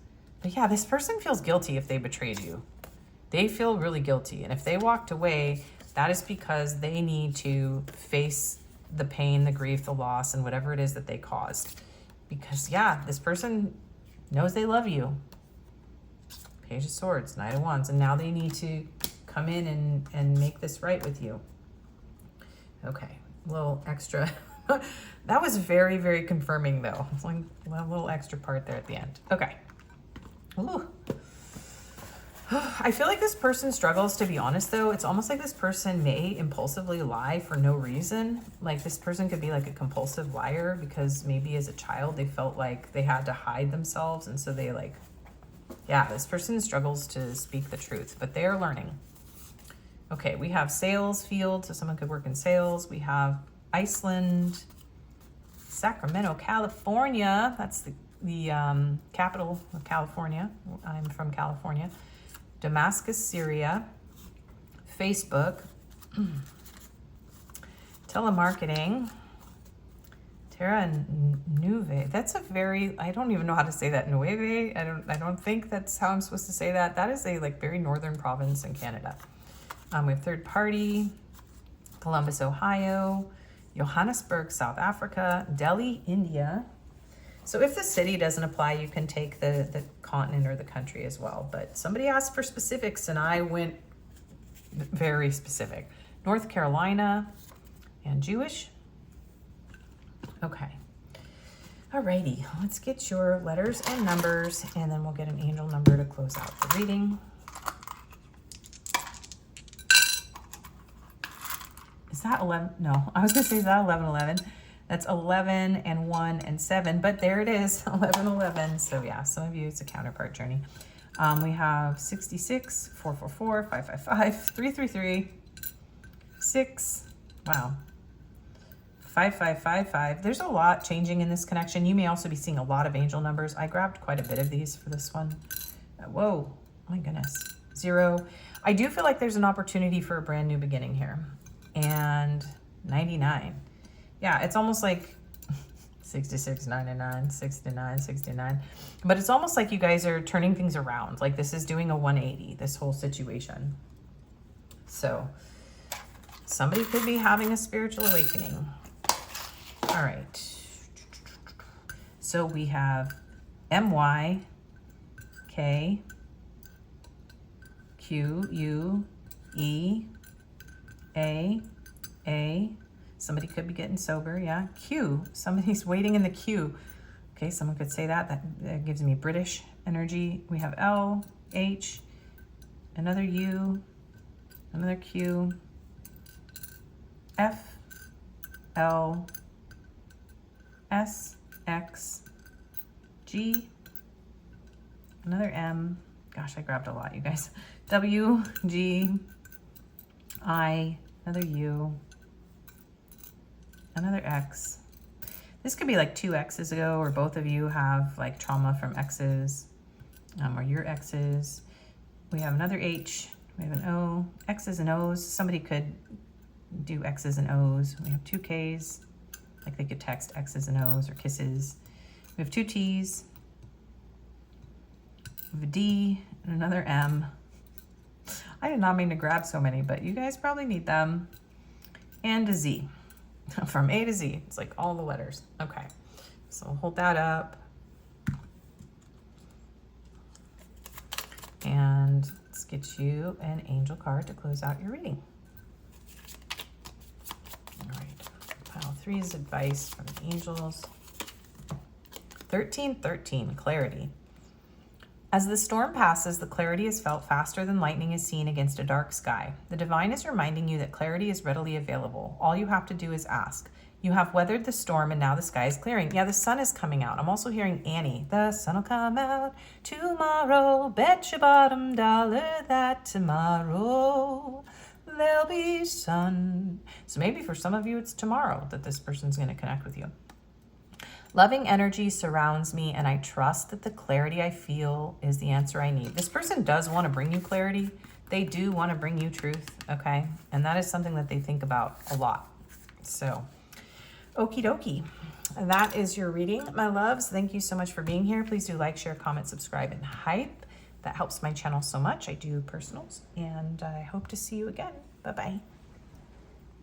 But yeah, this person feels guilty if they betrayed you. They feel really guilty, and if they walked away, that is because they need to face the pain, the grief, the loss, and whatever it is that they caused. Because yeah, this person knows they love you. Page of Swords, Knight of Wands, and now they need to come in and make this right with you. Okay, a little extra. That was very, very confirming though. It's like a little extra part there at the end. Okay. Ooh. I feel like this person struggles, to be honest though. It's almost like this person may impulsively lie for no reason. Like this person could be like a compulsive liar because maybe as a child they felt like they had to hide themselves, and so they like, yeah, this person struggles to speak the truth, but they are learning. Okay, we have sales field, so someone could work in sales. We have Iceland, Sacramento, California. That's the capital of California. I'm from California. Damascus, Syria, Facebook, telemarketing, Terra Nueve. That's a very, I don't even know how to say that. Nueve. I don't think that's how I'm supposed to say that. That is a like very northern province in Canada. We have third party, Columbus, Ohio, Johannesburg, South Africa, Delhi, India. So if the city doesn't apply, you can take the continent or the country as well. But somebody asked for specifics and I went very specific. North Carolina and Jewish. Okay. Alrighty, let's get your letters and numbers, and then we'll get an angel number to close out the reading. Is that 11? No, I was gonna say, is that 1111? That's 11 and 1 and 7, but there it is, 1111. So yeah, some of you, it's a counterpart journey. We have 66, 444, 555, 333, 6, wow, 5555. There's a lot changing in this connection. You may also be seeing a lot of angel numbers. I grabbed quite a bit of these for this one. Whoa, my goodness. 0. I do feel like there's an opportunity for a brand new beginning here. And 99. Yeah, it's almost like 66, 99, 69, 69. But it's almost like you guys are turning things around. Like this is doing a 180, this whole situation. So somebody could be having a spiritual awakening. All right. So we have MY, K, Q, U, E, A. Somebody could be getting sober, yeah. Q, somebody's waiting in the queue. Okay, someone could say that. That gives me British energy. We have L, H, another U, another Q, F, L, S, X, G, another M. Gosh, I grabbed a lot, you guys. W, G, I, another U, another X. This could be like 2 X's ago, or both of you have like trauma from exes, or your exes. We have another H, we have an O, X's and O's. Somebody could do X's and O's. We have 2 K's, like they could text X's and O's or kisses. We have 2 T's, we have a D and another M. I did not mean to grab so many, but you guys probably need them. And a Z. From A to Z. It's like all the letters. Okay. So hold that up. And let's get you an angel card to close out your reading. All right. Pile 3 is advice from the angels. 1313, clarity. As the storm passes, the clarity is felt faster than lightning is seen against a dark sky. The divine is reminding you that clarity is readily available. All you have to do is ask. You have weathered the storm and now the sky is clearing. Yeah, the sun is coming out. I'm also hearing Annie. The sun will come out tomorrow. Bet your bottom dollar that tomorrow there'll be sun. So maybe for some of you, it's tomorrow that this person's going to connect with you. Loving energy surrounds me, and I trust that the clarity I feel is the answer I need. This person does want to bring you clarity. They do want to bring you truth, okay? And that is something that they think about a lot. So, okie dokie. That is your reading, my loves. Thank you so much for being here. Please do like, share, comment, subscribe, and hype. That helps my channel so much. I do personals, and I hope to see you again. Bye-bye.